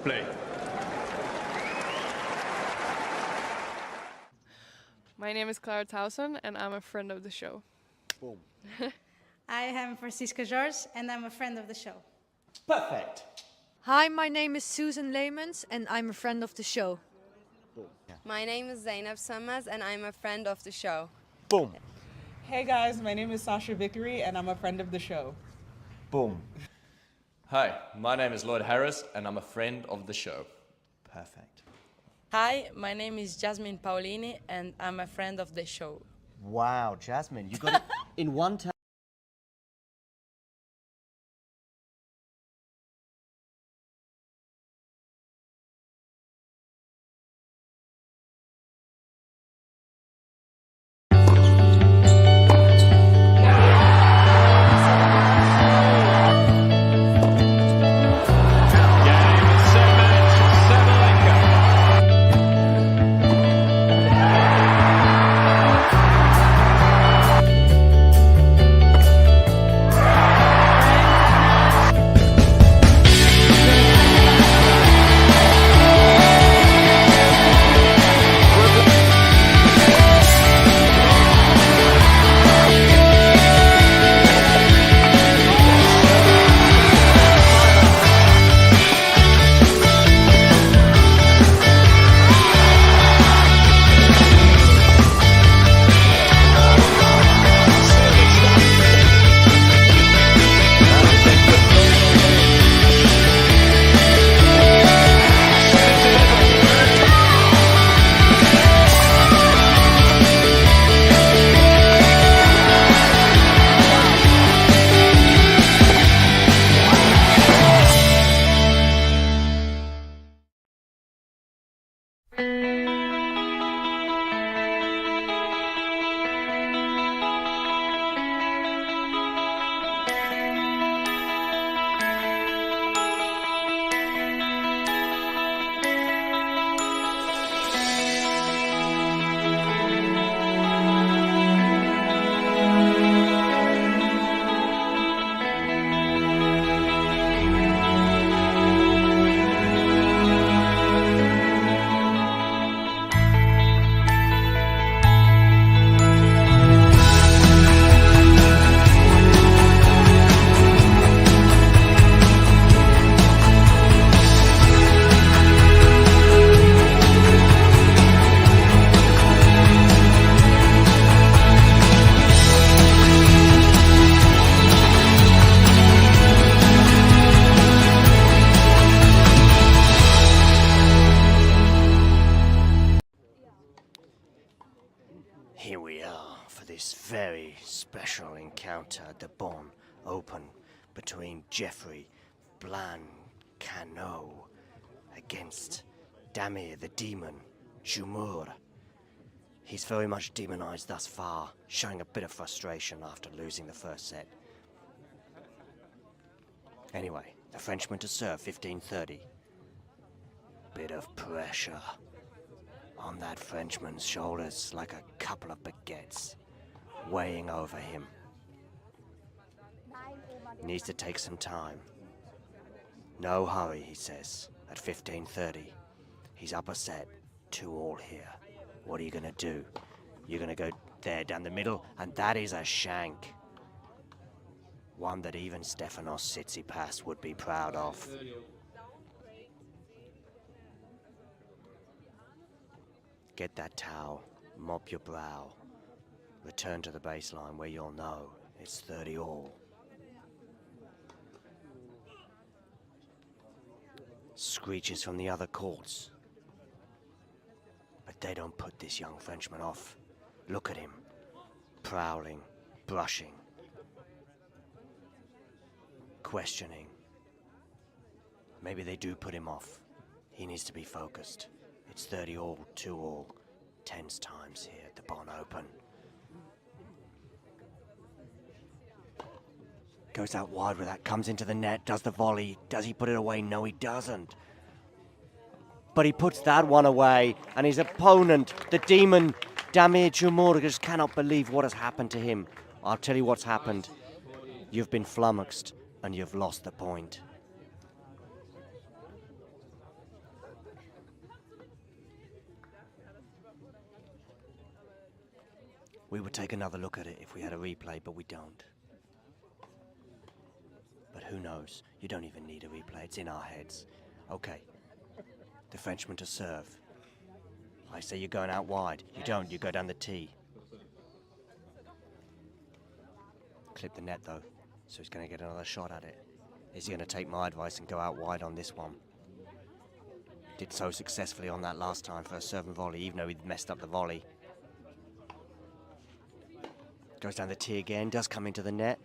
play. My name is Clara Towson, and I'm a friend of the show. Boom. I am Francisca Jorge, and I'm a friend of the show. Perfect. Hi, my name is Susan Leemans, and I'm a friend of the show. Boom. Yeah. My name is Zainab Sammaz, and I'm a friend of the show. Boom. Hey guys, my name is Sasha Vickery, and I'm a friend of the show. Boom. Hi, my name is Lloyd Harris, and I'm a friend of the show. Perfect. Hi, my name is Jasmine Paolini, and I'm a friend of the show. Wow, Jasmine, you got it in one time. Here we are for this very special encounter at the Bonn Open between Jeffrey Blancano against Damir the Demon Jumer. He's very much demonized thus far, showing a bit of frustration after losing the first set. Anyway, the Frenchman to serve 15-30. Bit of pressure on that Frenchman's shoulders, like a couple of baguettes weighing over him. Needs to take some time. No hurry, he says, at 15-30. He's up a set, 2-all here. What are you gonna do? You're gonna go there down the middle, and that is a shank. One that even Stefanos Tsitsipas would be proud of. Get that towel, mop your brow. Return to the baseline where you'll know it's 30-all. Screeches from the other courts. But they don't put this young Frenchman off. Look at him, prowling, brushing, questioning. Maybe they do put him off. He needs to be focused. It's 30-all, 2-all, tens times here at the Bonn Open. Goes out wide with that, comes into the net, does the volley. Does he put it away? No, he doesn't. But he puts that one away, and his opponent, the demon, Damir Jumer, just cannot believe what has happened to him. I'll tell you what's happened. You've been flummoxed, and you've lost the point. We would take another look at it if we had a replay, but we don't. But who knows? You don't even need a replay. It's in our heads. Okay. The Frenchman to serve. I say you're going out wide. You don't. You go down the tee. Clip the net, though. So he's going to get another shot at it. Is he going to take my advice and go out wide on this one? Did so successfully on that last time for a serve and volley, even though he'd messed up the volley. Goes down the tee again, does come into the net,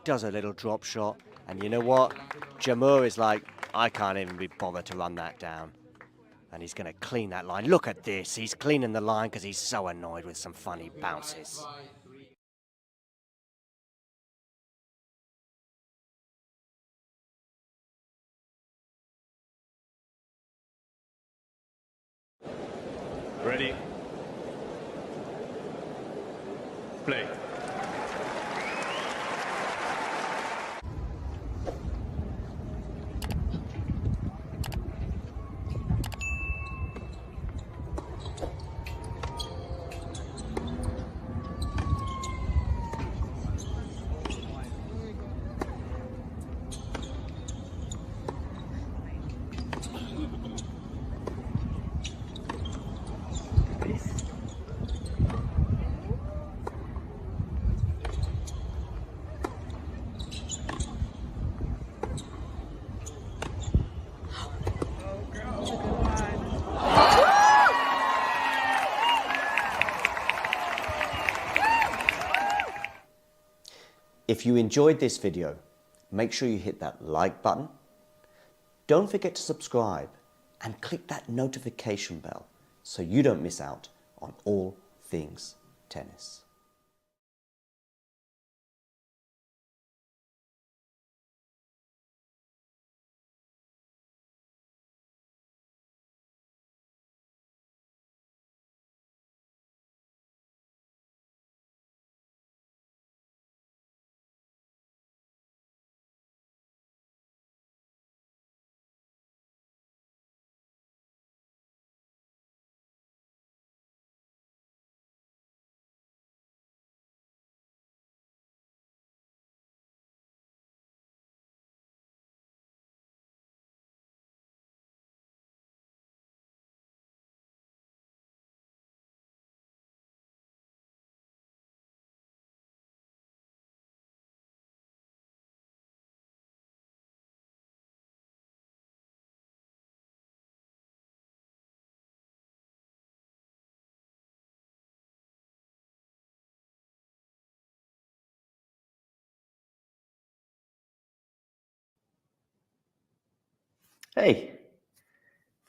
does a little drop shot, and you know what? Jumer is like, I can't even be bothered to run that down. And he's going to clean that line. Look at this, he's cleaning the line because he's so annoyed with some funny bounces. Ready? Play. If you enjoyed this video, make sure you hit that like button. Don't forget to subscribe and click that notification bell so you don't miss out on all things tennis. Hey,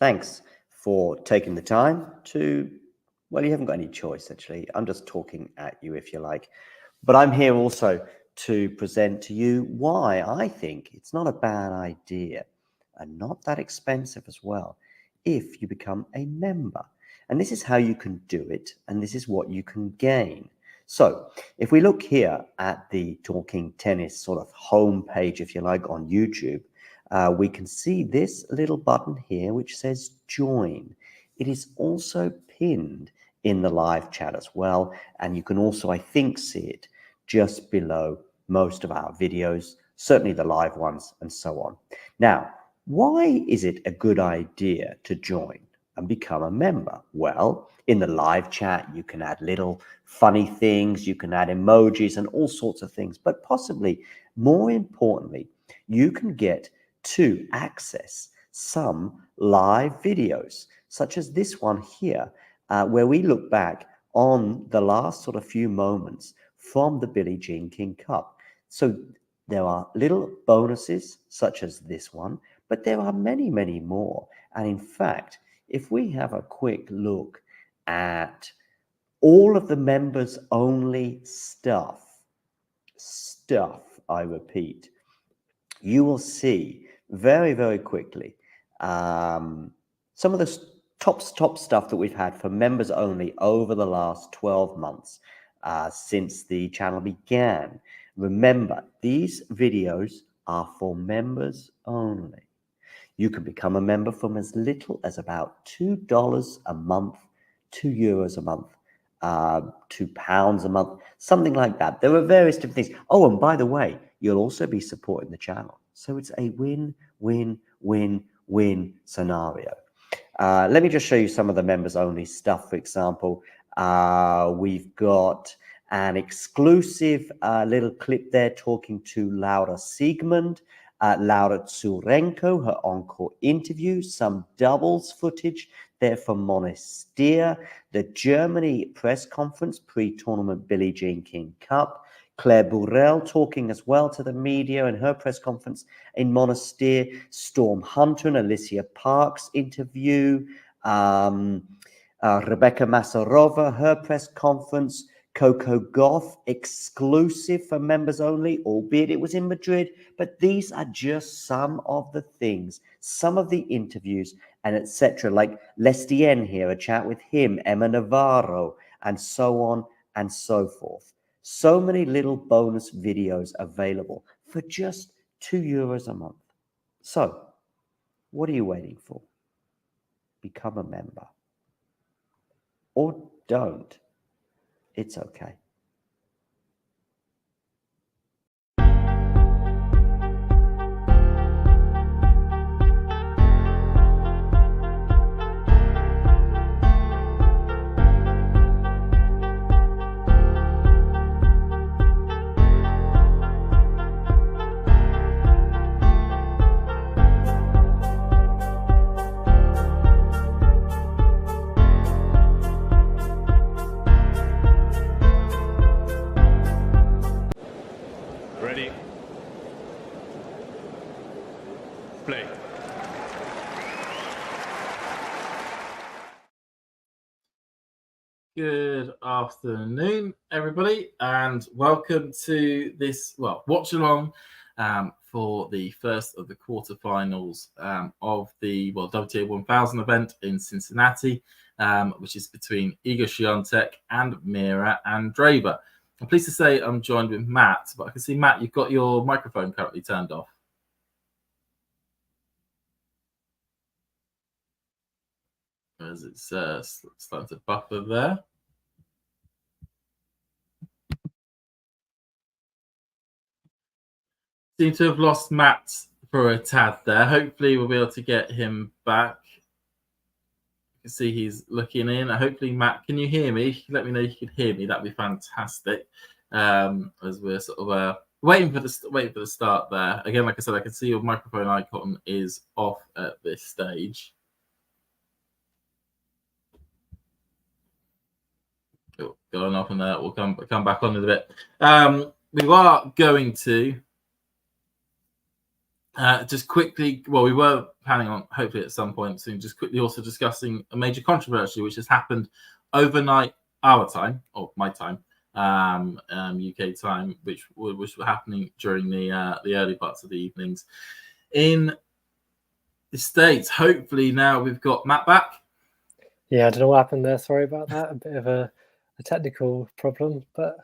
thanks for taking the time to, well, you haven't got any choice actually. I'm just talking at you if you like. But I'm here also to present to you why I think it's not a bad idea and not that expensive as well if you become a member. And this is how you can do it, and this is what you can gain. So if we look here at the Talking Tennis sort of home page, if you like, on YouTube, we can see this little button here which says join. It is also pinned in the live chat as well, and you can also, I think, see it just below most of our videos, certainly the live ones and so on. Now, why is it a good idea to join and become a member? Well, in the live chat, you can add little funny things, you can add emojis and all sorts of things, but possibly more importantly, you can get to access some live videos, such as this one here, where we look back on the last sort of few moments from the Billie Jean King Cup. So there are little bonuses such as this one, but there are many, many more. And in fact, if we have a quick look at all of the members only stuff, I repeat, you will see very, very quickly some of the top stuff that we've had for members only over the last 12 months since the channel began. Remember, these videos are for members only. You can become a member from as little as about $2 a month, €2 a month, £2 a month, something like that. There are various different things. Oh, and by the way, you'll also be supporting the channel. So it's a win, win, win, win scenario. Let me just show you some of the members only stuff. For example, we've got an exclusive little clip there talking to Laura Siegmund, Laura Tsurenko, her encore interview, some doubles footage there from Monastir, the Germany press conference pre-tournament Billie Jean King Cup, Claire Burrell talking as well to the media in her press conference in Monastir, Storm Hunter and Alicia Parks interview, Rebecca Masarova, her press conference, Coco Gauff exclusive for members only, albeit it was in Madrid. But these are just some of the things, some of the interviews and etc. Like Lestien here, a chat with him, Emma Navarro, and so on and so forth. So many little bonus videos available for just €2 a month. So, what are you waiting for? Become a member. Or don't. It's okay. Ready? Play. Good afternoon, everybody, and welcome to this, watch along for the first of the quarterfinals of the WTA 1000 event in Cincinnati, which is between Iga Swiatek and Mirra Andreeva. I'm pleased to say I'm joined with Matt, but I can see, Matt, you've got your microphone currently turned off. As it's starting to buffer there. Seem to have lost Matt for a tad there. Hopefully we'll be able to get him back. You can see he's looking in. Hopefully, Matt, can you hear me? Let me know if you can hear me. That'd be fantastic. As we're sort of waiting for the start there. Again, like I said, I can see your microphone icon is off at this stage. Cool. Going off on that. We'll come back on in a bit. We are going to just quickly, we were planning on hopefully at some point soon, just quickly also discussing a major controversy which has happened overnight, our time, or my time, UK time, which were happening during the early parts of the evenings in the States. Hopefully now we've got Matt back. Yeah, I don't know what happened there. Sorry about that. A bit of a technical problem, but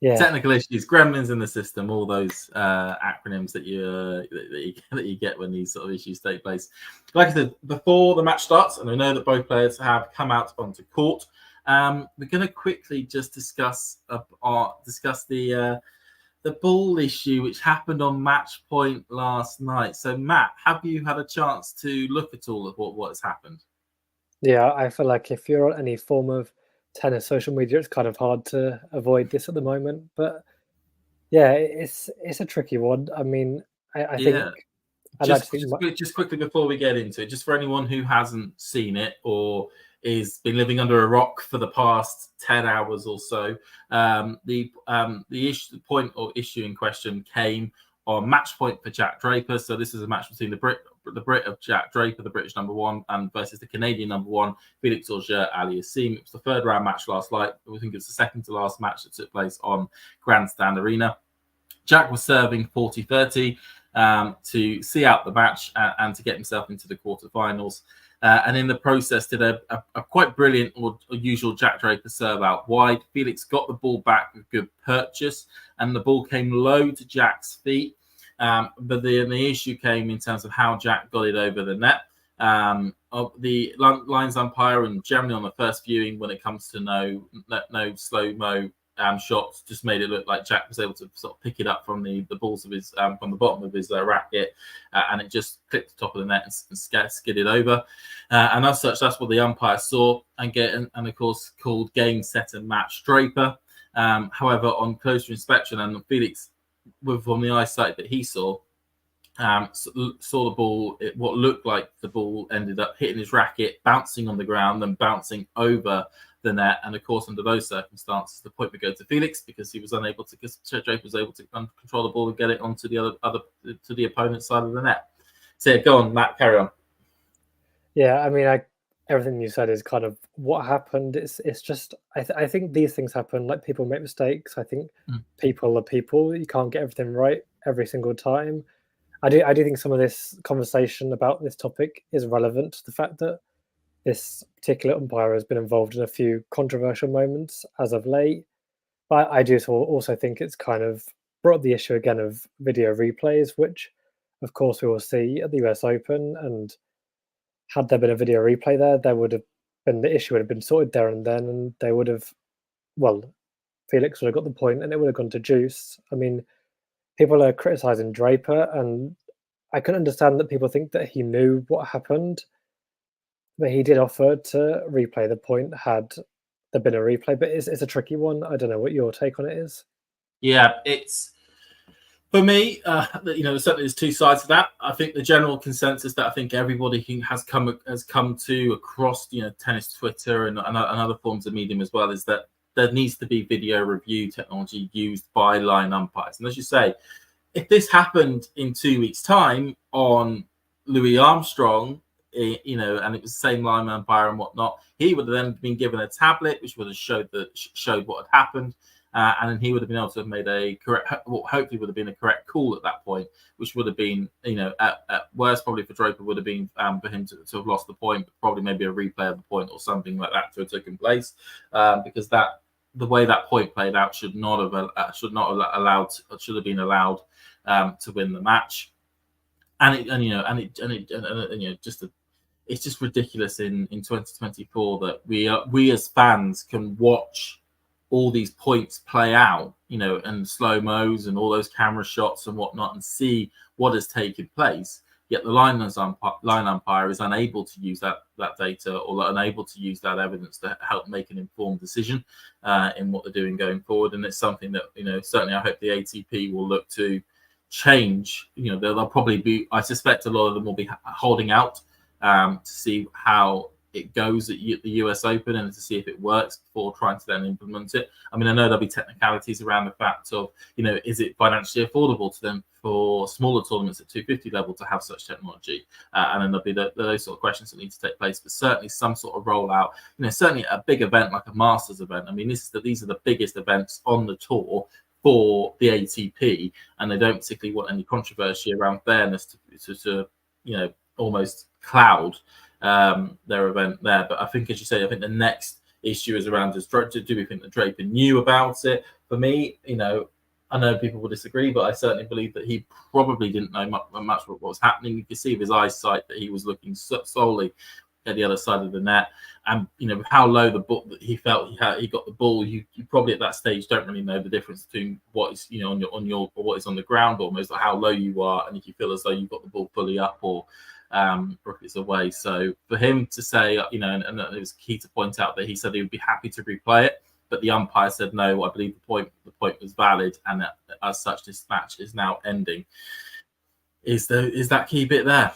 yeah, technical issues, gremlins in the system, all those acronyms that you get when these sort of issues take place. Like I said, before the match starts, and I know that both players have come out onto court, we're going to quickly just discuss the ball issue which happened on match point last night. So, Matt, have you had a chance to look at all of what has happened? Yeah, I feel like if you're on any form of tennis social media, it's kind of hard to avoid this at the moment. But yeah, it's a tricky one. I mean, I think just quickly before we get into it, just for anyone who hasn't seen it or is been living under a rock for the past 10 hours or so, the issue in question came on match point for Jack Draper. So this is a match between the Brit of Jack Draper, the British number one, and versus the Canadian number one, Felix Auger-Aliassime. It was the third round match last night. I think it's the second to last match that took place on Grandstand Arena. Jack was serving 40-30 to see out the match and to get himself into the quarterfinals. And in the process, did a quite brilliant or usual Jack Draper serve out wide. Felix got the ball back with good purchase, and the ball came low to Jack's feet. But the issue came in terms of how Jack got it over the net. Of the lines umpire, and generally on the first viewing, when it comes to no slow-mo shots, just made it look like Jack was able to sort of pick it up from the balls of his from the bottom of his racket, and it just clipped the top of the net and skidded over. And as such, that's what the umpire saw and of course called game, set, and match Draper. However, on closer inspection, and Felix, from the eyesight that he saw the ball, what looked like the ball ended up hitting his racket, bouncing on the ground, and bouncing over the net. And of course, under those circumstances, the point would go to Felix because he was unable to, because Draper was able to control the ball and get it onto to the opponent's side of the net. So yeah, go on, Matt, carry on. Yeah, I mean, everything you said is kind of what happened. It's just I think these things happen. Like, people make mistakes. I think people are people. You can't get everything right every single time. I do think some of this conversation about this topic is relevant to the fact that this particular umpire has been involved in a few controversial moments as of late. But I do also think it's kind of brought up the issue again of video replays, which of course we will see at the US Open. And had there been a video replay there would have been, the issue would have been sorted there and then, and they would have, well, Felix would have got the point and it would have gone to juice. I mean, people are criticizing Draper, and I can understand that people think that he knew what happened, but he did offer to replay the point had there been a replay. But it's a tricky one. I don't know what your take on it is. Yeah, it's, for me, certainly there's two sides to that. I think the general consensus that I think everybody has come to across, tennis Twitter and other forms of medium as well, is that there needs to be video review technology used by line umpires. And as you say, if this happened in 2 weeks' time on Louis Armstrong, and it was the same line umpire and whatnot, he would have then been given a tablet which would have showed what had happened, and then he would have been able to have made a correct, hopefully would have been a correct call at that point, which would have been, at worst probably for Draper would have been for him to have lost the point, but probably maybe a replay of the point or something like that to have taken place, because the way that point played out should have been allowed to win the match, it's just ridiculous in 2024 that we as fans can watch all these points play out, and slow-mos and all those camera shots and whatnot, and see what has taken place. Yet the line umpire is unable to use that data, or unable to use that evidence to help make an informed decision in what they're doing going forward. And it's something that, certainly I hope the ATP will look to change. They'll probably be, I suspect a lot of them will be holding out to see how it goes at the US Open and to see if it works before trying to then implement it. I mean, I know there'll be technicalities around the fact of, is it financially affordable to them for smaller tournaments at 250 level to have such technology? And then there'll be those sort of questions that need to take place. But certainly some sort of rollout, certainly a big event like a Masters event. I mean, these are the biggest events on the tour for the ATP, and they don't particularly want any controversy around fairness to almost cloud their event there. But I think, as you say, I think the next issue is around, do we think that Draper knew about it? For me, I know people will disagree, but I certainly believe that he probably didn't know much what was happening. You could see with his eyesight that he was looking solely at the other side of the net, and how low the ball that he felt he got the ball. You probably at that stage don't really know the difference between what is on your or what is on the ground, almost, like how low you are, and if you feel as though you've got the ball fully up or if it's away. So for him to say, and it was key to point out that he said he would be happy to replay it, but the umpire said no. I believe the point was valid, and that, as such, this match is now ending. Is that key bit there?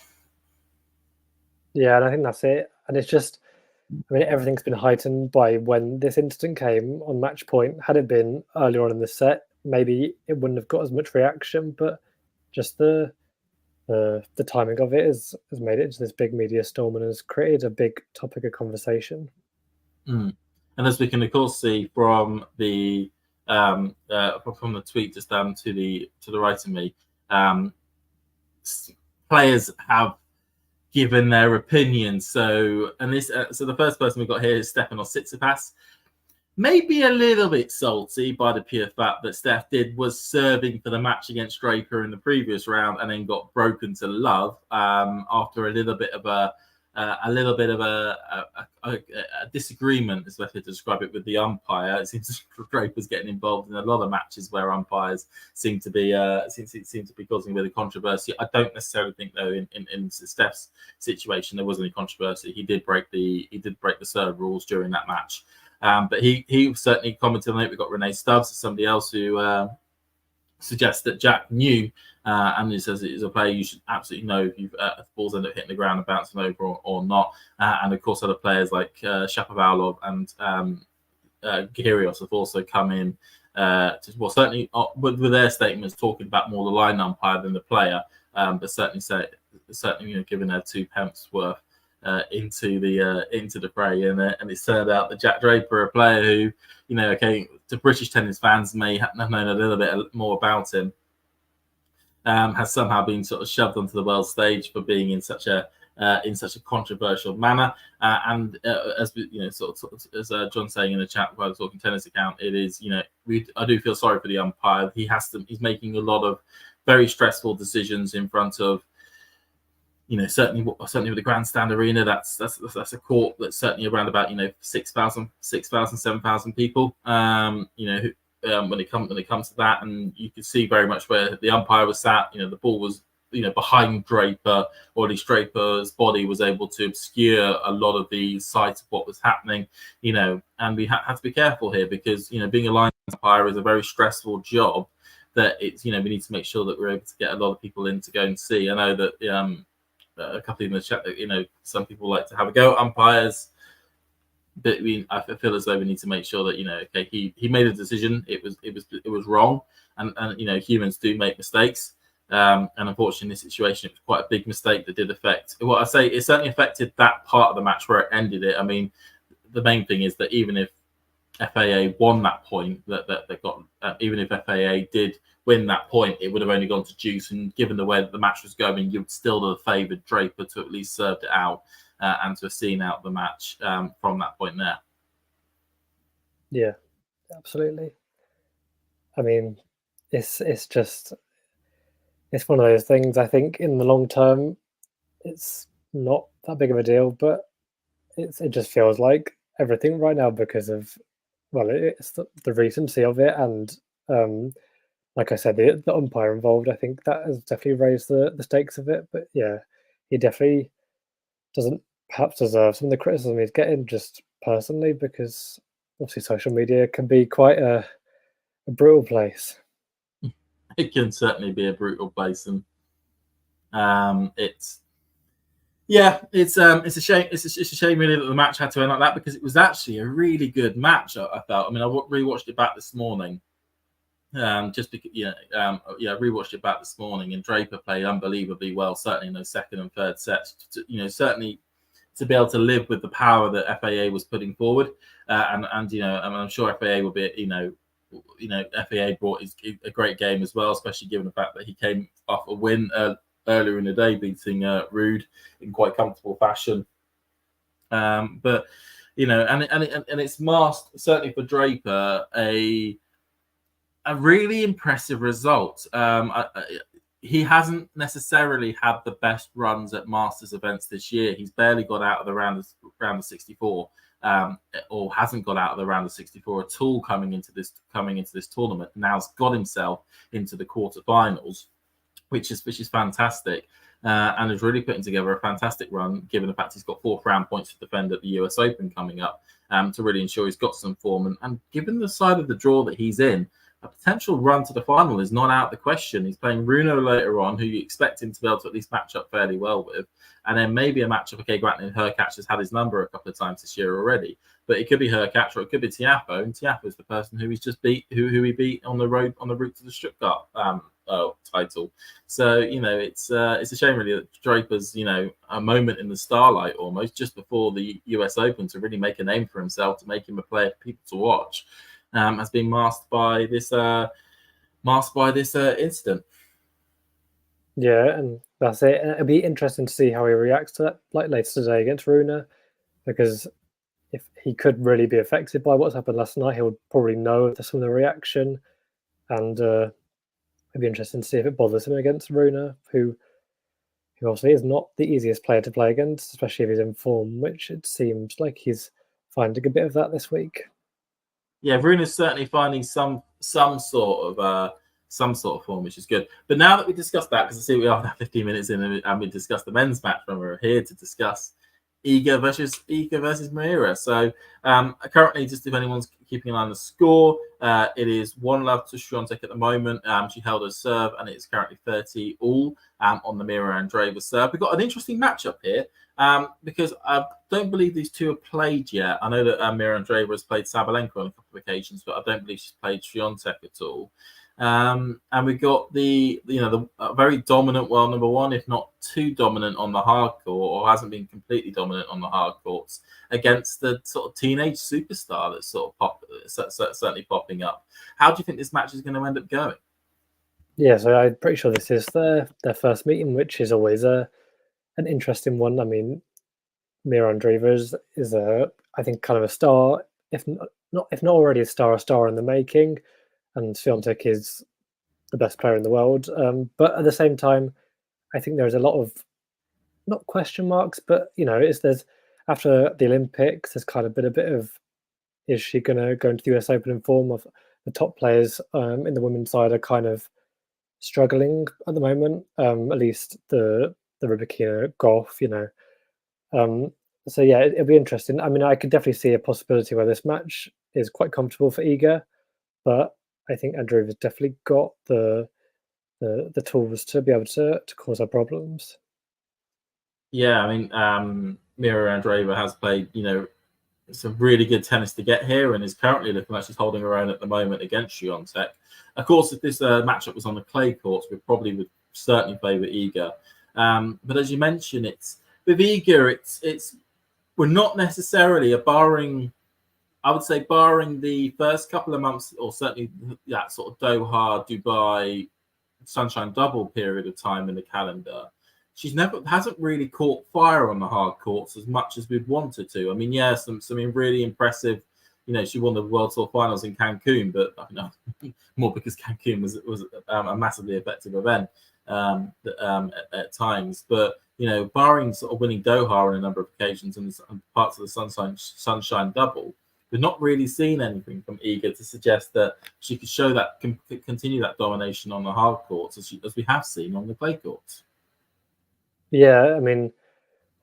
Yeah, and I think that's it. And it's just, I mean, everything's been heightened by when this incident came on match point. Had it been earlier on in the set, maybe it wouldn't have got as much reaction, but just the timing of it has made it into this big media storm and has created a big topic of conversation. And as we can of course see from the tweet just down to the right of me, players have given their opinion. So the first person we've got here is Stefanos Tsitsipas. Maybe a little bit salty by the pure fact that Steph was serving for the match against Draper in the previous round and then got broken to love after a little bit of a little bit of a disagreement, is the way to describe it, with the umpire. It seems Draper's getting involved in a lot of matches where umpires seem to be causing a bit of controversy. I don't necessarily think, though, in Steph's situation there wasn't any controversy. He did break the serve rules during that match, but he certainly commented on it. We've got Renee Stubbs, somebody else who suggests that Jack knew. And he says it is a player you should absolutely know if the balls end up hitting the ground and bouncing over or not. And of course, other players like Shapovalov and Kyrgios have also come in certainly with their statements talking about more the line umpire than the player, but certainly giving their 2 pence worth into the fray. And it's turned out that Jack Draper, a player who, the British tennis fans may have known a little bit more about him, has somehow been sort of shoved onto the world stage for being in such a controversial manner. As John's saying in the chat while I was talking tennis account, it is, I do feel sorry for the umpire. He's making a lot of very stressful decisions in front of, certainly with the grandstand arena. That's a court that's certainly around about 6,000, 7,000 people. When it comes to that, and you can see very much where the umpire was sat. The ball was behind Draper, or at least Draper's body was able to obscure a lot of the sight of what was happening. And we had to be careful here because being a line umpire is a very stressful job. That it's we need to make sure that we're able to get a lot of people in to go and see. I know that a couple in the chat, some people like to have a go at umpires. But I feel as though we need to make sure that he made a decision. It was wrong, and humans do make mistakes. And unfortunately, in this situation, it was quite a big mistake that did affect. Well, I say it certainly affected that part of the match where it ended it. I mean, the main thing is that even if FAA won that point, even if FAA did win that point, it would have only gone to juice. And given the way that the match was going, you would still have favoured Draper to at least served it out. And to have seen out the match from that point there. Yeah, absolutely. I mean, it's one of those things. I think in the long term, it's not that big of a deal, but it just feels like everything right now because of, well, it's the recency of it, and like I said, the umpire involved. I think that has definitely raised the stakes of it. But yeah, he definitely doesn't perhaps deserve some of the criticism he's getting just personally, because obviously social media can be quite a brutal place. It can certainly be a brutal place, and it's a shame. It's a shame really that the match had to end like that, because it was actually a really good match. I felt. I mean, I rewatched it back this morning. Just because, rewatched it back this morning, and Draper played unbelievably well, certainly in those second and third sets. Certainly to be able to live with the power that FAA was putting forward, and I'm sure FAA will be, FAA brought a great game as well, especially given the fact that he came off a win earlier in the day, beating Rude in quite comfortable fashion. But it's masked certainly for Draper a really impressive result. He hasn't necessarily had the best runs at Masters events this year. He's barely got out of the round of 64, or hasn't got out of the round of 64 at all coming into this tournament. Now's got himself into the quarterfinals, which is fantastic, and is really putting together a fantastic run, given the fact he's got 4th round points to defend at the US Open coming up, to really ensure he's got some form. And given the side of the draw that he's in, a potential run to the final is not out of the question. He's playing Runo later on, who you expect him to be able to at least match up fairly well with. And then maybe a matchup, granted, Hurkacz has had his number a couple of times this year already, but it could be Hurkacz or it could be Tiafoe. And Tiafoe is the person who he's just beat, who he beat on the route to the Stuttgart title. So, it's a shame really that Draper's, a moment in the starlight almost just before the US Open to really make a name for himself, to make him a player for people to watch, has been masked by this incident. Yeah, and that's it. It'll be interesting to see how he reacts to that, like later today against Rune, because if he could really be affected by what's happened last night, he would probably know some of the reaction, and it'd be interesting to see if it bothers him against Rune, who who obviously is not the easiest player to play against, especially if he's in form, which it seems like he's finding a bit of that this week. Yeah, Runa's certainly finding some sort of form, which is good. But now that we discussed that, because I see we are now 15 minutes in, and we discussed the men's match, when we're here to discuss Iga versus Mirra. So currently, just if anyone's keeping an eye on the score, it is 1-love to Swiatek at the moment. She held her serve, and it's currently 30 all on the Mirra and Draper serve. We've got an interesting matchup here because I don't believe these two have played yet. I know that Mirra and Draper has played Sabalenka on a couple of occasions, but I don't believe she's played Swiatek at all. And we've got the very dominant, well, number one, if not too dominant on the hard court, or hasn't been completely dominant on the hard courts, against the sort of teenage superstar that's certainly popping up. How do you think this match is going to end up going? Yeah, so I'm pretty sure this is their first meeting, which is always an interesting one. I mean, Mirra Andreeva is I think kind of a star, if not already a star in the making. And Swiatek is the best player in the world. But at the same time, I think there's a lot of, not question marks, but, there's after the Olympics, there's kind of been a bit of, is she going to go into the US Open in form? Of the top players in the women's side are kind of struggling at the moment, at least the Rybakina golf, So yeah, it'll be interesting. I mean, I could definitely see a possibility where this match is quite comfortable for Iga, but I think Andreeva's definitely got the tools to be able to cause her problems. Yeah, I mean, Mirra Andreeva has played, some really good tennis to get here, and is currently looking like she's holding her own at the moment against Swiatek. Of course, if this matchup was on the clay courts, we probably would certainly favour Iga. But as you mentioned, with Iga, it's we're not necessarily barring the first couple of months, or certainly that sort of Doha, Dubai, Sunshine Double period of time in the calendar, she hasn't really caught fire on the hard courts as much as we'd wanted to. I mean, yeah, some really impressive. She won the World Tour Finals in Cancun, but more because Cancun was a massively effective event at times. But barring sort of winning Doha on a number of occasions and parts of the Sunshine Double, we've not really seen anything from Iga to suggest that she could show that, continue that domination on the hard courts as we have seen on the clay courts. Yeah, I mean,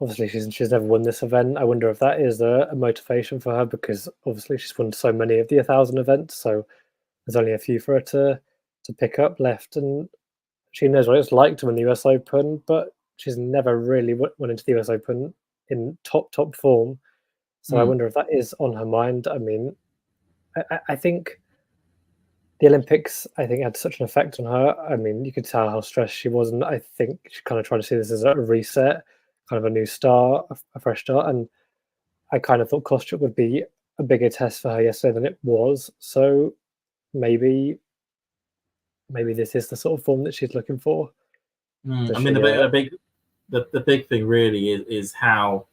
obviously she's never won this event. I wonder if that is a motivation for her, because obviously she's won so many of the 1,000 events, so there's only a few for her to pick up left, and she knows what it's like to win the US Open, but she's never really went into the US Open in top form. So I wonder if that is on her mind. I mean, I think the Olympics, had such an effect on her. I mean, you could tell how stressed she was, and I think she kind of tried to see this as a reset, kind of a new start, a fresh start. And I kind of thought Kostyuk would be a bigger test for her yesterday than it was. So maybe this is the sort of form that she's looking for. I mean, the big thing really is how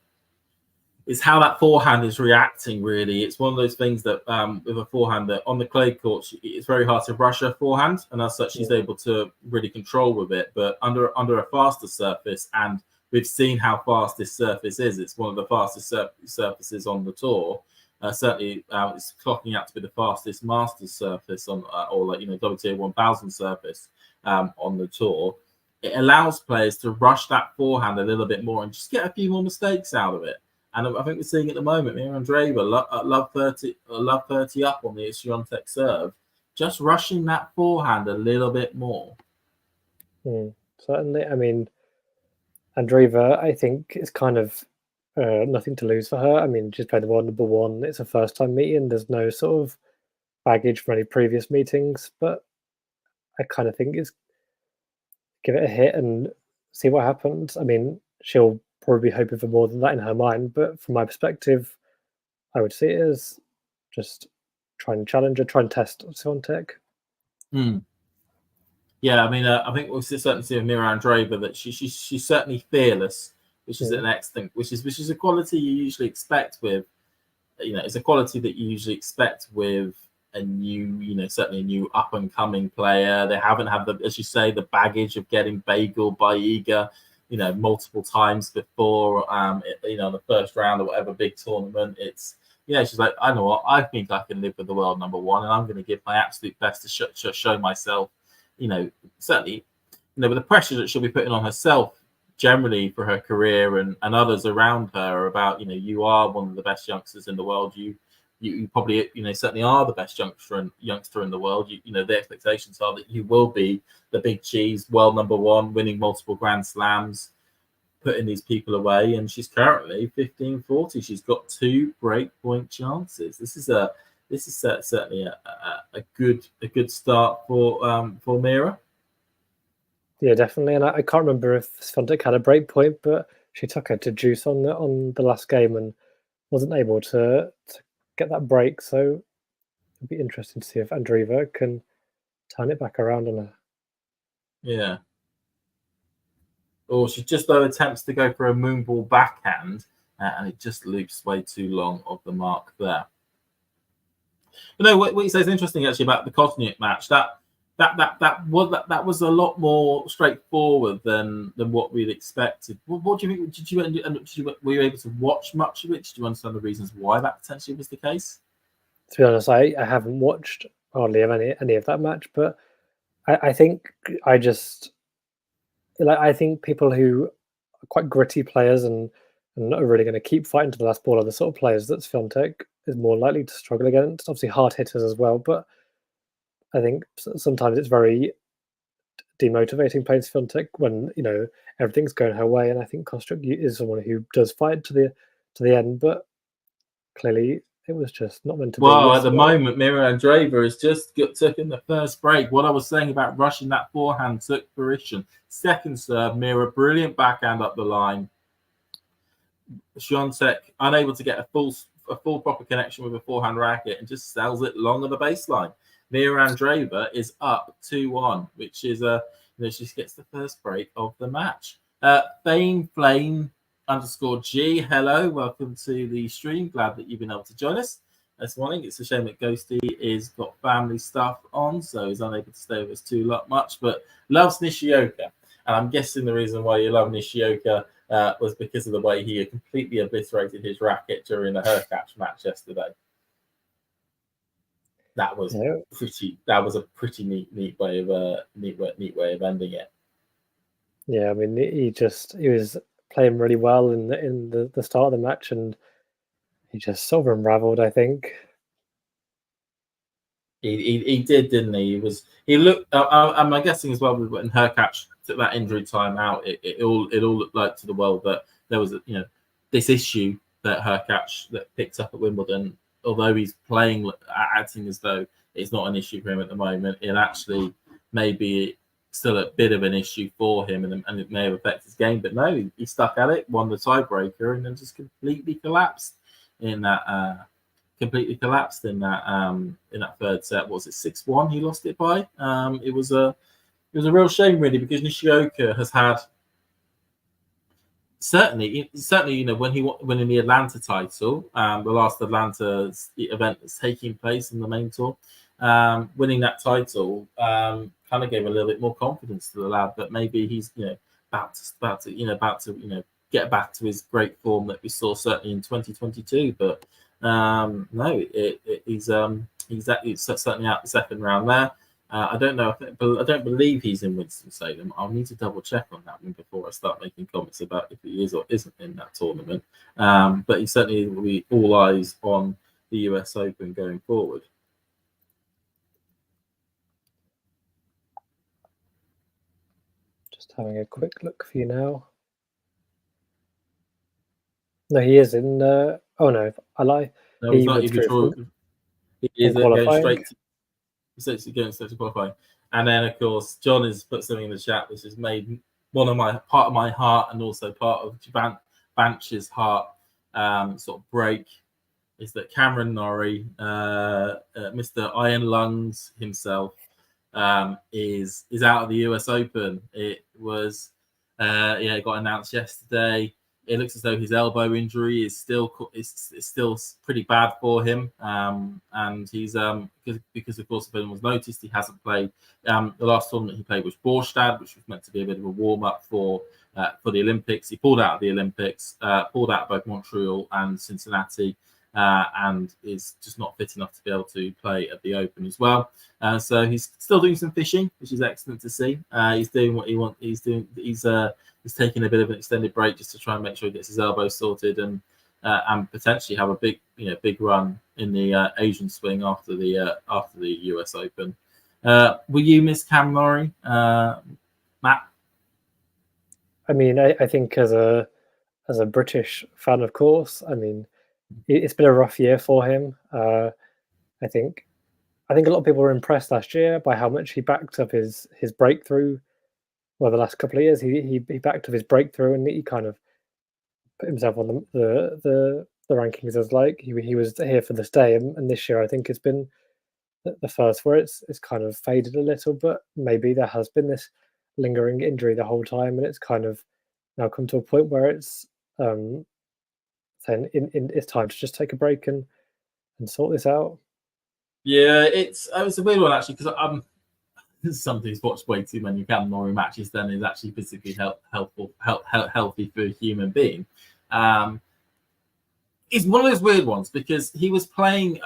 that forehand is reacting. Really, it's one of those things that with a forehand that on the clay courts, it's very hard to rush her forehand, and as such, she's able to really control with it. But under a faster surface, and we've seen how fast this surface is. It's one of the fastest surfaces on the tour. Certainly, it's clocking out to be the fastest Masters surface on, or WTA 1000 surface on the tour. It allows players to rush that forehand a little bit more and just get a few more mistakes out of it. And I think we're seeing at the moment, Mirra Andreeva, love 30 up on the Swiatek serve, just rushing that forehand a little bit more. Certainly. I mean, Andreeva, I think, is kind of nothing to lose for her. I mean, she's played the world number one. It's her first time meeting. There's no sort of baggage from any previous meetings, but I kind of think it's give it a hit and see what happens. I mean, she'll probably be hoping for more than that in her mind, but from my perspective, I would see it as just try and challenge her, try and test Swiatek. Yeah, I mean, I think we'll certainly see with Mirra Andreeva that she's certainly fearless, which is an excellent, which is a quality you usually expect with, it's a quality that you usually expect with a new, certainly a new up and coming player. They haven't had as you say, the baggage of getting bageled by Iga. multiple times before, the first round or whatever big tournament. It's, she's like, I know what, I think I can live with the world number one, and I'm going to give my absolute best to show myself, certainly, with the pressure that she'll be putting on herself generally for her career and others around her about, you are one of the best youngsters in the world. You probably, certainly are the best youngster in the world. The expectations are that you will be the big cheese, world number one, winning multiple Grand Slams, putting these people away. And she's currently 15-40. She's got 2 break point chances. This is certainly a good start for Mirra. Yeah, definitely. And I can't remember if Swiatek had a break point, but she took her to juice on the last game and wasn't able to get that break. So it'll be interesting to see if Andreeva can turn it back around on her. Yeah. Or she just attempts to go for a moonball backhand, and it just loops way too long of the mark there. But no, what you say is interesting actually about the Kozniak match. That was a lot more straightforward than what we'd expected. What do you think? Were you able to watch much of it? Did you understand the reasons why that potentially was the case? To be honest, I haven't watched hardly any of that match, but I think I think people who are quite gritty players and are really going to keep fighting to the last ball are the sort of players that Swiatek is more likely to struggle against. Obviously, hard hitters as well, but I think sometimes it's very demotivating playing Swiatek when everything's going her way. And I think Kostrup is someone who does fight to the end, but clearly it was just not meant to be. Well, at the moment, Mirra Andreeva has just took in the first break. What I was saying about rushing that forehand took fruition. Second serve, Mirra, brilliant backhand up the line. Swiatek unable to get a full proper connection with a forehand racket and just sells it long on the baseline. Mirra Andreeva is up 2-1, which is she gets the first break of the match. Flame _G, hello, welcome to the stream. Glad that you've been able to join us this morning. It's a shame that Ghosty is got family stuff on, so he's unable to stay with us too much, but loves Nishioka. And I'm guessing the reason why you love Nishioka was because of the way he completely obliterated his racket during the Hurkacz match yesterday. That was a pretty neat way of ending it. Yeah, I mean, he was playing really well in the start of the match, and he just sort of unraveled, I think. He did, didn't he? He looked. I'm guessing as well when Hurkacz took that injury time out, it all looked like to the world that there was this issue that Hurkacz that picked up at Wimbledon. Although he's acting as though it's not an issue for him at the moment, it actually may be still a bit of an issue for him, and it may have affected his game. But no, he stuck at it, won the tiebreaker, and then just completely collapsed in that. In that third set. Was it 6-1? He lost it by. It was a real shame, really, because Nishioka has had. Certainly, when he won in the Atlanta title, the last Atlanta event that's taking place in the main tour, winning that title kind of gave a little bit more confidence to the lad that maybe he's about to get back to his great form that we saw certainly in 2022. But no, he's certainly out the second round there. I don't know. I don't believe he's in Winston-Salem. I'll need to double check on that one before I start making comments about if he is or isn't in that tournament. But he certainly will be all eyes on the US Open going forward. Just having a quick look for you now. No, he is in. Oh no, I lie. No, he is going straight. He's going straight to qualifying, and then of course John has put something in the chat which has made part of my heart and also part of Banch's heart sort of break. Is that Cameron Norrie, Mr. Iron Lungs himself, is out of the US Open. It was it got announced yesterday. It looks as though his elbow injury is still pretty bad for him, and he's because of course if anyone was noticed, he hasn't played. The last tournament he played was Borstad, which was meant to be a bit of a warm up for for the Olympics. He pulled out of the Olympics, pulled out of both Montreal and Cincinnati, and is just not fit enough to be able to play at the Open as well. So he's still doing some fishing, which is excellent to see. He's doing what he wants. He's taking a bit of an extended break just to try and make sure he gets his elbow sorted and potentially have a big run in the Asian swing after the US Open. Will you miss Cam Norrie, Matt? I mean, I think as a British fan, of course, I mean, it's been a rough year for him. I think a lot of people were impressed last year by how much he backed up his breakthrough. Well, the last couple of years, he backed up his breakthrough, and he kind of put himself on the rankings as like he was here for the stay. And this year, I think it's been the first where it's kind of faded a little, but maybe there has been this lingering injury the whole time, and it's kind of now come to a point where it's saying it's time to just take a break and sort this out. Yeah, it's a weird one actually, because this is something who's watched way too many Cam Norrie matches than is actually physically healthy for a human being. It's one of those weird ones because he was playing.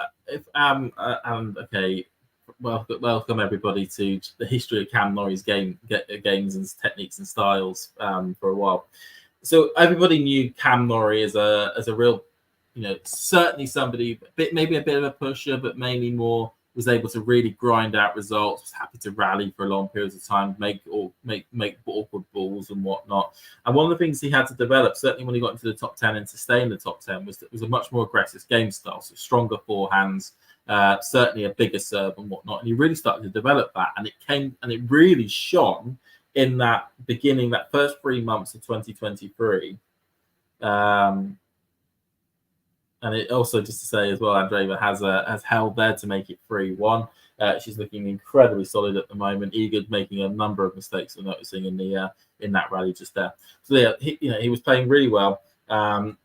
Welcome everybody to the history of Cam Norrie's games and techniques and styles for a while. So everybody knew Cam Norrie as a real, certainly somebody, maybe a bit of a pusher, but mainly more was able to really grind out results, was happy to rally for long periods of time, make awkward balls and whatnot. And one of the things he had to develop, certainly when he got into the top 10 and to stay in the top 10, was a much more aggressive game style, so stronger forehands, certainly a bigger serve and whatnot. And he really started to develop that, and it really shone in that beginning, that first 3 months of 2023. And it also, just to say as well, Andreeva has held there to make it 3-1. She's looking incredibly solid at the moment. Egid making a number of mistakes we're noticing in that rally just there. So yeah, he was playing really well,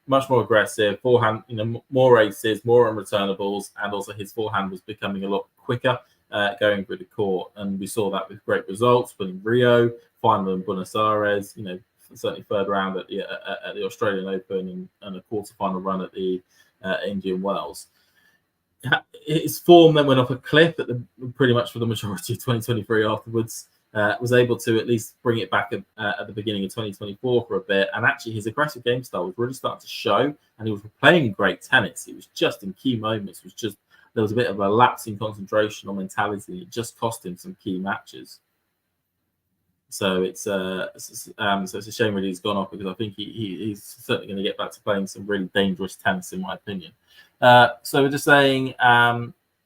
much more aggressive, forehand, more aces, more unreturnables, and also his forehand was becoming a lot quicker going through the court, and we saw that with great results, winning Rio, final in Buenos Aires, certainly third round at the Australian Open and a quarterfinal run at the Indian Wells. His form then went off a cliff pretty much for the majority of 2023 afterwards. Was able to at least bring it back at the beginning of 2024 for a bit, and actually his aggressive game style was really starting to show, and he was playing great tennis. It was just in key moments, there was a bit of a lapse in concentration or mentality. It just cost him some key matches. So it's a shame really he's gone off, because I think he's certainly going to get back to playing some really dangerous tennis, in my opinion. So we're just saying,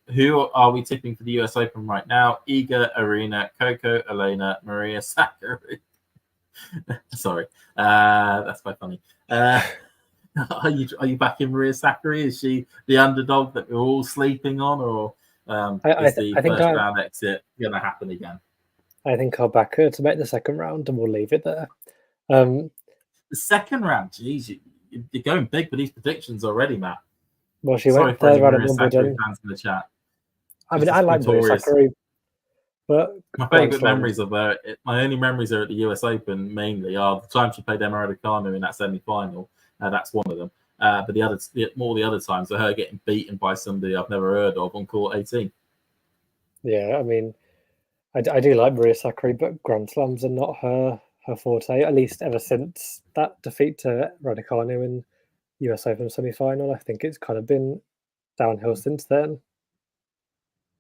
who are we tipping for the US Open right now? Iga, Arena, Coco, Elena, Maria Sakkari. Sorry, that's quite funny. Are you backing Maria Sakkari? Is she the underdog that we're all sleeping on, or is the first round exit going to happen again? I think I'll back her to make the second round, and we'll leave it there. The second round, geez, you're going big for these predictions already, Matt. Well, she went third round at Wimbledon. Fans in the chat. I mean, I like Maria Sakkari, but my favourite memories of her, my only memories are at the US Open mainly are the time she played Emma Raducanu in that semi-final. That's one of them. But the other times are her getting beaten by somebody I've never heard of on court 18. Yeah, I mean, I do like Maria Sakkari, but Grand Slams are not her forte, at least ever since that defeat to Raducanu in US Open semi-final. I think it's kind of been downhill since then.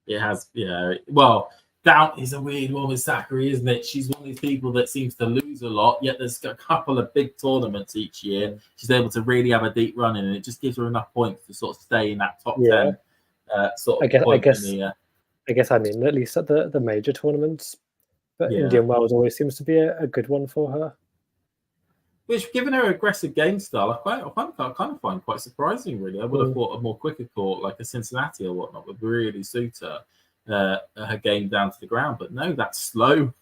It has, yeah. Well, down is a weird one with Sakkari, isn't it? She's one of these people that seems to lose a lot, yet there's a couple of big tournaments each year. She's able to really have a deep run in, and it just gives her enough points to sort of stay in that top 10 sort of point I guess I mean at least at the major tournaments, but Indian Wells always seems to be a good one for her. Which, given her aggressive game style, I kind of find quite surprising. Really, I would have thought a more quicker court like a Cincinnati or whatnot would really suit her game down to the ground. But no, that slow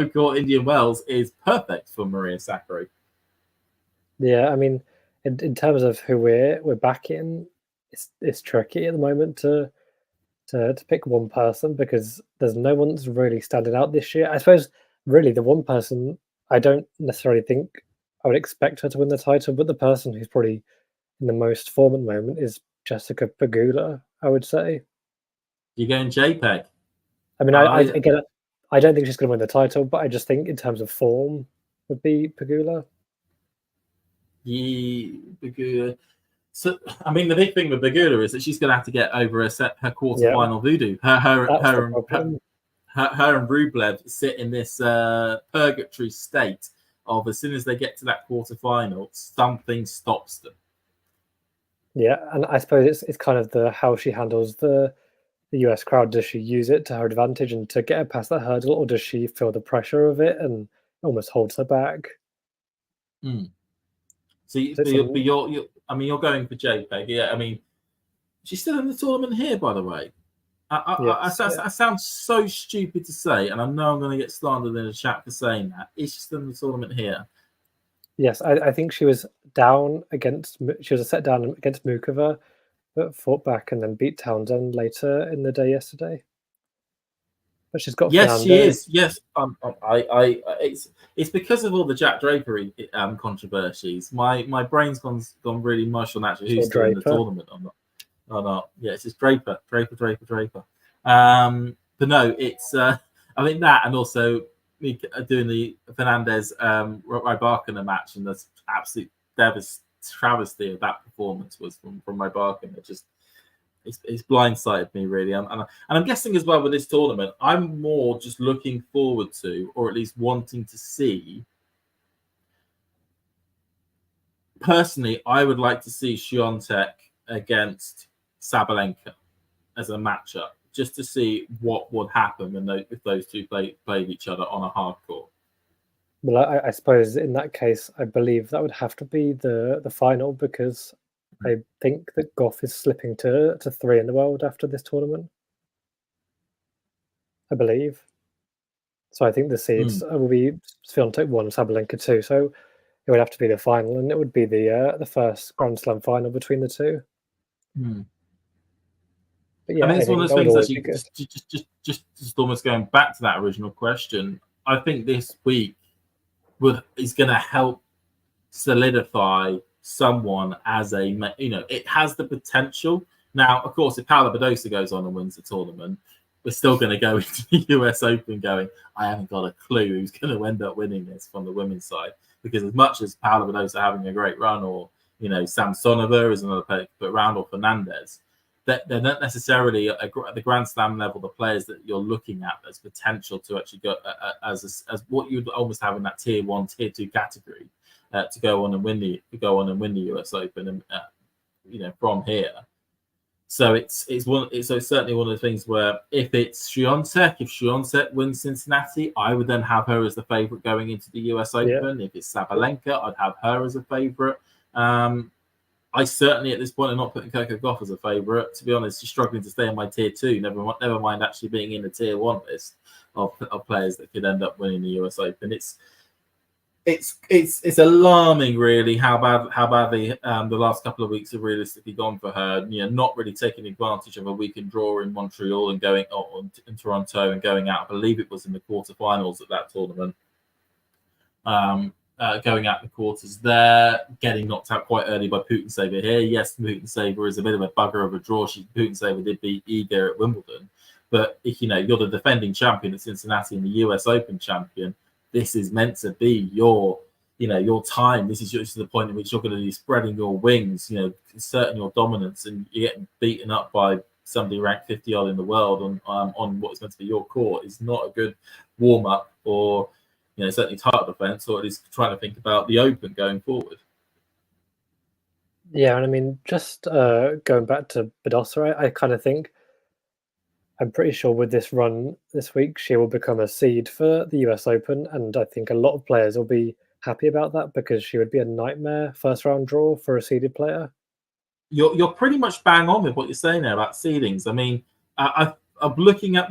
court Indian Wells is perfect for Maria Sakkari. Yeah, I mean, in terms of who we're backing, it's tricky at the moment to pick one person, because there's no one that's really standing out this year. I suppose really the one person I don't necessarily think I would expect her to win the title, but the person who's probably in the most form at the moment is Jessica Pegula, I would say. You're going JPEG. I mean, again, I don't think she's going to win the title, but I just think in terms of form would be Pegula. Pegula. So, I mean, the big thing with Pegula is that she's going to have to get over her quarterfinal voodoo. Her and Rublev sit in this purgatory state of as soon as they get to that quarterfinal, something stops them. Yeah, and I suppose it's kind of how she handles the US crowd. Does she use it to her advantage and to get her past that hurdle, or does she feel the pressure of it and almost holds her back? So you're going for JPEG. Yeah, I mean, she's still in the tournament here, by the way. I sound so stupid to say, and I know I'm going to get slandered in the chat for saying that. Is she still in the tournament here? Yes, I think she was a set down against Mukova, but fought back and then beat Townsend later in the day yesterday. But she's got Yes, Fernando. she is. Yes, it's because of all the Jack Draper controversies. My brain's gone really mush on actually who's still in the tournament or not. Yeah, it's just Draper. But no, it's I think that, and also me doing the Fernandez Rybakina match, and the absolute travesty of that performance was from Rybakina. It just it's blindsided me really, and I'm guessing as well with this tournament, I'm more just looking forward to, or at least wanting to see. Personally, I would like to see Swiatek against Sabalenka as a matchup, just to see what would happen if those two played each other on a hard court. Well, I suppose in that case, I believe that would have to be the final, because I think that Goff is slipping to 3 in the world after this tournament, I believe. So I think the seeds will be Swiatek 1, Sabalenka 2. So it would have to be the final, and it would be the first Grand Slam final between the two. But yeah, I mean, it's one of those things actually. Just almost going back to that original question. I think this week is going to help solidify someone as it has the potential. Now, of course, if Paula Badosa goes on and wins the tournament, we're still going to go into the US Open going, I haven't got a clue who's going to end up winning this from the women's side. Because as much as Paula Badosa having a great run, or Samsonova is another player, but round, or Fernandez, they're not necessarily at the Grand Slam level the players that you're looking at as potential to actually go as what you'd almost have in that tier 1, tier 2 category to go on and win the US Open, and from here. So it's certainly one of the things where if Swiatek wins Cincinnati, I would then have her as the favorite going into the US Open. If it's Sabalenka, I'd have her as a favorite. I certainly at this point am not putting Coco Gauff as a favourite. To be honest, she's struggling to stay in my tier 2. Never mind actually being in the tier 1 list of players that could end up winning the US Open. It's alarming, really, how badly the last couple of weeks have realistically gone for her. Not really taking advantage of a weekend draw in Montreal and going in Toronto and going out. I believe it was in the quarterfinals at that tournament. Going out the quarters there, getting knocked out quite early by Putintseva here. Yes, Putintseva is a bit of a bugger of a draw. Putintseva did beat Iga at Wimbledon, but if you're the defending champion at Cincinnati and the US Open champion, this is meant to be your time. This is just the point at which you're going to be spreading your wings, asserting your dominance, and you're getting beaten up by somebody ranked 50 odd in the world on what is meant to be your court is not a good warm up, or certainly title defense, or at least trying to think about the Open going forward. Yeah, and I mean, just going back to Badosa, I kind of think, I'm pretty sure with this run this week, she will become a seed for the US Open, and I think a lot of players will be happy about that, because she would be a nightmare first round draw for a seeded player. You're pretty much bang on with what you're saying there about seedings. I mean, I'm just looking at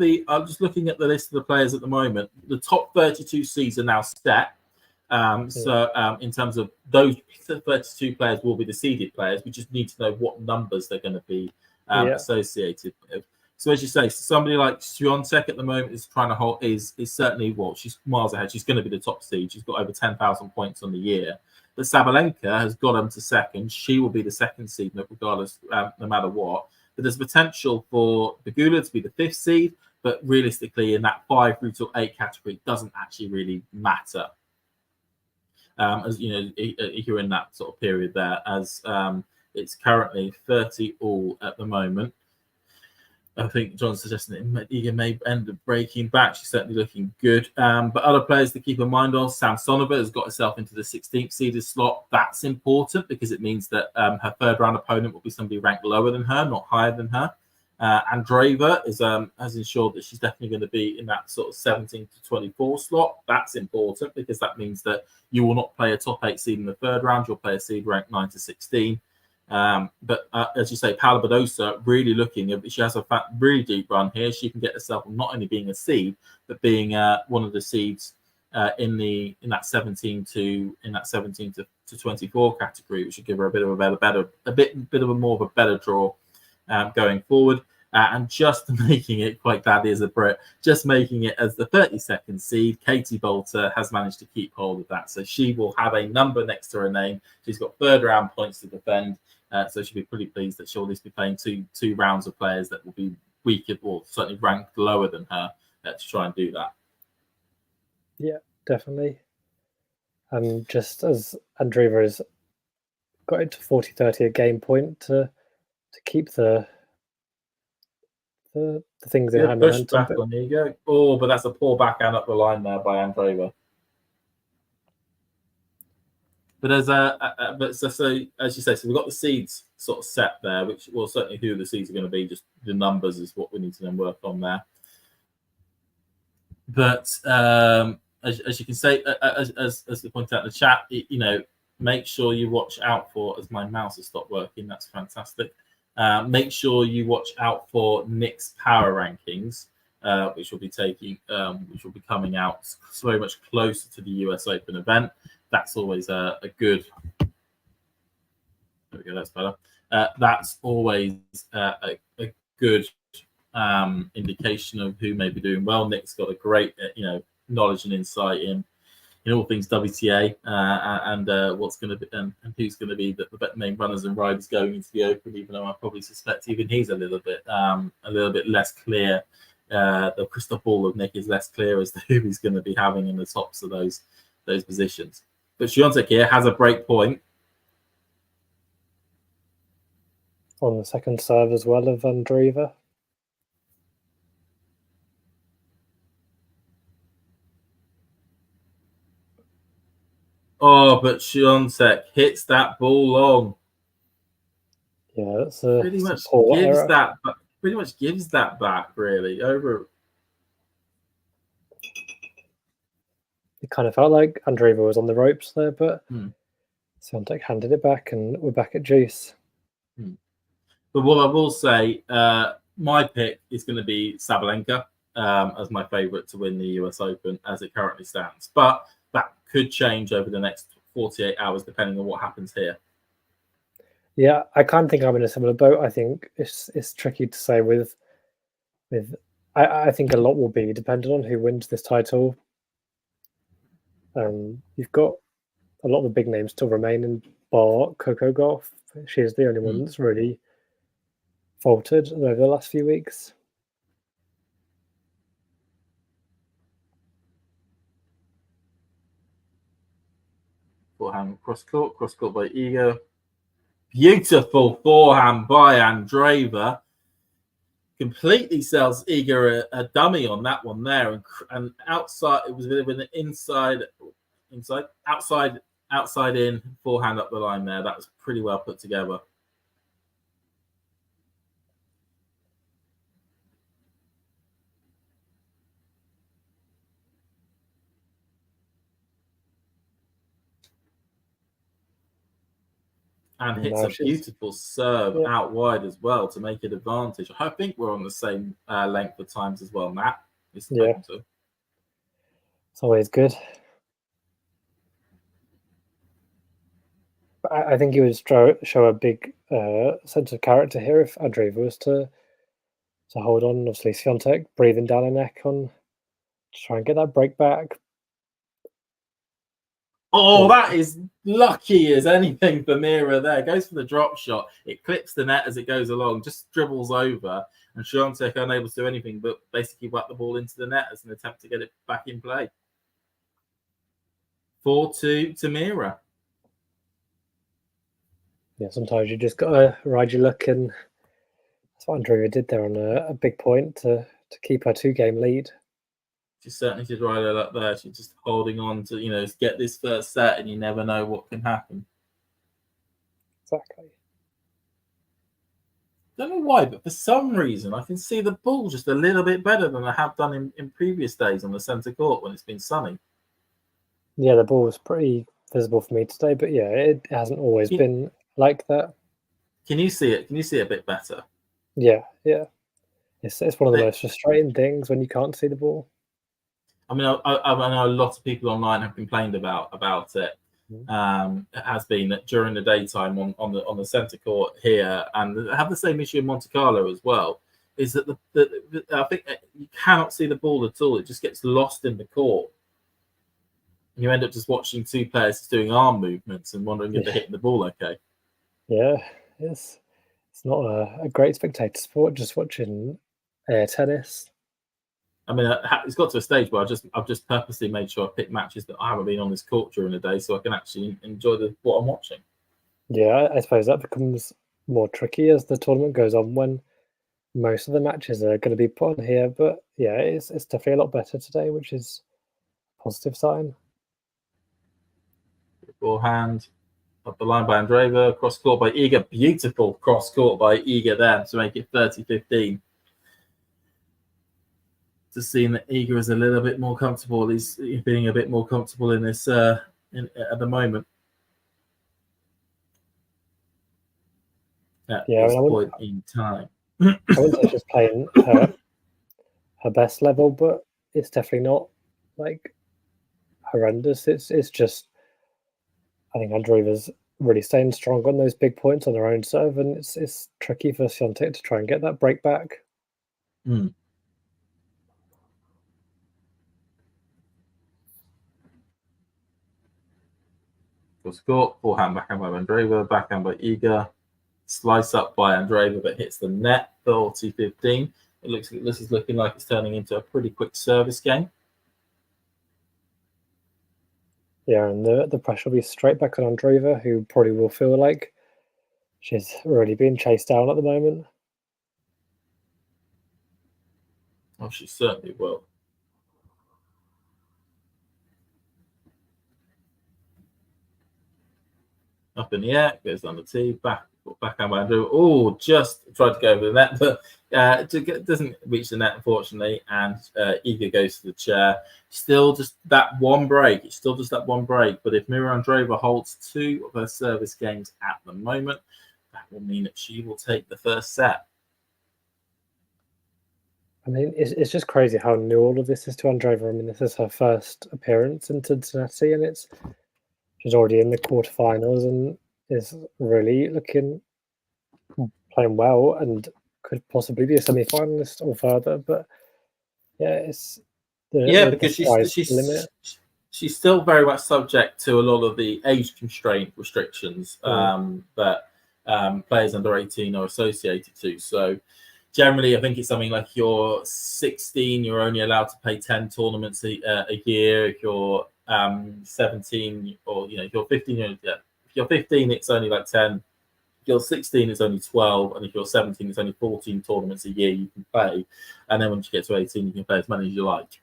the list of the players at the moment. The top 32 seeds are now set. So in terms of those 32 players will be the seeded players. We just need to know what numbers they're going to be associated with. So as you say, somebody like Swiatek at the moment is trying to hold is certainly she's miles ahead. She's going to be the top seed. She's got over 10,000 points on the year. But Sabalenka has got them to second. She will be the second seed, regardless, no matter what. But there's potential for Pegula to be the fifth seed. But realistically, in that 5 through to 8 category, it doesn't actually really matter. As you know, you're in that sort of period there, as it's currently 30 all at the moment. I think John's suggesting that Iga may end up breaking back. She's certainly looking good. But other players to keep in mind of, Samsonova has got herself into the 16th seeded slot. That's important because it means that her third round opponent will be somebody ranked lower than her, not higher than her. Andreeva has ensured that she's definitely going to be in that sort of 17 to 24 slot. That's important because that means that you will not play a top 8 seed in the third round. You'll play a seed ranked 9 to 16. But as you say, Paula Badosa really looking. She has a really deep run here. She can get herself not only being a seed, but being one of the seeds in that 17 to 24 category, which should give her a bit of a more of a better draw going forward. And just making it, quite glad he is a Brit, just making it as the 32nd seed, Katie Bolter has managed to keep hold of that. So she will have a number next to her name. She's got third round points to defend. So she'll be pretty pleased that she'll at least be playing two rounds of players that will be weaker or certainly ranked lower than her to try and do that. Yeah, definitely. And just as Andreeva has got it to 40-30 a game point to keep the things in hand. Push back on Iga. Oh, but that's a poor backhand up the line there by Andreeva. But so as you say, so we've got the seeds sort of set there, which will certainly who the seeds are going to be. Just the numbers is what we need to then work on there. But as you can say, as we pointed out in the chat, make sure you watch out for. As my mouse has stopped working, that's fantastic. Make sure you watch out for Nick's power rankings, which will be coming out so much closer to the US Open event. That's always a good. There we go. That's better. That's always a good indication of who may be doing well. Nick's got a great, knowledge and insight in all things WTA and what's going to be and who's going to be the main runners and riders going into the Open. Even though I probably suspect even he's a little bit less clear. The crystal ball of Nick is less clear as to who he's going to be having in the tops of those positions. But Swiatek here has a break point on the second serve as well of Andreeva. Oh, but Swiatek hits that ball long. Yeah, that's pretty much gives that back really over. It kind of felt like Andreeva was on the ropes there, but Swiatek handed it back, and we're back at juice. But what I will say, my pick is going to be Sabalenka as my favourite to win the US Open as it currently stands. But that could change over the next 48 hours depending on what happens here. Yeah, I kind of think I'm in a similar boat. I think it's tricky to say with I think a lot will be dependent on who wins this title. You've got a lot of the big names still remain in bar Coco Gauff. She's the only one that's really faltered over the last few weeks. Forehand cross court by Iga. Beautiful forehand by Andreeva. Completely sells Iga a dummy on that one there, and outside it was a bit of an outside in forehand up the line there. That was pretty well put together. And hits a beautiful serve out wide as well to make it advantage. I think we're on the same length of times as well, Matt. It's always good. I think he would show a big sense of character here if Andreeva was to to hold on. Obviously, Swiatek breathing down her neck on to try and get that break back. Oh, that is lucky as anything for Mirra there. Goes for the drop shot. It clips the net as it goes along, just dribbles over. And Swiatek unable to do anything but basically whack the ball into the net as an attempt to get it back in play. 4-2 to Mirra. Yeah, sometimes you just got to ride your luck, and that's what Andreeva did there on a big point to keep her 2-game lead. She certainly did ride her luck there. She's just holding on to, get this first set, and you never know what can happen. Exactly. Don't know why, but for some reason, I can see the ball just a little bit better than I have done in previous days on the centre court when it's been sunny. Yeah, the ball was pretty visible for me today, but yeah, it hasn't always been like that. Can you see it? Can you see it a bit better? Yeah. It's one of the most frustrating things when you can't see the ball. I mean, I know a lot of people online have complained about it. It has been that during the daytime on the centre court here, and have the same issue in Monte Carlo as well. Is that I think you cannot see the ball at all. It just gets lost in the court. You end up just watching two players doing arm movements and wondering if they're hitting the ball okay. Yeah, it's not a great spectator sport, just watching tennis. I mean, it's got to a stage where I've just purposely made sure I pick matches that I haven't been on this court during the day, so I can actually enjoy what I'm watching. Yeah, I suppose that becomes more tricky as the tournament goes on, when most of the matches are going to be put on here. But yeah, it's definitely a lot better today, which is a positive sign. Forehand up the line by Andreeva, cross court by Iga. Beautiful cross court by Iga there to make it 30-15. Just seeing that Iga is a little bit more comfortable. He's being a bit more comfortable in this at the moment. At this point in time. I wouldn't say she's playing her best level, but it's definitely not like horrendous. It's just, I think Andreeva's really staying strong on those big points on her own serve, and it's tricky for Swiatek to try and get that break back. Score, forehand, backhand by Andreeva, backhand by Iga. Slice up by Andreeva, but hits the net, 30-15. It looks like this is looking like it's turning into a pretty quick service game. Yeah, and the pressure will be straight back on Andreeva, who probably will feel like she's really being chased down at the moment. Oh, she certainly will. Up in the air, goes down the tee, backhand by Andreeva. Oh, just tried to go over the net, but doesn't reach the net, unfortunately, and Iga goes to the chair. Still just that one break. It's still just that one break, but if Mirra Andreeva holds 2 of her service games at the moment, that will mean that she will take the first set. I mean, it's just crazy how new all of this is to Andreeva. I mean, this is her first appearance in Cincinnati, and she's already in the quarterfinals and is really playing well and could possibly be a semi-finalist or further. But yeah, because she's still very much subject to a lot of the age constraint restrictions that players under 18 are associated to. So generally, I think it's something like you're 16, you're only allowed to play 10 tournaments a year. If you're 17 or if you're 15, if you're 15, it's only like 10. If you're 16, it's only 12, and if you're 17, it's only 14 tournaments a year you can play. And then once you get to 18, you can play as many as you like.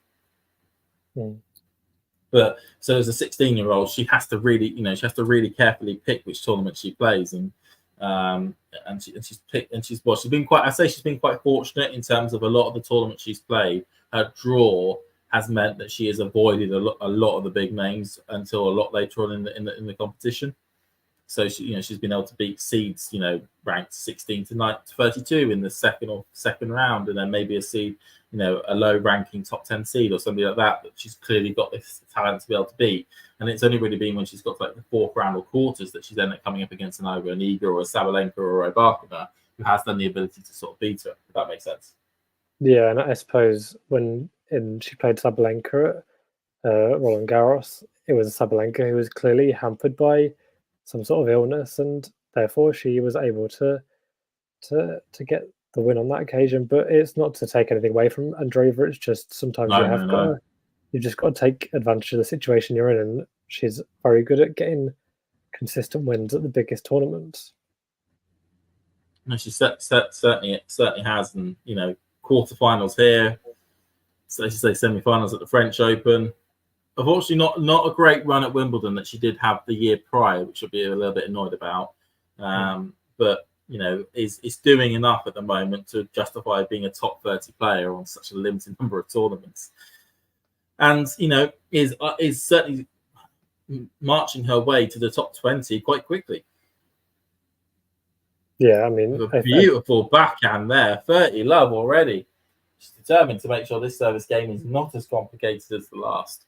But so as a 16-year-old, she has to really carefully pick which tournament she plays, and she's been quite fortunate in terms of a lot of the tournaments she's played. Her draw has meant that she has avoided a lot of the big names until a lot later on in the competition. So she's been able to beat seeds, ranked 16 to 32 in the second round, and then maybe a seed, a low ranking top 10 seed or something like that she's clearly got this talent to be able to beat. And it's only really been when she's got like the 4th round or quarters that she's ended up coming up against either an Iga or a Sabalenka or a Rybakina who has then the ability to sort of beat her, if that makes sense. Yeah, and I suppose she played Sabalenka at Roland Garros, it was Sabalenka who was clearly hampered by some sort of illness, and therefore she was able to get the win on that occasion. But it's not to take anything away from Andreeva. It's just sometimes you've just got to take advantage of the situation you're in, and she's very good at getting consistent wins at the biggest tournaments. No, she certainly has, and quarterfinals here. So as you say, semi-finals at the French Open. Unfortunately, not a great run at Wimbledon that she did have the year prior, which I'll be a little bit annoyed about. But is doing enough at the moment to justify being a top 30 player on such a limited number of tournaments, and is certainly marching her way to the top 20 quite quickly. Yeah, I mean, a beautiful backhand there, 30 love already. She's determined to make sure this service game is not as complicated as the last.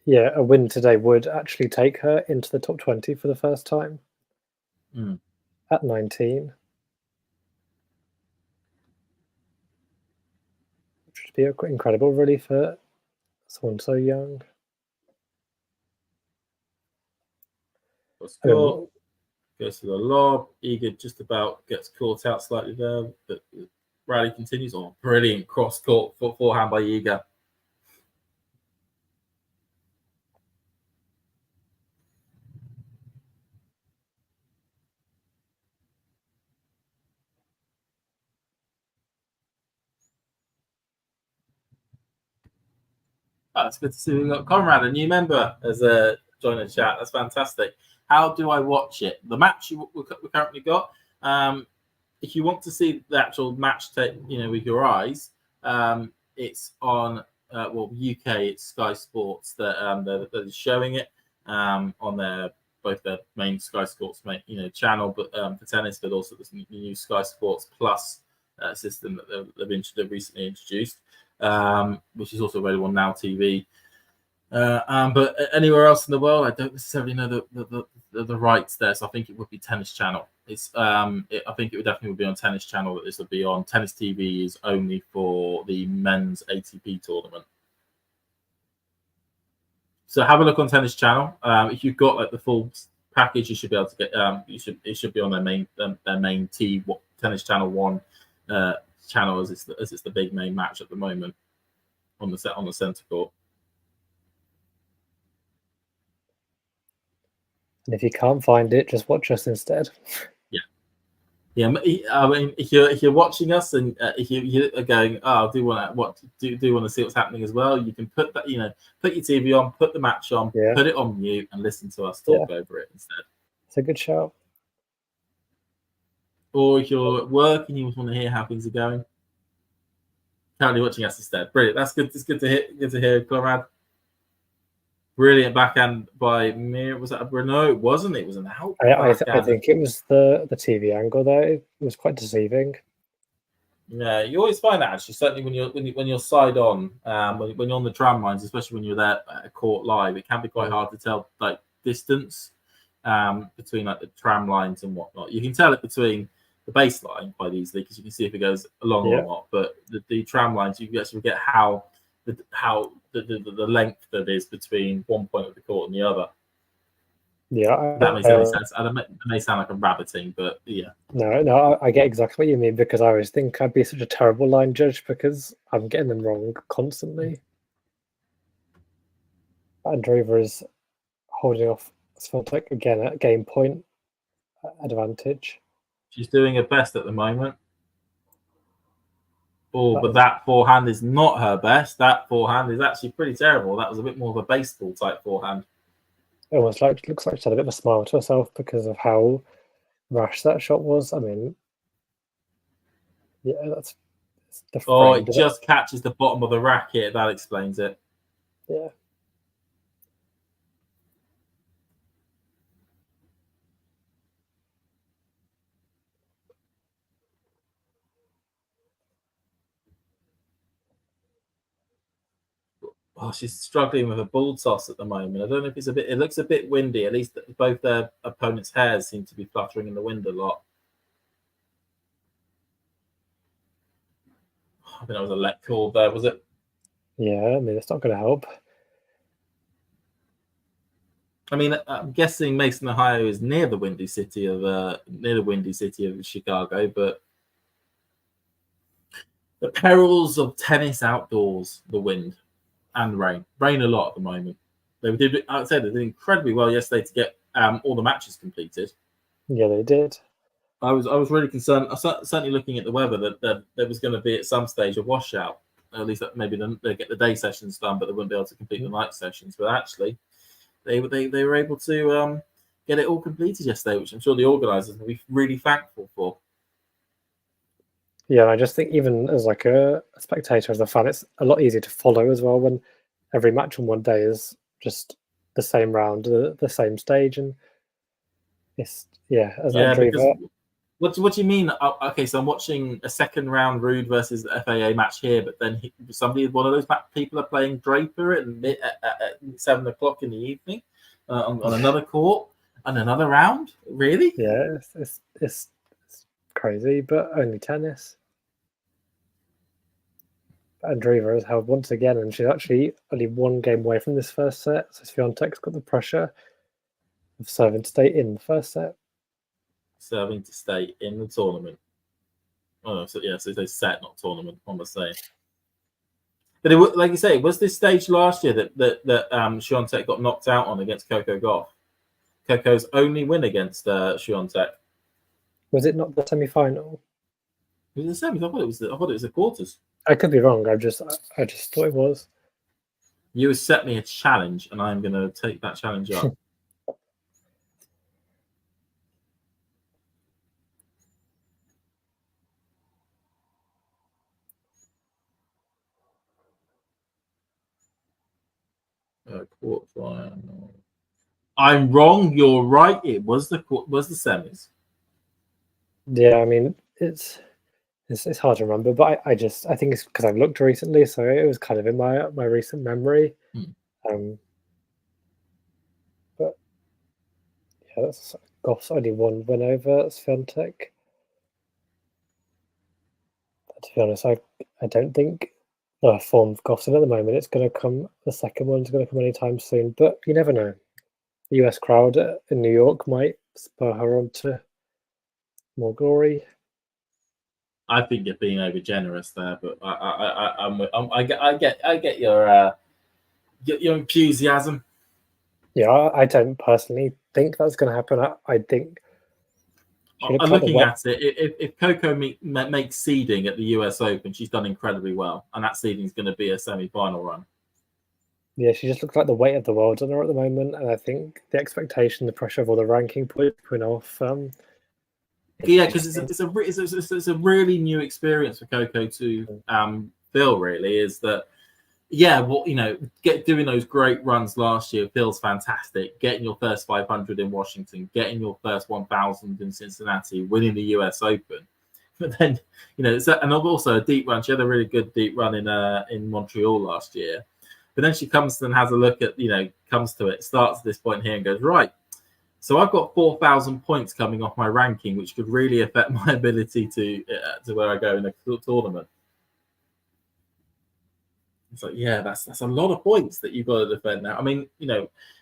Yeah, a win today would actually take her into the top 20 for the first time at 19. Which would be incredible, really, for someone so young. Goes to the lob. Iga just about gets caught out slightly there, but rally continues. Oh, brilliant cross-court forehand by Iga. Oh, it's good to see we've got Conrad, a new member, as a joiner chat. That's fantastic. How do I watch it? The match we currently got. If you want to see the actual match tape, with your eyes, it's on UK. It's Sky Sports that they're showing it on both their main Sky Sports channel, but for tennis, but also this new Sky Sports Plus system that they've recently introduced, which is also available on Now TV. But anywhere else in the world, I don't necessarily know the rights there, so I think it would be Tennis Channel. I think it would definitely be on Tennis Channel that this would be on. Tennis TV is only for the men's ATP tournament. So have a look on Tennis Channel. If you've got the full package, you should be able to get. It should be on their main Tennis Channel 1 channel as it's the big main match at the moment on the centre court. And if you can't find it, just watch us instead. Yeah. I mean, if you're watching us and if you're going, I do want to see what's happening as well, you can put that, put your TV on, put the match on, put it on mute, and listen to us talk over it instead. It's a good show. Or if you're at work and you want to hear how things are going, currently watching us instead. Brilliant. That's good. It's good to hear. Good to hear, Conrad. Brilliant backhand by Mirra. Was that a Bruno? It wasn't. It was an out. I think it was the TV angle there. It was quite deceiving. Yeah, you always find that actually. Certainly when you're side on, when you're on the tram lines, especially when you're there at court live, it can be quite hard to tell distance between the tram lines and whatnot. You can tell it between the baseline quite easily because you can see if it goes along or not. But the tram lines, you actually get how the length that is between one point of the court and the other. Yeah, that makes any sense. It may sound like a rabbiting, but yeah. No, I get exactly what you mean because I always think I'd be such a terrible line judge because I'm getting them wrong constantly. Andreeva is holding off Swiatek again at game point advantage. She's doing her best at the moment. Oh, but that forehand is not her best. That forehand is actually pretty terrible. That was a bit more of a baseball type forehand. It almost looks like she had a bit of a smile to herself because of how rash that shot was. I mean, yeah, that's the frame. Oh, it just catches the bottom of the racket. That explains it. Yeah. Oh, she's struggling with a ball toss at the moment. I don't know if it's a bit. It looks a bit windy. At least both their opponents' hairs seem to be fluttering in the wind a lot. I think that was a let call there, was it? Yeah, I mean, it's not going to help. I mean, I'm guessing Mason, Ohio, is near the windy city of Chicago, but the perils of tennis outdoors: the wind and rain a lot at the moment. I'd say they did incredibly well yesterday to get all the matches completed. Yeah, they did. I was really concerned. Certainly looking at the weather that there was going to be at some stage a washout. At least maybe they get the day sessions done, but they wouldn't be able to complete the night sessions. But actually, they were able to get it all completed yesterday, which I'm sure the organisers will be really thankful for. Yeah, I just think even as like a spectator, as a fan, it's a lot easier to follow as well when every match on one day is just the same round, the same stage, and it's as Andreeva. What do you mean? Okay, so I'm watching a second round Rude versus the FAA match here, but then one of those people are playing Draper at 7 o'clock in the evening on another court and another round. Really? Yeah, it's crazy, but only tennis. Andreeva has held once again, and she's actually only one game away from this first set. So Swiatek's got the pressure of serving to stay in the first set. Serving to stay in the tournament. Oh, so it's a set, not tournament. What am I saying? But like you say, was this stage last year that Swiatek got knocked out on against Coco Gauff? Coco's only win against Swiatek. Was it not the semi-final? It was the semi. I thought it was the quarters. I could be wrong. I just thought it was. You have set me a challenge, and I'm going to take that challenge up. Quarterfinal. I'm wrong. You're right. It was the semis. Yeah, I mean it's hard to remember, but I think it's because I've looked recently, so it was kind of in my recent memory. But yeah, that's Goff's only one win over Swiatek. To be honest, I don't think the form of Goff's in at the moment. It's going to come. The second one's going to come anytime soon, but you never know. The US crowd in New York might spur her on to more glory. I think you're being over generous there, but I get your enthusiasm. Yeah, I don't personally think that's going to happen. I think. I'm looking at it. If Coco makes seeding at the US Open, she's done incredibly well, and that seeding is going to be a semi-final run. Yeah, she just looks like the weight of the world on her at the moment, and I think the expectation, the pressure of all the ranking points putting off. Yeah, because it's a really new experience for Coco to feel. Really, is that doing those great runs last year feels fantastic. Getting your first 500 in Washington, getting your first 1,000 in Cincinnati, winning the US Open. But then, and also a deep run. She had a really good deep run in Montreal last year. But then she comes and has a look at, starts at this point here and goes, right, so I've got 4,000 points coming off my ranking, which could really affect my ability to where I go in a tournament. It's like, yeah, that's a lot of points that you've got to defend now. I mean,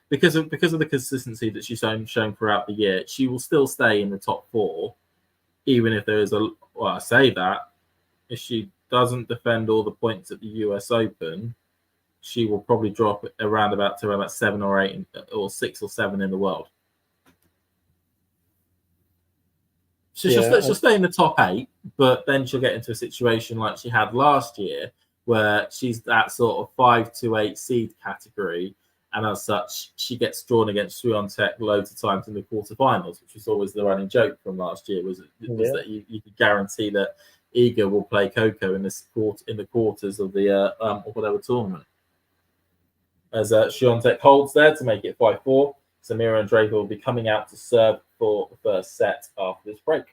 because of the consistency that she's shown throughout the year, she will still stay in the top 4, even if there is I say that if she doesn't defend all the points at the US Open, she will probably drop around about 7 or 8 or 6 or 7 in the world. So she'll stay in the top 8, but then she'll get into a situation like she had last year, where she's that sort of 5 to 8 seed category, and as such, she gets drawn against Swiatek loads of times in the quarterfinals, which was always the running joke from last year. Was that you could guarantee that Iga will play Coco in the quarters of the or whatever tournament. As Swiatek holds there to make it 5-4, Mirra and Draper will be coming out to serve for the first set after this break.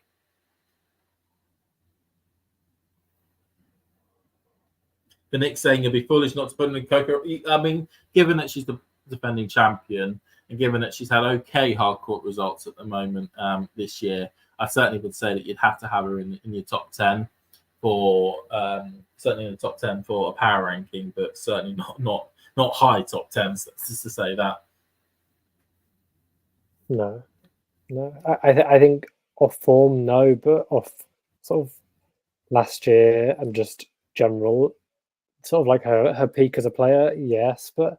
Nick saying it'd be foolish not to put in Coco. I mean, given that she's the defending champion and given that she's had okay hard court results at the moment this year, I certainly would say that you'd have to have her in your top 10 for certainly in the top 10 for a power ranking, but certainly not high top 10s. Just to say that. No. I think off form, no, but off sort of last year and just general, sort of like her peak as a player, yes, but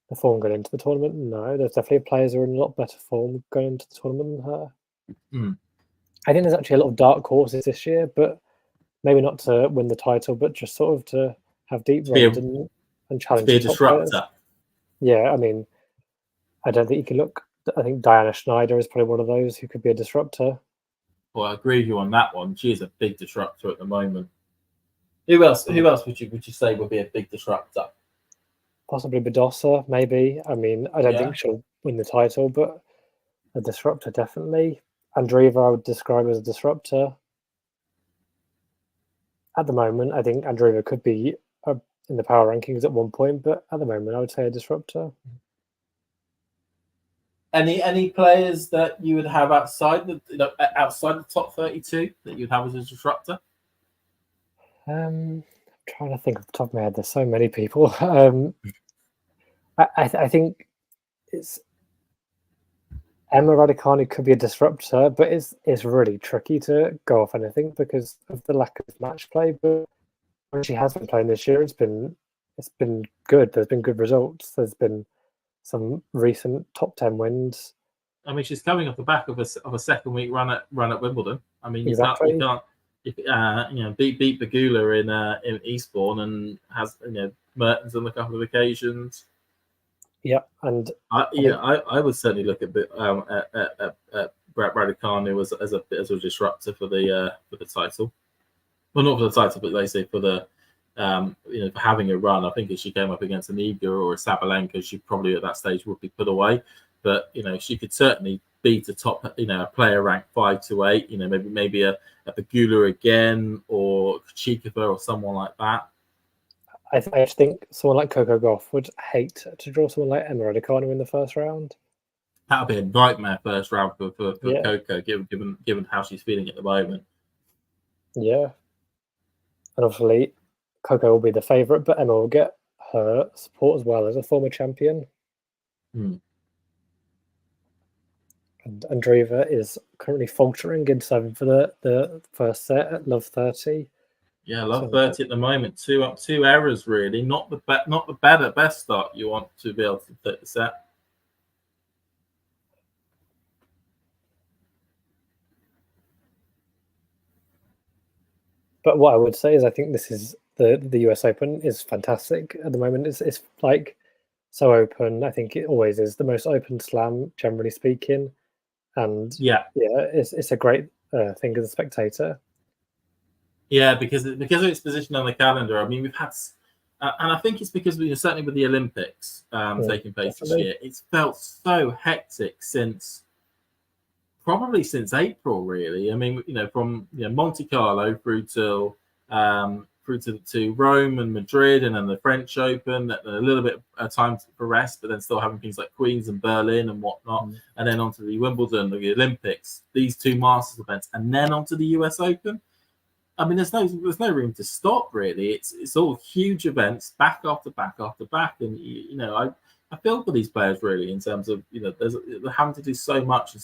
the form going into the tournament, no. There's definitely players who are in a lot better form going into the tournament than her. I think there's actually a lot of dark horses this year, but maybe not to win the title, but just sort of to have deep runs and challenge. To be a disruptor. Yeah, I mean, I don't think you can look. I think Diana Schneider is probably one of those who could be a disruptor. Well, I agree with you on that one. She is a big disruptor at the moment. Who else would you say would be a big disruptor? Possibly Badosa, maybe. I mean, I don't think she'll win the title, but a disruptor definitely. Andreeva, I would describe as a disruptor. At the moment, I think Andreeva could be in the power rankings at one point, but at the moment, I would say a disruptor. Any players that you would have outside the top 32 that you'd have as a disruptor? I'm trying to think off the top of my head. There's so many people. I think it's Emma Raducanu could be a disruptor, but it's really tricky to go off anything because of the lack of match play. But when she has been playing this year, it's been good. There's been good results. There's been some recent top 10 wins. I mean, she's coming off the back of a second week run at Wimbledon. I mean, you can't beat Bagula in Eastbourne and has Mertens on a couple of occasions. Yeah, and I would certainly look at Raducanu as a disruptor for the title. Well, not for the title, but they say for the for having a run. I think if she came up against an Iga or a Sabalenka, she probably at that stage would be put away. But she could certainly beat a top a player ranked 5 to 8. Maybe a Bagula again or Chikova or someone like that. I just think someone like Coco Gauff would hate to draw someone like Emma Raducanu in the first round. That would be a nightmare first round for Coco, given how she's feeling at the moment. Yeah. And obviously, Coco will be the favourite, but Emma will get her support as well as a former champion. And Andreeva is currently faltering in 7 for the first set at love 30. Yeah, love 30 at the moment. Two errors really. Not the best start you want to be able to take the set. But what I would say is I think this is the US Open is fantastic at the moment. It's like so open. I think it always is the most open slam, generally speaking. And it's a great thing as a spectator. Yeah, because of its position on the calendar. I mean, we've had, and I think it's because certainly with the Olympics taking place this year, it's felt so hectic probably since April, really. I mean, from Monte Carlo through to Rome and Madrid, and then the French Open, and a little bit of time for rest, but then still having things like Queens and Berlin and whatnot, and then onto the Wimbledon, the Olympics, these 2 Masters events, and then onto the US Open. I mean, there's no room to stop, really. It's all huge events, back after back after back, and I feel for these players really in terms of they're having to do so much in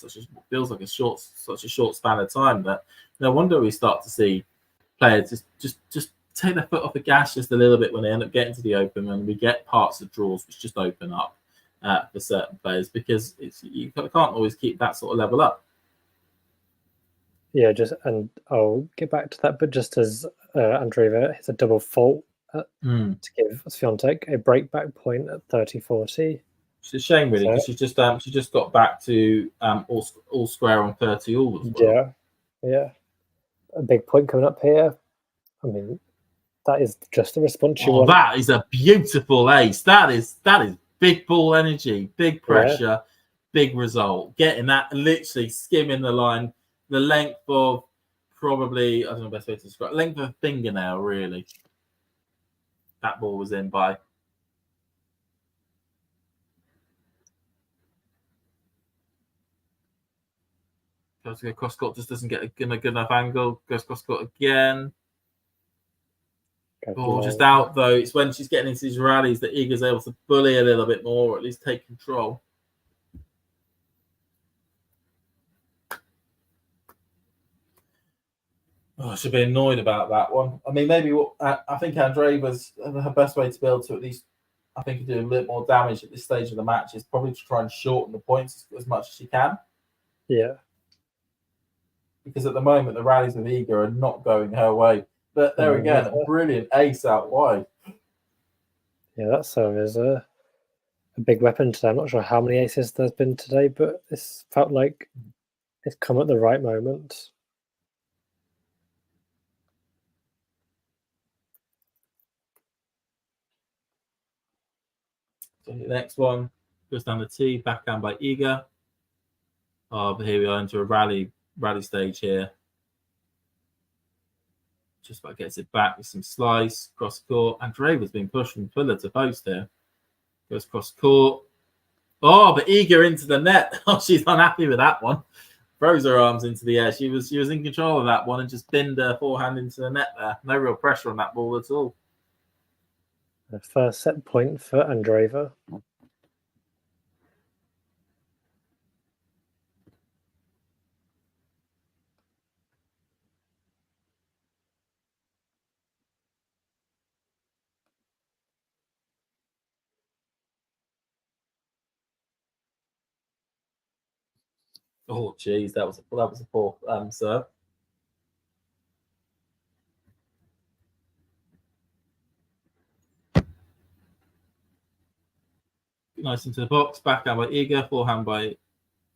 feels like such a short span of time that no wonder we start to see players just take their foot off the gas just a little bit when they end up getting to the Open, and we get parts of draws which just open up for certain players because you can't always keep that sort of level up. Yeah, and I'll get back to that, but just as Andreeva hits a double fault to give Swiatek a breakback point at 30-40. It's a shame, really, because she just got back to all square on 30 all as well. Yeah. A big point coming up here. I mean, that is just the response you want. That is a beautiful ace. That is big ball energy, big pressure, big result. Getting that, literally skimming the line. The length of probably, I don't know the best way to describe it, length of a fingernail, really. that ball was in by. Goes to go cross court, just doesn't get a good enough angle. Goes cross court again. Ball just out though. It's when she's getting into these rallies that Iga's able to bully a little bit more, or at least take control. Oh, I should be annoyed about that one. I mean, maybe I think Andreeva's her best way to be able to at least, I think, do a little more damage at this stage of the match is probably to try and shorten the points as much as she can. Yeah. Because at the moment, the rallies with Iga are not going her way. But there again, a brilliant ace out wide. Yeah, that serve is a big weapon today. I'm not sure how many aces there's been today, but this felt like it's come at the right moment. So the next one goes down the tee, backhand by Iga. Oh, but here we are into a rally stage here. Just about gets it back with some slice, cross court. Andreeva's been pushed from pillar to post here. Goes cross court. Oh, but Iga into the net. Oh, she's unhappy with that one. Throws her arms into the air. She was in control of that one and just binned her forehand into the net there. No real pressure on that ball at all. The first set point for Andreeva. Oh, geez, that was a poor serve. Nice into the box. Backhand by Iga. Forehand by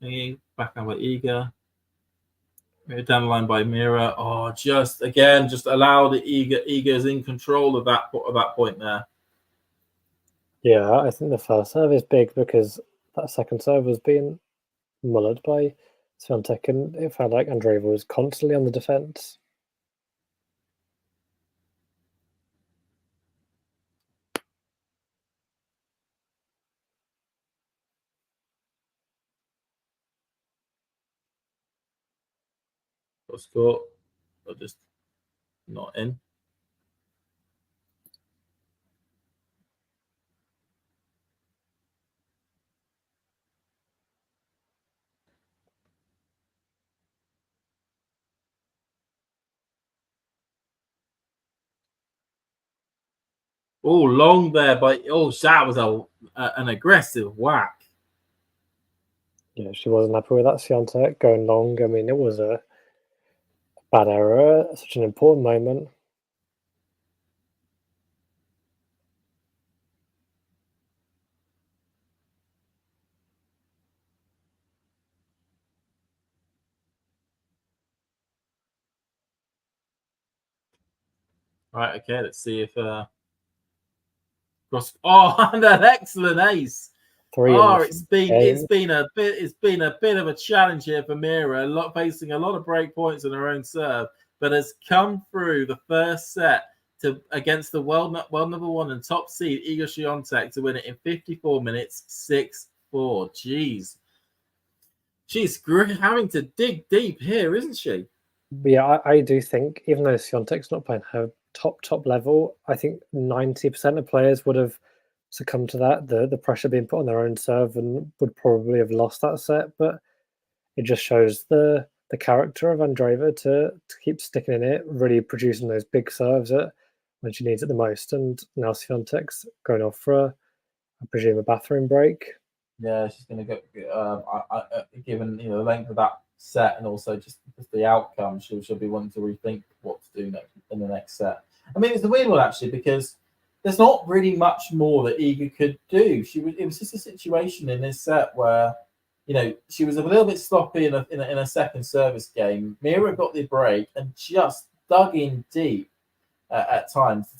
thingy. Backhand by Iga. Down the line by Mirra. Oh, just allow the Iga's in control of that point there. Yeah, I think the first serve is big because that second serve was being mullered by Swiatek, and it felt like Andreeva was constantly on the defense. Cross court, but just not in. Oh, long there by that was an aggressive whack. Yeah, she wasn't happy with that Swiatek going long. I mean, it was a bad error at such an important moment. Right, okay, let's see if cross. Oh, and an excellent ace. It's been a bit of a challenge here for Mirra. Facing a lot of break points on her own serve, but has come through the first set against the world number one and top seed Iga Swiatek to win it in 54 minutes, 6-4. Jeez, she's having to dig deep here, isn't she? Yeah, I do think even though Swiatek's not playing her top level, I think 90% of players would have succumb to that, the pressure being put on their own serve, and would probably have lost that set. But it just shows the character of Andreeva to keep sticking in it, really producing those big serves when she needs it the most. And now Swiatek's going off for I presume a bathroom break. Yeah, she's going to go. Given the length of that set and also just the outcome, she'll be wanting to rethink what to do in the next set. I mean, it's the weird one actually because there's not really much more that Iga could do. It was just a situation in this set where, she was a little bit sloppy in a second service game. Mirra got the break and just dug in deep at times to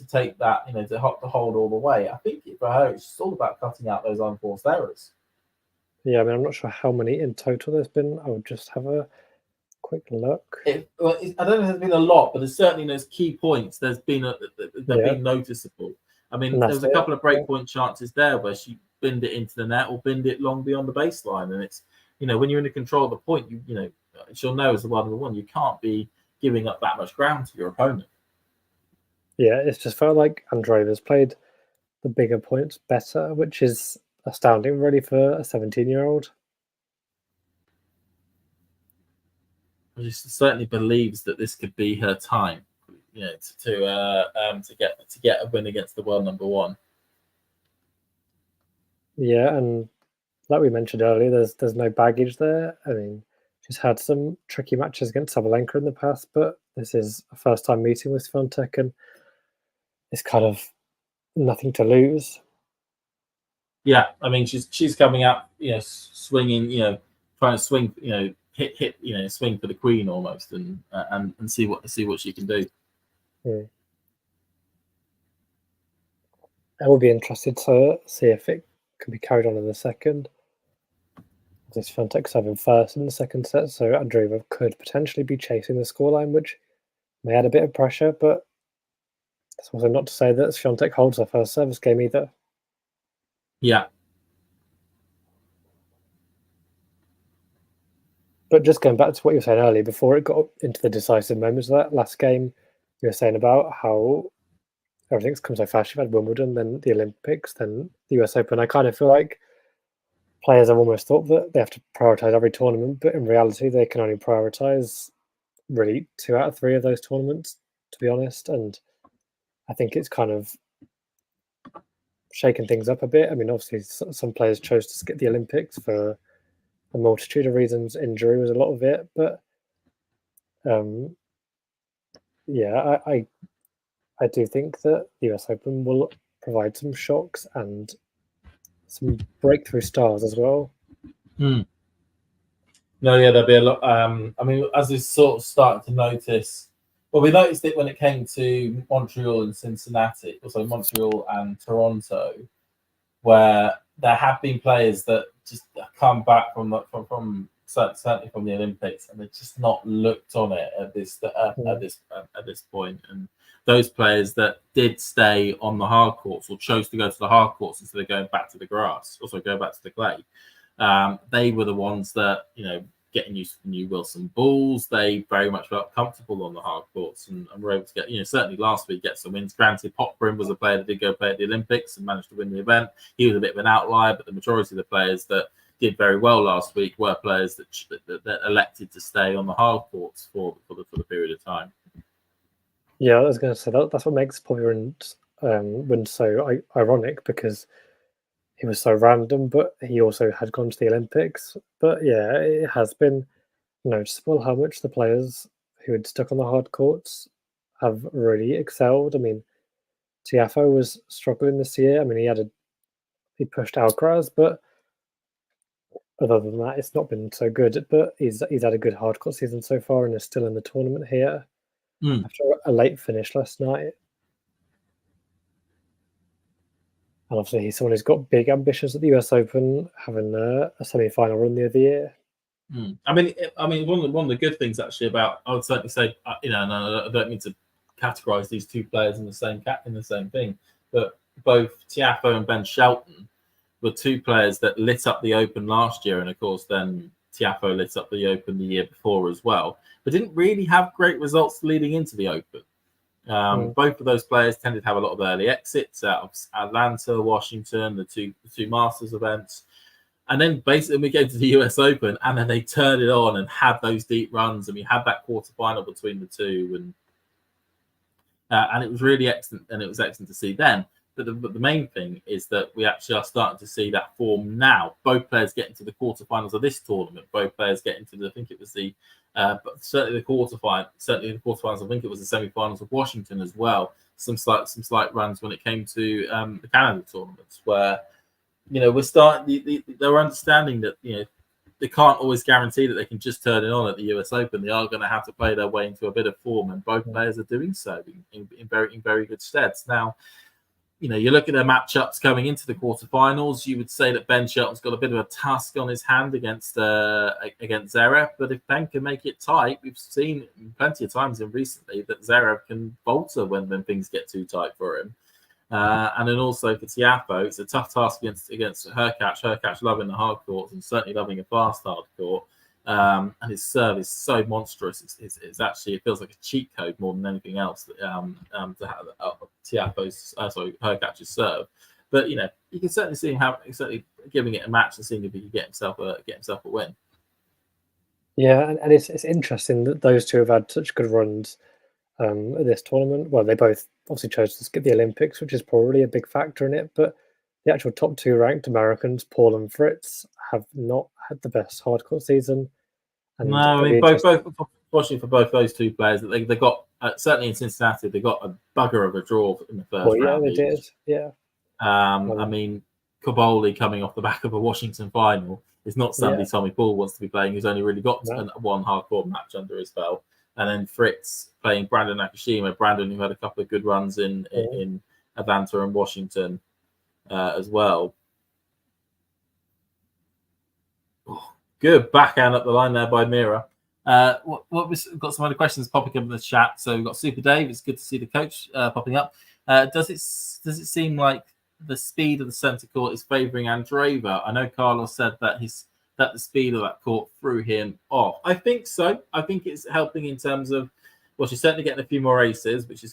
take that, to hold all the way. I think for her, it's just all about cutting out those unforced errors. Yeah, I mean, I'm not sure how many in total there's been. I would just have a quick look. I don't know if there's been a lot, but there's certainly those key points. They've been noticeable. I mean, there was a couple of breakpoint chances there where she binned it into the net or binned it long beyond the baseline. And it's, when you're in the control of the point, she'll know as the world number one, you can't be giving up that much ground to your opponent. Yeah, it's just felt like Andreeva's played the bigger points better, which is astounding, really, for a 17-year-old. She certainly believes that this could be her time, to get a win against the world number one. Yeah, and like we mentioned earlier, there's no baggage there. I mean, she's had some tricky matches against Sabalenka in the past, but this is a first-time meeting with Swiatek, and it's kind of nothing to lose. Yeah, I mean, she's coming out, swinging, trying to swing, hit, swing for the queen almost, and see what she can do. Yeah. I will be interested to see if it can be carried on in the second. This Swiatek's having first in the second set, so Andreeva could potentially be chasing the scoreline, which may add a bit of pressure, but it's also not to say that Swiatek holds her first service game either. Yeah. But just going back to what you were saying earlier, before it got into the decisive moments of that last game, you were saying about how everything's come so fast. You've had Wimbledon, then the Olympics, then the US Open. I kind of feel like players have almost thought that they have to prioritise every tournament, but in reality, they can only prioritise really 2 out of 3 of those tournaments, to be honest. And I think it's kind of shaken things up a bit. I mean, obviously, some players chose to skip the Olympics for a multitude of reasons. Injury was a lot of it, but yeah, I do think that the US Open will provide some shocks and some breakthrough stars as well. No, yeah, there'll be a lot. I mean, as we sort of started to notice, well, we noticed it when it came to Montreal and Cincinnati, also Montreal and Toronto, where there have been players that just come back from certainly from the Olympics, and they've just not looked on it at this point. And those players that did stay on the hard courts or chose to go to the hard courts instead of going back to the grass, also go back to the clay, they were the ones that getting used to the new Wilson balls. They very much felt comfortable on the hard courts and were able to get, certainly last week, get some wins. Granted, Popbrin was a player that did go play at the Olympics and managed to win the event. He was a bit of an outlier, but the majority of the players that did very well last week were players that elected to stay on the hard courts for the period of time. Yeah, I was going to say that's what makes Popbrin's win so ironic, because he was so random, but he also had gone to the Olympics. But yeah, it has been noticeable how much the players who had stuck on the hard courts have really excelled. I mean, Tiafoe was struggling this year. I mean, he pushed Alcaraz, but other than that, it's not been so good. But he's had a good hard court season so far and is still in the tournament here after a late finish last night. And obviously, he's someone who's got big ambitions at the US Open, having a semi-final run the other year. I mean, one of the good things actually about, I would certainly say, and I don't mean to categorise these two players in the same thing, but both Tiafoe and Ben Shelton were two players that lit up the Open last year, and of course, then Tiafoe lit up the Open the year before as well, but didn't really have great results leading into the Open. Both of those players tended to have a lot of early exits out of Atlanta, Washington, the two Masters events. And then basically we go to the US Open and then they turned it on and had those deep runs, and we had that quarterfinal between the two. And it was really excellent, and it was excellent to see then. But the main thing is that we actually are starting to see that form now. Both players get into the quarterfinals of this tournament. Both players get into I think it was but certainly the quarterfinals. I think it was the semi-finals of Washington as well. Some slight runs when it came to the Canada tournaments, where we're starting. They're understanding that they can't always guarantee that they can just turn it on at the US Open. They are going to have to play their way into a bit of form, and both players are doing so in very good steads now. you look at their matchups coming into the quarterfinals, you would say that Ben Shelton's got a bit of a task on his hand against Zverev. But if Ben can make it tight, we've seen plenty of times in recently that Zverev can falter when things get too tight for him. And then also for Tiafoe, it's a tough task against Hurkacz. Hurkacz loving the hard courts and certainly loving a fast hard court. And his serve is so monstrous. It's actually, it feels like a cheat code more than anything else to have Hurkacz's serve. But you can certainly see him certainly giving it a match and seeing if he can get himself a win. Yeah, and it's interesting that those two have had such good runs at this tournament. Well, they both obviously chose to skip the Olympics, which is probably a big factor in it. But the actual top two ranked Americans, Paul and Fritz, have not had the best hardcourt season. And no, I mean, both fortunately for both those two players, they got certainly in Cincinnati, they got a bugger of a draw in the first round. Yeah, they did. Yeah. I mean, Caboli coming off the back of a Washington final is not somebody Tommy Paul wants to be playing, who's only really got one hardcourt match under his belt. And then Fritz playing Brandon Nakashima, Brandon who had a couple of good runs in Atlanta and Washington as well. Oh, good backhand up the line there by Mirra. We've got some other questions popping up in the chat. So we've got Super Dave. It's good to see the coach popping up. Does it seem like the speed of the centre court is favouring Andreeva? I know Carlos said that the speed of that court threw him off. I think so. I think it's helping in terms of, well, she's certainly getting a few more aces, which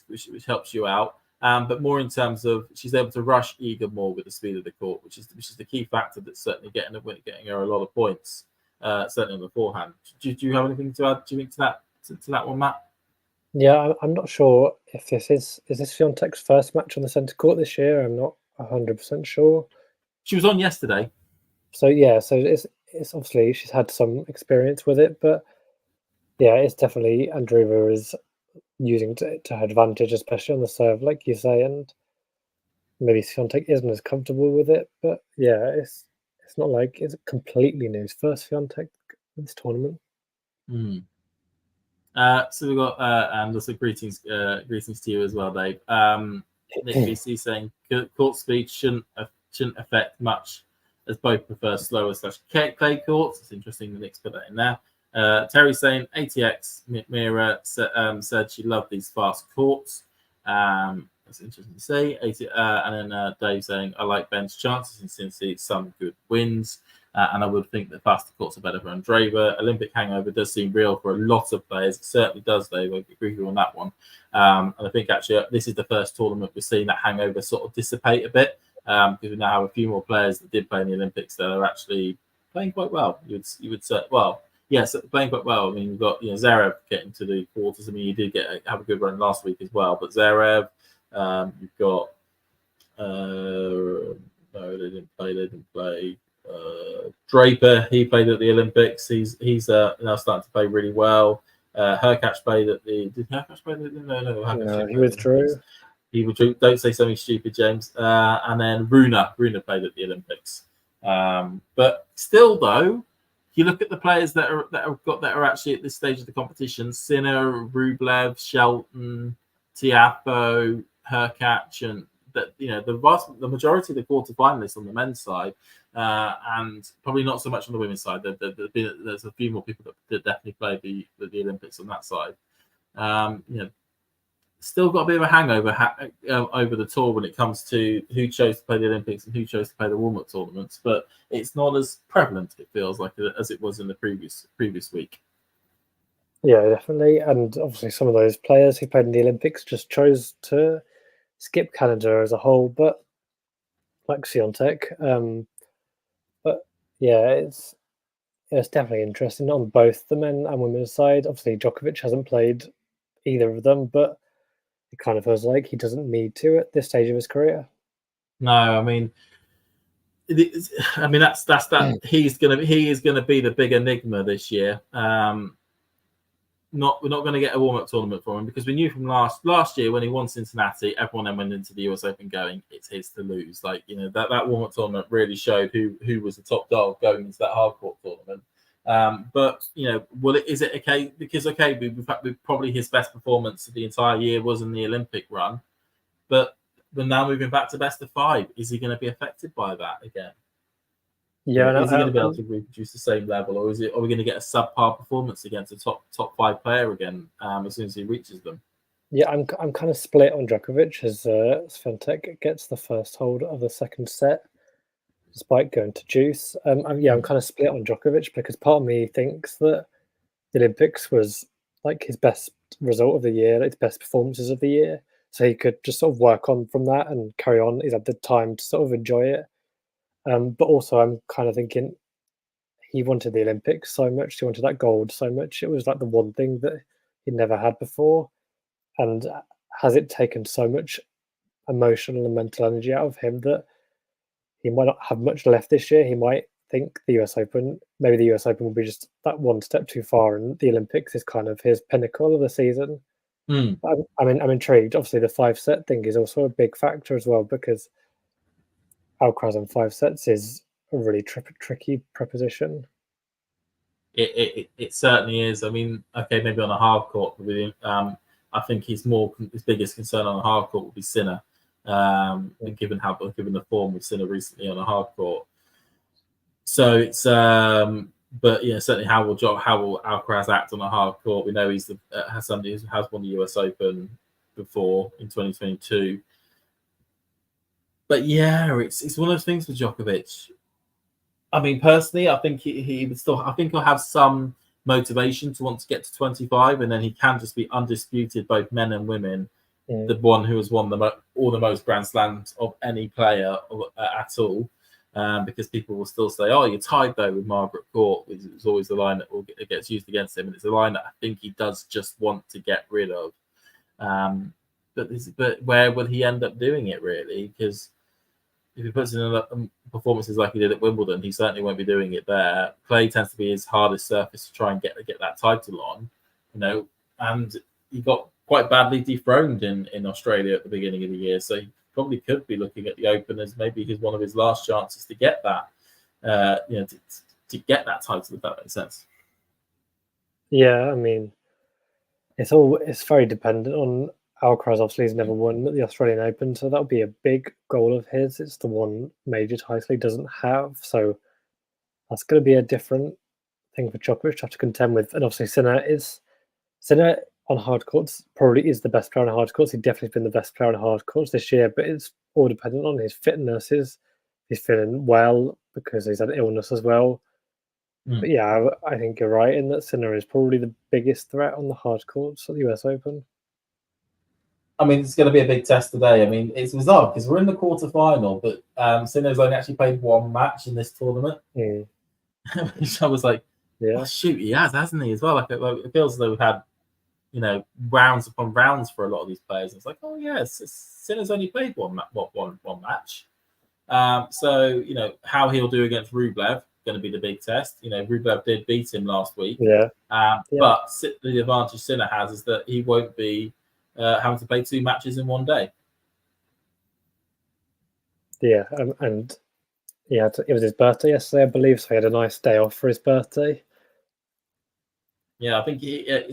helps you out. But more in terms of she's able to rush Iga more with the speed of the court, which is the key factor that's certainly getting her a lot of points. Certainly on the forehand. Do you have anything to add? Do you think to that one, Matt? Yeah, I'm not sure if this is Swiatek's first match on the centre court this year. I'm not 100% sure. She was on yesterday. So it's obviously she's had some experience with it, but yeah, it's definitely Andreeva is using to her advantage, especially on the serve, like you say, and maybe Swiatek isn't as comfortable with it, but yeah, it's not like it's completely new. First Swiatek this tournament. So we've got and also greetings to you as well, Dave. Nick BC saying court speed shouldn't affect much, as both prefer slower / clay courts. It's interesting that Nick's put that in there. Terry saying ATX Mirra said she loved these fast courts. That's interesting to say. And then Dave saying I like Ben's chances and since he's some good wins. And I would think that faster courts are better for Andreeva. Olympic hangover does seem real for a lot of players. It certainly does, Dave. I agree with you on that one. And I think actually this is the first tournament we're seeing that hangover sort of dissipate a bit. Because we now have a few more players that did play in the Olympics that are actually playing quite well. You would say, well, yes, playing quite well. I mean, you've got Zverev getting to the quarters. I mean, you did have a good run last week as well. But Zverev, you've got no, they didn't play. Draper, he played at the Olympics. He's now starting to play really well. Hurkacz played at the. Did Hurkacz play at the? No, he withdrew. He withdrew. Don't say something stupid, James. And then Runa played at the Olympics. But still, though, you look at the players that are actually at this stage of the competition: Sinner, Rublev, Shelton, Tiafoe, Hurkacz, and that the majority of the quarterfinalists on the men's side, and probably not so much on the women's side. There's a few more people that definitely played the Olympics on that side. Still got a bit of a hangover over the tour when it comes to who chose to play the Olympics and who chose to play the warm-up tournaments, but it's not as prevalent, it feels like, as it was in the previous week. Yeah, definitely. And obviously some of those players who played in the Olympics just chose to skip Canada as a whole, but like Swiatek. But yeah, it's definitely interesting on both the men and women's side. Obviously, Djokovic hasn't played either of them, but it kind of feels like he doesn't need to at this stage of his career. No, I mean that's that. He is gonna be the big enigma this year. We're not going to get a warm-up tournament for him because we knew from last year when he won Cincinnati, everyone then went into the US Open going, it's his to lose. Like, that warm-up tournament really showed who was the top dog going into that hardcourt tournament. But is it okay? Because probably his best performance of the entire year was in the Olympic run, but we're now moving back to best of 5. Is he going to be affected by that again? Yeah, is he going to be able to reproduce the same level, or are we going to get a subpar performance against a top 5 player again as soon as he reaches them? Yeah, I'm kind of split on Djokovic as Swiatek gets the first hold of the second set, despite going to juice. I'm kind of split on Djokovic because part of me thinks that the Olympics was like his best result of the year, like his best performances of the year. So he could just sort of work on from that and carry on. He's had the time to sort of enjoy it. But also I'm kind of thinking he wanted the Olympics so much. He wanted that gold so much. It was like the one thing that he'd never had before. And has it taken so much emotional and mental energy out of him that he might not have much left this year? He might think the US Open, maybe the US Open will be just that one step too far, and the Olympics is kind of his pinnacle of the season. I'm intrigued. Obviously, the 5-set thing is also a big factor as well, because Alcaraz in 5 sets is a really tricky proposition. It certainly is. I mean, okay, maybe on a hard court, I think his biggest concern on a hard court would be Sinner, given the form of Sinner recently on a hard court. So it's, but yeah, certainly how will Alcaraz act on a hard court? We know he's has won the US Open before in 2022. But yeah, it's one of those things with Djokovic. I mean, personally, I think he would still. I think he'll have some motivation to want to get to 25, and then he can just be undisputed, both men and women, the one who has won all the most Grand Slams of any player at all. Because people will still say, "Oh, you're tied though with Margaret Court." It's always the line that gets used against him, and it's a line that I think he does just want to get rid of. But where will he end up doing it really? Because if he puts in performances like he did at Wimbledon, he certainly won't be doing it there. Clay tends to be his hardest surface to try and get that title on, and he got quite badly dethroned in Australia at the beginning of the year, so he probably could be looking at the Open as maybe one of his last chances to get that, to get that title, if that makes sense. Yeah, I mean, it's very dependent on Alcaraz. Obviously, he's never won the Australian Open, so that'll be a big goal of his. It's the one major title he doesn't have, so that's going to be a different thing for Djokovic to have to contend with. And obviously, Sinner on hard courts probably is the best player on hard courts. He's definitely been the best player on hard courts this year, but it's all dependent on his fitness. He's feeling well because he's had illness as well. But yeah, I think you're right in that Sinner is probably the biggest threat on the hard courts at the US Open. I mean, it's going to be a big test today. I mean, it's bizarre because we're in the quarterfinal, but Sinner's only actually played one match in this tournament. Which I was like, oh, shoot, he has, hasn't he, as well? Like it feels as though we've had rounds upon rounds for a lot of these players. It's like, oh yes, Sinner's only played one match. So how he'll do against Rublev going to be the big test. Rublev did beat him last week. But the advantage Sinner has is that he won't be having to play 2 matches in one day. Yeah, and it was his birthday yesterday, I believe, so he had a nice day off for his birthday. Yeah, I think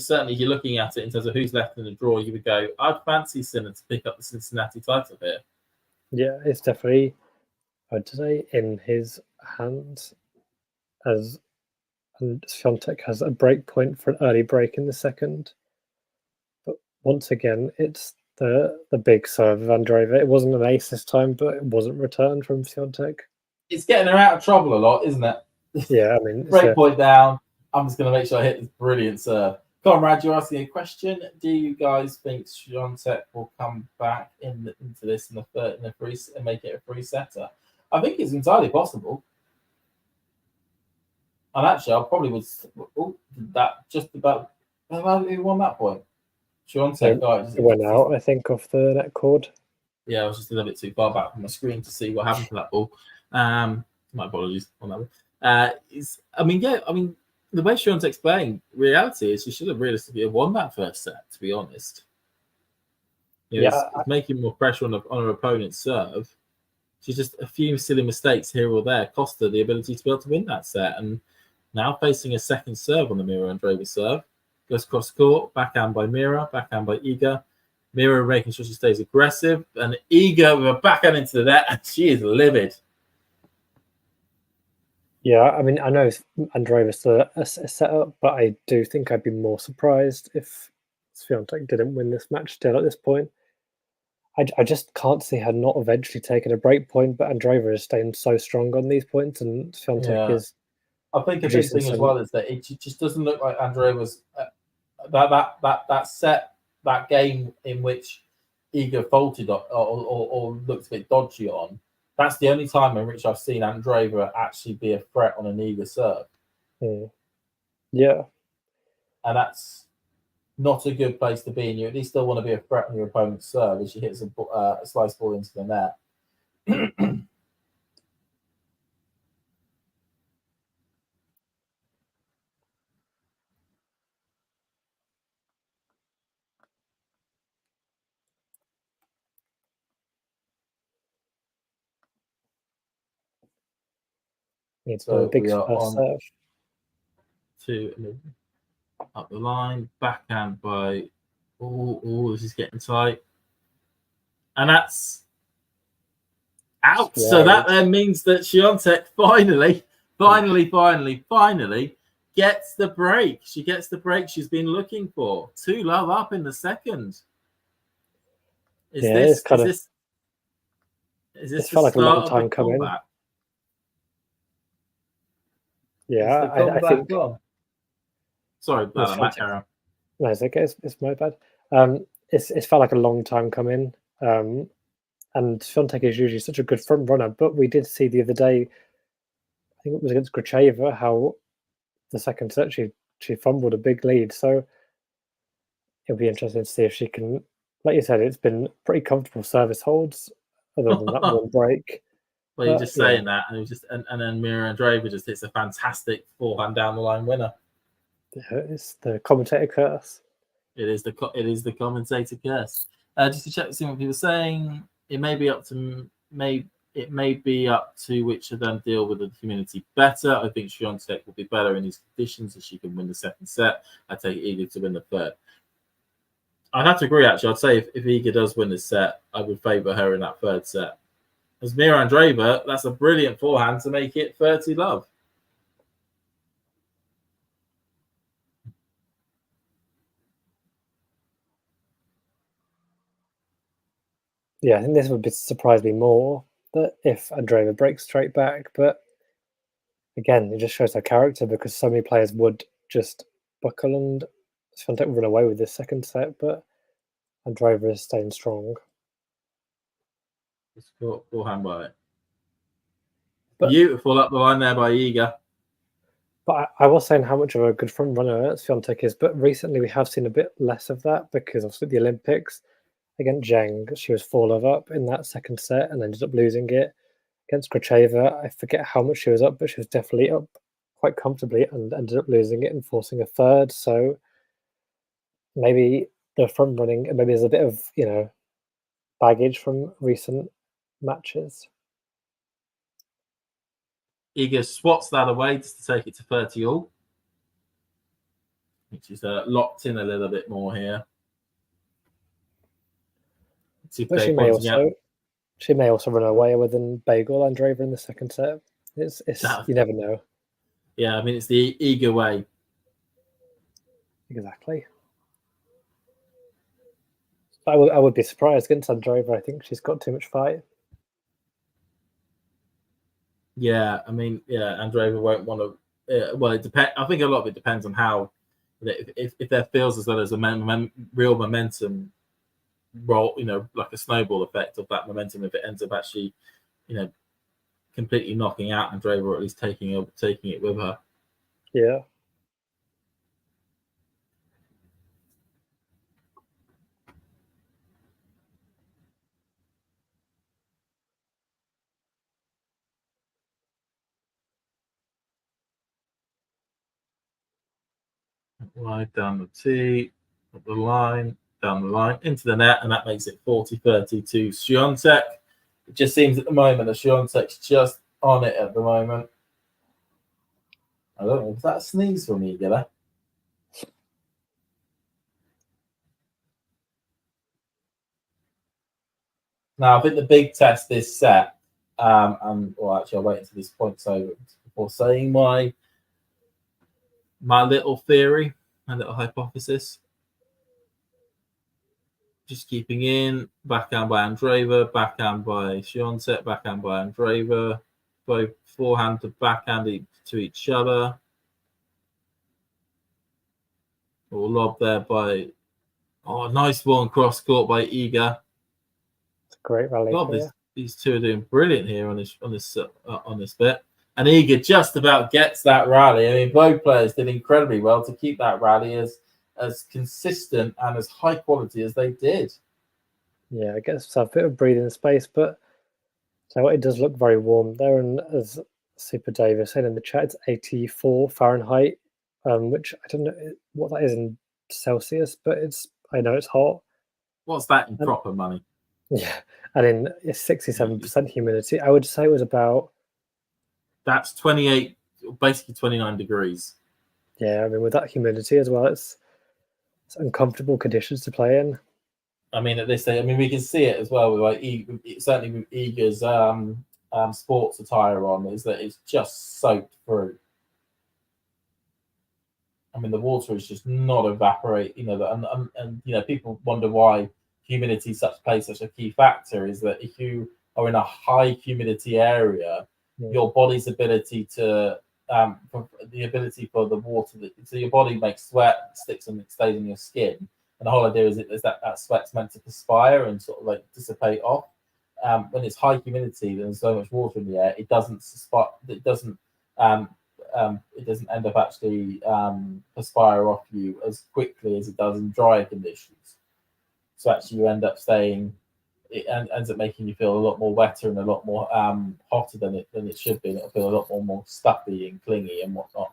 certainly if you're looking at it in terms of who's left in the draw, you would go, I'd fancy Sinner to pick up the Cincinnati title here. Yeah, it's definitely, I'd say, in his hands. And Swiatek has a break point for an early break in the second. But once again, it's the big serve of Andreeva. It wasn't an ace this time, but it wasn't returned from Swiatek. It's getting her out of trouble a lot, isn't it? Yeah, I mean, break point down. I'm just going to make sure I hit this brilliant serve. Conrad, you're asking a question. Do you guys think Swiatek will come back into this in the free and make it a free setter? I think it's entirely possible. And actually, I probably would. That just about. Who won that point? Swiatek went out, I think, off the net cord. Yeah, I was just a little bit too far back from my screen to see what happened to that ball. My apologies on that one. The way Swiatek's playing, reality is she should have realistically won that first set, to be honest. It's making more pressure on her opponent's serve. She's just a few silly mistakes here or there cost her the ability to be able to win that set. And now facing a second serve on the Mirra Andreeva serve, goes cross court, backhand by Mirra, backhand by Iga. Mirra making sure she stays aggressive and eager with her backhand into the net, and she is livid. Yeah, I mean, I know Andreeva's still a setup, but I do think I'd be more surprised if Swiatek didn't win this match still at this point. I just can't see her not eventually taking a break point, but Andreeva is staying so strong on these points, and Swiatek is. I think a big thing as well is that it just doesn't look like Andreeva's that game in which Iga faulted or looked a bit dodgy on. That's the only time in which I've seen Andreeva actually be a threat on an Iga serve. Yeah, and that's not a good place to be. And you at least still want to be a threat on your opponent's serve as she hits a slice ball into the net. Needs a big first serve. To up the line, backhand by. Oh, this is getting tight, and that's out. Yeah, so that then means that Swiatek finally gets the break. She gets the break she's been looking for. 2-love up in the second. Is this felt like a long time coming. Yeah, I think. Sorry about that, Aaron. No, it's okay. It's my bad. It's felt like a long time coming. And Swiatek is usually such a good front runner, but we did see the other day, I think it was against Gracheva, how the second set she fumbled a big lead. So it'll be interesting to see if she can. Like you said, it's been pretty comfortable service holds, other than that one break. Well, you're just saying that, and it was just, and then Mirra Andreeva just hits a fantastic forehand down the line winner. Yeah, it's the commentator curse. It is the commentator curse. Just to check to see what people are saying, it may be up to which of them deal with the community better. I think Swiatek will be better in these conditions as she can win the second set. I take Iga to win the third. I'd have to agree, actually. I'd say if Iga does win this set, I would favour her in that third set. As Mirra Andreeva, that's a brilliant forehand to make it 30-love. Yeah, I think this would surprise me more that if Andreeva breaks straight back, but again, it just shows her character because so many players would just buckle and Swiatek would run away with this second set, but Andreeva is staying strong. Forehand by it. Beautiful up the line there by Iga. But I was saying how much of a good front runner Swiatek is, but recently we have seen a bit less of that because obviously the Olympics against Zheng, she was 4-love up in that second set and ended up losing it. Against Gracheva, I forget how much she was up, but she was definitely up quite comfortably and ended up losing it and forcing a third. So maybe the front running, maybe there's a bit of, baggage from recent matches. Iga swats that away just to take it to 30-all, which is locked in a little bit more here. But she may also run away with an Bagel Andreeva in the second set. It's you never know. Yeah, I mean it's the Iga way. Exactly. I would be surprised against Andreeva. I think she's got too much fight. Yeah, I mean, Andreeva won't want to. Well, it depends. I think a lot of it depends on how. If there feels as though there's a real momentum roll, like a snowball effect of that momentum, if it ends up actually, completely knocking out Andreeva, or at least taking it with her. Yeah. Wide down the tee, up the line, down the line, into the net, and that makes it 40-30 to Swiatek. It just seems at the moment that Swiatek's just on it at the moment. I don't know, was that a sneeze from Iga there? Now, I think the big test this set, well, actually, I'll wait until this point's over before saying my little theory, my little hypothesis. Just keeping in, backhand by Andreeva, backhand by Swiatek, backhand by Andreeva, both forehand to backhand to each other. Or lob there by, nice one cross court by Iga. It's a great rally. God, these two are doing brilliant here on this bit. And Iga just about gets that rally. I mean, both players did incredibly well to keep that rally as consistent and as high quality as they did. Yeah, I guess a bit of breathing space, but so it does look very warm there. And as Super Dave is saying in the chat, it's 84 Fahrenheit, which I don't know what that is in Celsius, but I know it's hot. What's that in proper money? Yeah, and in 67% humidity, I would say it was about. That's 28, basically 29 degrees. Yeah, I mean, with that humidity as well, it's uncomfortable conditions to play in. I mean, at this stage, we can see it as well with certainly with Iga's sports attire on, is that it's just soaked through. I mean, the water is just not evaporate. And people wonder why humidity plays such a key factor. Is that if you are in a high humidity area, your body's ability to the ability for the water so your body makes sweat, sticks and it stays in your skin. And the whole idea is that sweat's meant to perspire and sort of like dissipate off. When it's high humidity, there's so much water in the air, it doesn't end up actually perspire off you as quickly as it does in drier conditions. So actually, you end up it ends up making you feel a lot more wetter and a lot more hotter than it should be. And it'll feel a lot more stuffy and clingy and whatnot.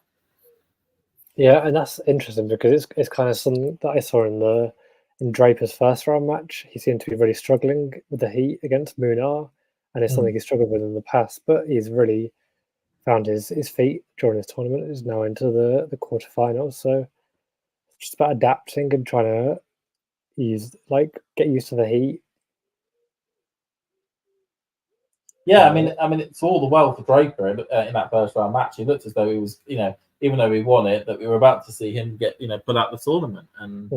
Yeah, and that's interesting because it's kind of something that I saw in Draper's first round match. He seemed to be really struggling with the heat against Munar, and it's something he struggled with in the past. But he's really found his feet during this tournament. He's now into the quarterfinals, so it's just about adapting and trying to get used to the heat. Yeah, I mean, it's all the well for Draper in that first round match. He looked as though he was, even though we won it, that we were about to see him get, put out the tournament. And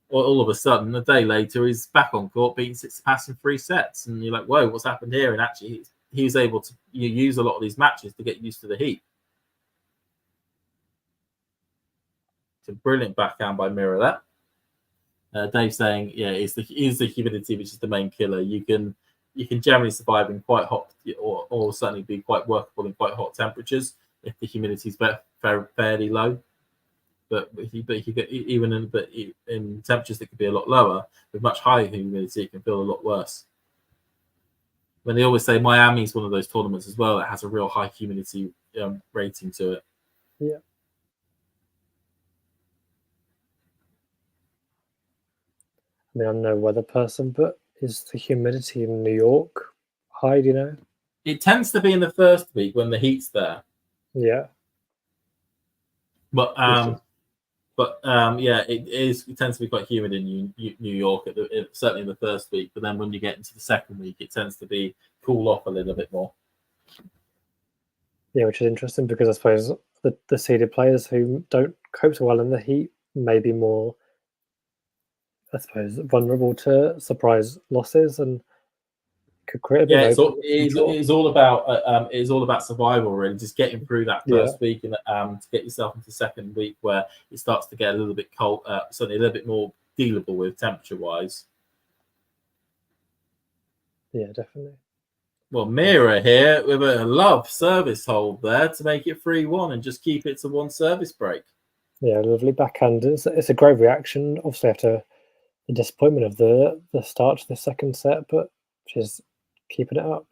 all of a sudden, a day later, he's back on court beating Tsitsipas in 3 sets. And you're like, whoa, what's happened here? And actually, he was able to use a lot of these matches to get used to the heat. It's a brilliant backhand by Mirra there. Dave saying, yeah, it's the humidity which is the main killer. You can generally survive in quite hot or certainly be quite workable in quite hot temperatures if the humidity is fairly low. But even in temperatures that could be a lot lower, with much higher humidity, it can feel a lot worse. When they always say Miami is one of those tournaments as well that has a real high humidity rating to it. Yeah. I mean, I'm no weather person, but is the humidity in New York high, do you know? It tends to be in the first week when the heat's there. Yeah. But it tends to be quite humid in New York certainly in the first week. But then when you get into the second week, it tends to be cool off a little bit more. Yeah, which is interesting because I suppose the seeded players who don't cope so well in the heat may be more, I suppose, vulnerable to surprise losses and could create a bit of it's all about survival, really, just getting through that first week and to get yourself into the second week where it starts to get a little bit cold, certainly a little bit more dealable with temperature wise. Yeah, definitely. Well, Mirra here with a love service hold there to make it 3-1 and just keep it to 1 service break. Yeah, lovely backhand. It's a great reaction, obviously after the disappointment of the start to the second set, but she's keeping it up.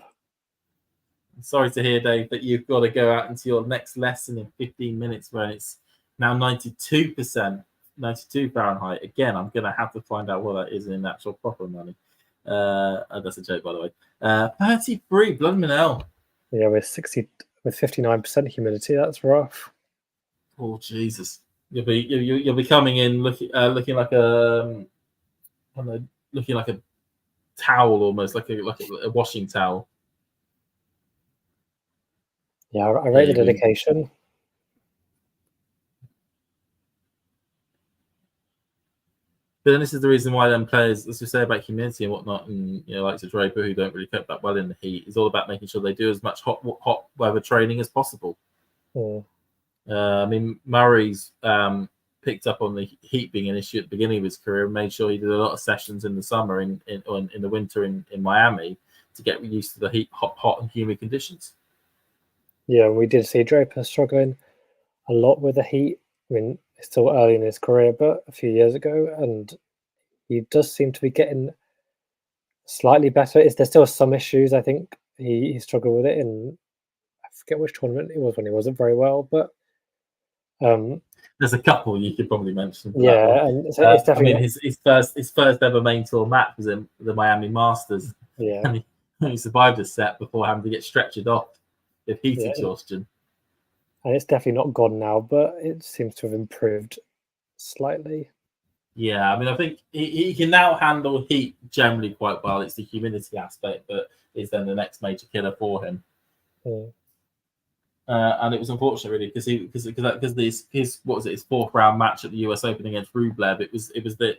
Sorry to hear, Dave, that you've got to go out into your next lesson in 15 minutes when it's now 92%, 92 Fahrenheit. Again, I'm going to have to find out what that is in actual proper money. That's a joke, by the way. 33, bloody hell. Yeah, with 59% humidity, that's rough. Oh Jesus! You'll be coming in looking like a towel, almost like a washing towel. Yeah, I rate the dedication. But then this is the reason why then players, as we say about humidity and whatnot, and like Draper, who don't really cope that well in the heat, is all about making sure they do as much hot weather training as possible. I mean, Murray's picked up on the heat being an issue at the beginning of his career and made sure he did a lot of sessions in the summer in the winter in Miami to get used to the heat, hot and humid conditions. Yeah, we did see Draper struggling a lot with the heat. I mean, it's still early in his career, but a few years ago, and he does seem to be getting slightly better. There's still some issues. I think he struggled with it in, I forget which tournament it was when he wasn't very well, but there's a couple you could probably mention. Yeah, and so it's definitely. I mean, his first ever main tour match was in the Miami Masters. Yeah, and he survived a set before having to get stretchered off with heat exhaustion. And it's definitely not gone now, but it seems to have improved slightly. Yeah, I mean, I think he can now handle heat generally quite well. It's the humidity aspect that is then the next major killer for him. And it was unfortunate, really, because his fourth round match at the US Open against Rublev. It was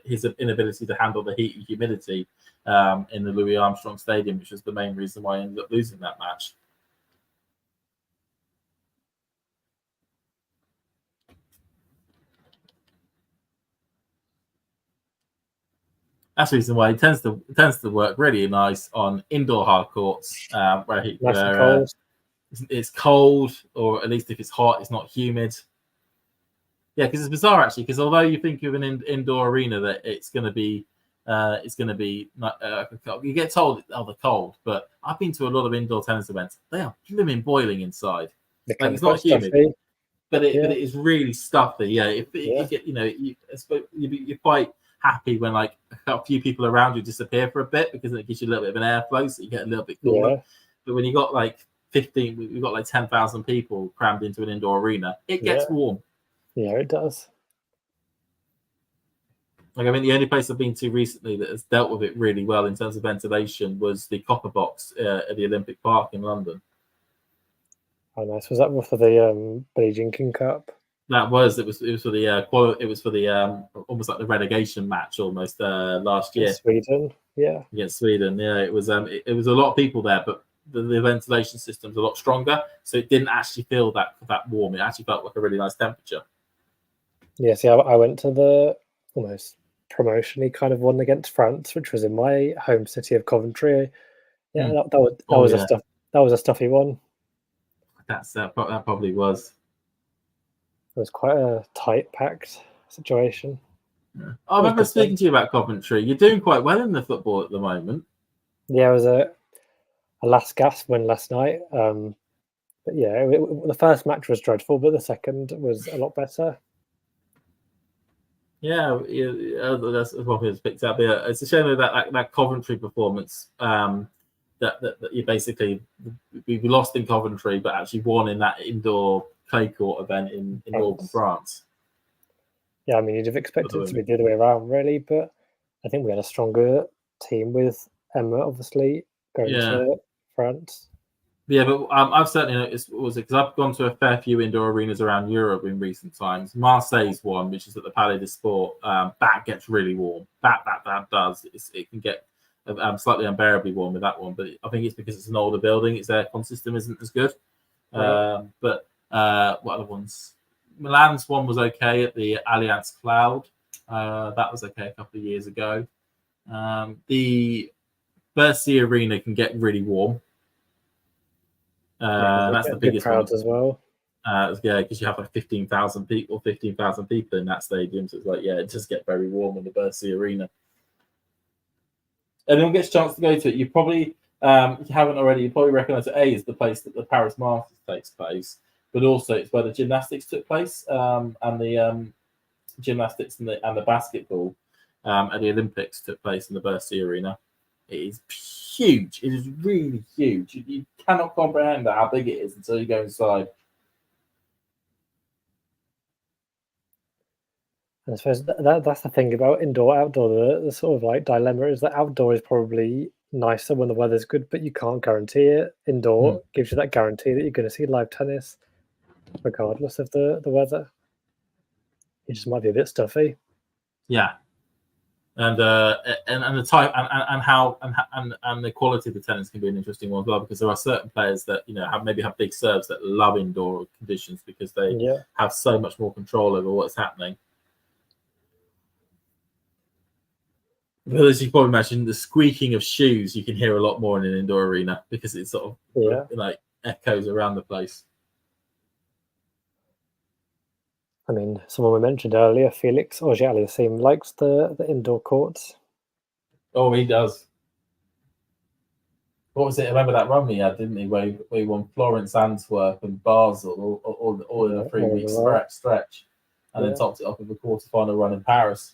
his inability to handle the heat and humidity in the Louis Armstrong Stadium, which was the main reason why he ended up losing that match. That's the reason why he tends to work really nice on indoor hard courts where it's cold, or at least if it's hot, it's not humid. Yeah, because it's bizarre actually. Because although you think of an indoor arena that it's going to be you get told they're cold, but I've been to a lot of indoor tennis events. They are blooming boiling inside. Like, it's not humid, but it is really stuffy. Yeah, you're quite happy when like a few people around you disappear for a bit, because it gives you a little bit of an airflow, so you get a little bit cooler. Yeah. But when you got like 10,000 people crammed into an indoor arena, it gets warm. Yeah, it does. Like, I mean, the only place I've been to recently that has dealt with it really well in terms of ventilation was the Copper Box at the Olympic Park in London. Oh, nice. Was that for the Billie Jean King Cup? It was for the almost like the relegation match almost last year. Sweden, yeah. Against Sweden, yeah. It was a lot of people there, but the ventilation system's a lot stronger, so it didn't actually feel that warm. It actually felt like a really nice temperature. Yeah, see, I went to the almost promotion-y kind of one against France, which was in my home city of Coventry. Yeah, that was a stuffy one. That probably was. It was quite a tight, packed situation. Yeah. I remember speaking to you about Coventry. You're doing quite well in the football at the moment. Yeah, it was a last gasp win last night. But yeah, the first match was dreadful, but the second was a lot better. Yeah, that's what we picked up. Yeah, it's a shame that Coventry performance. That you basically we lost in Coventry, but actually won in that indoor clay court event in northern France. Yeah, I mean, you'd have expected it to be the other way around, really, but I think we had a stronger team with Emma, obviously, going to France. Yeah, but I've certainly noticed, because I've gone to a fair few indoor arenas around Europe in recent times. Marseille's one, which is at the Palais des Sports, that gets really warm. That does. It can get slightly unbearably warm with that one, but I think it's because it's an older building. Its aircon system isn't as good. But what other ones? Milan's one was okay at the Allianz Cloud. That was okay a couple of years ago. The Bercy Arena can get really warm. That's the biggest one as well. Yeah, because you have like 15,000 people in that stadium. So it's like, yeah, it just get very warm in the Bercy Arena. Anyone gets a chance to go to it, you probably, if you haven't already, you probably recognise it. Is the place that the Paris Masters takes place, but also it's where the gymnastics took place, and the gymnastics and the basketball at the Olympics took place in the Bercy Arena. It is huge. It is really huge. You cannot comprehend how big it is until you go inside. And I suppose that's the thing about indoor outdoor. The sort of like dilemma is that outdoor is probably nicer when the weather's good, but you can't guarantee it. Indoor gives you that guarantee that you're going to see live tennis, regardless of the weather. It just might be a bit stuffy. Yeah, and the type and the quality of the tennis can be an interesting one as well, because there are certain players that have big serves that love indoor conditions because they have so much more control over what's happening. But as you can probably imagine, the squeaking of shoes you can hear a lot more in an indoor arena because it sort of like echoes around the place. I mean, someone we mentioned earlier, Felix Auger-Aliassime, likes the indoor courts. Oh, he does. What was it? I remember that run he had, didn't he? Where he won Florence, Antwerp, and Basel all in a 3-week stretch, and then topped it off with a quarterfinal run in Paris.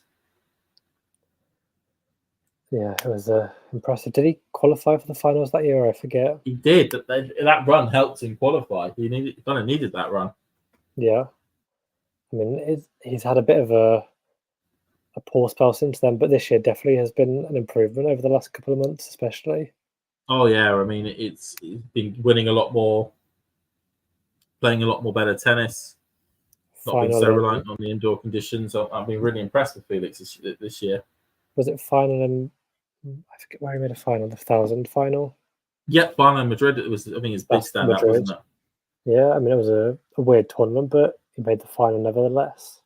Yeah, it was impressive. Did he qualify for the finals that year? I forget. He did. That run helped him qualify. He kind of needed that run. Yeah. I mean, he's had a bit of a poor spell since then, but this year definitely has been an improvement over the last couple of months, especially. Oh yeah, I mean, it's been winning a lot more, playing a lot more better tennis, not being so reliant on the indoor conditions. I've been really impressed with Felix this year. Was it final in? I forget where he made a final. The 1,000 final. Yep, final in Madrid. It was. I think his big standout, wasn't it? Yeah, I mean, it was a weird tournament, but he made the final nevertheless.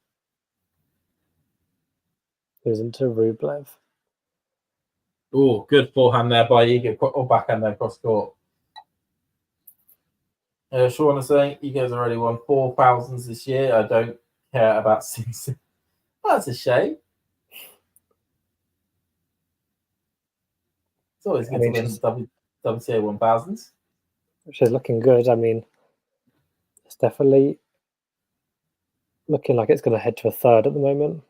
Losing to Rublev. Oh, good forehand there by Iga, or backhand there cross court. Sean is saying Iga's already won 4,000s this year. I don't care about 6. That's a shame. It's always good to win WTA 1000s. Which is looking good. I mean, it's definitely looking like it's going to head to a third at the moment.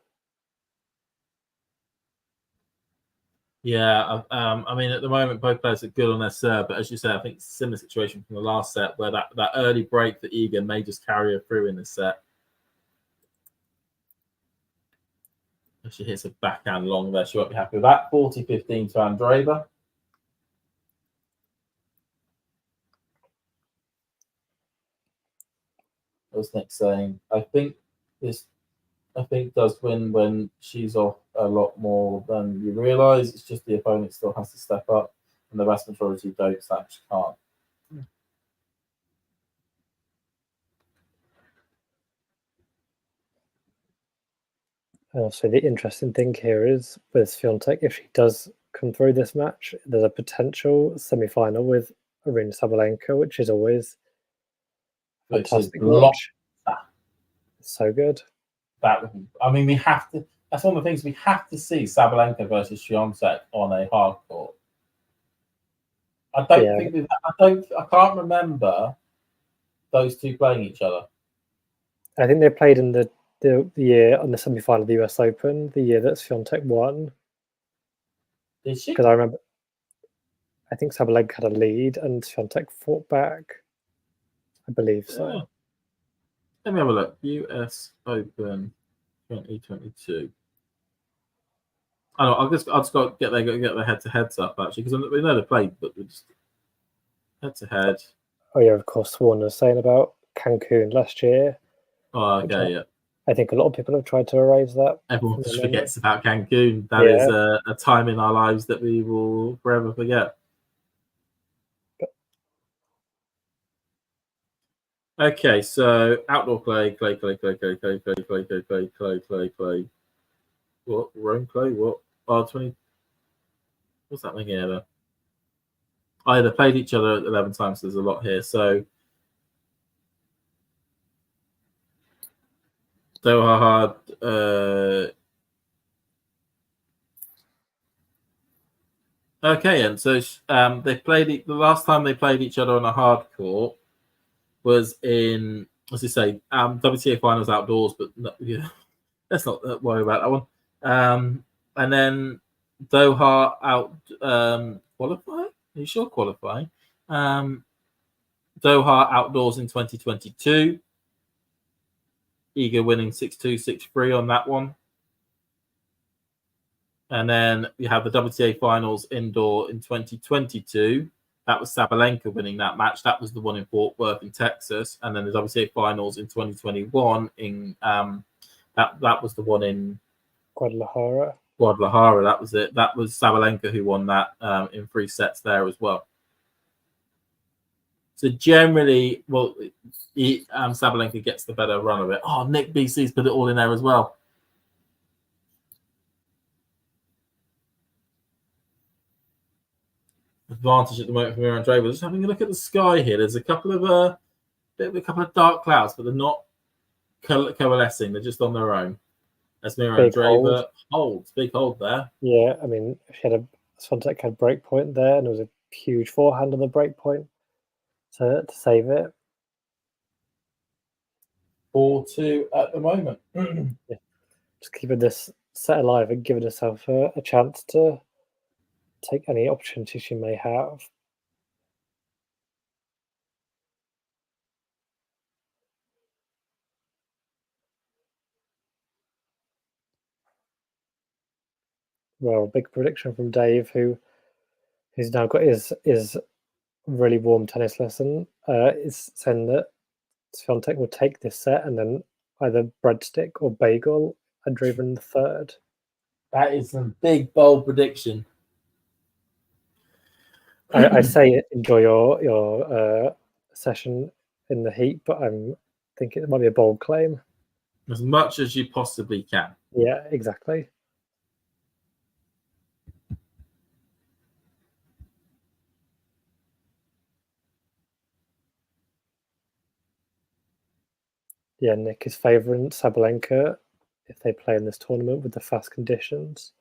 Yeah, I mean, at the moment, both players are good on their serve, but as you say, I think it's a similar situation from the last set where that early break that Iga may just carry her through in this set. If she hits a backhand long there, she won't be happy with that. 40-15 to Andreeva. I was next saying, I think does win when she's off a lot more than you realise. It's just the opponent still has to step up, and the vast majority don't, so she can't. So the interesting thing here is with Swiatek, if she does come through this match, there's a potential semi-final with Aryna Sabalenka, which is always fantastic watch. It's so good. I mean, we have to. That's one of the things we have to see: Sabalenka versus Swiatek on a hard court. I can't remember those two playing each other. I think they played in the year on the semi-final of the US Open, the year that Swiatek won. Did she? Because I think Sabalenka had a lead and Swiatek fought back. I believe so. Yeah. Let me have a look. US Open 2022. I'll just got to get their head-to-heads up actually, because we know they played, but we just head-to-head. Oh yeah, of course. Swan was saying about Cancun last year. Oh, okay, yeah. I think a lot of people have tried to erase that. Everyone just forgets about Cancun. That is a time in our lives that we will forever forget. Okay, so outdoor clay. What? Rome clay? What? R20? What's happening here, though? Oh, they played each other 11 times, so there's a lot here. So, Doha hard. Okay, and so they played the last time they played each other on a hard court was in, as you say, WTA finals outdoors, but let's not worry about that one. And then Doha out qualifying? Are you sure qualifying? Doha outdoors in 2022. Iga winning 6-2, 6-3 on that one. And then we have the WTA Finals indoor in 2022. That was Sabalenka winning that match. That was the one in Fort Worth in Texas. And then the WTA Finals in 2021 in that was the one in Guadalajara. That was it. That was Sabalenka who won that in 3 sets there as well. So generally, well, Sabalenka gets the better run of it. Oh, Nick BC's put it all in there as well. Advantage at the moment for Mirra and Draper. Just having a look at the sky here. There's a couple of dark clouds, but they're not coalescing. They're just on their own. As Mirra and Draper holds, big hold there. Yeah, I mean, Swiatek had break point there, and there was a huge forehand on the break point to save it. 4-2 at the moment. Yeah. Just keeping this set alive and giving herself a chance to take any opportunity she may have. Well, big prediction from Dave, who's now got his really warm tennis lesson, is saying that Swiatek will take this set and then either breadstick or bagel Andreeva in the third. That is some big, bold prediction. I'd say enjoy your session in the heat, but I'm thinking it might be a bold claim. As much as you possibly can. Yeah, exactly. Yeah, Nick is favouring Sabalenka if they play in this tournament with the fast conditions.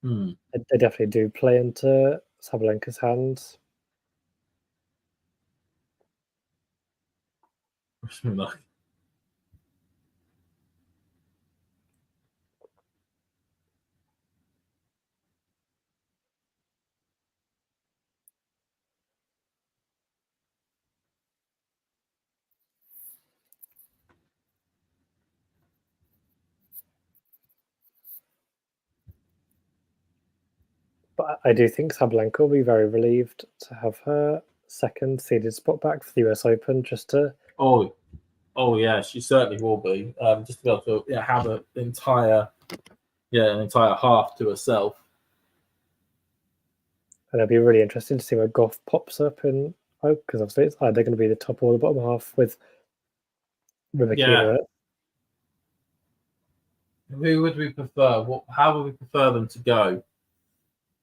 They definitely do play into Sabalenka's hands. But I do think Sabalenka will be very relieved to have her second seeded spot back for the US Open, just to... Oh yeah, she certainly will be. Just to be able to have an entire half to herself. And it'll be really interesting to see where Goff pops up in, because obviously it's either going to be the top or the bottom half with Rybakina. Who would we prefer? How would we prefer them to go?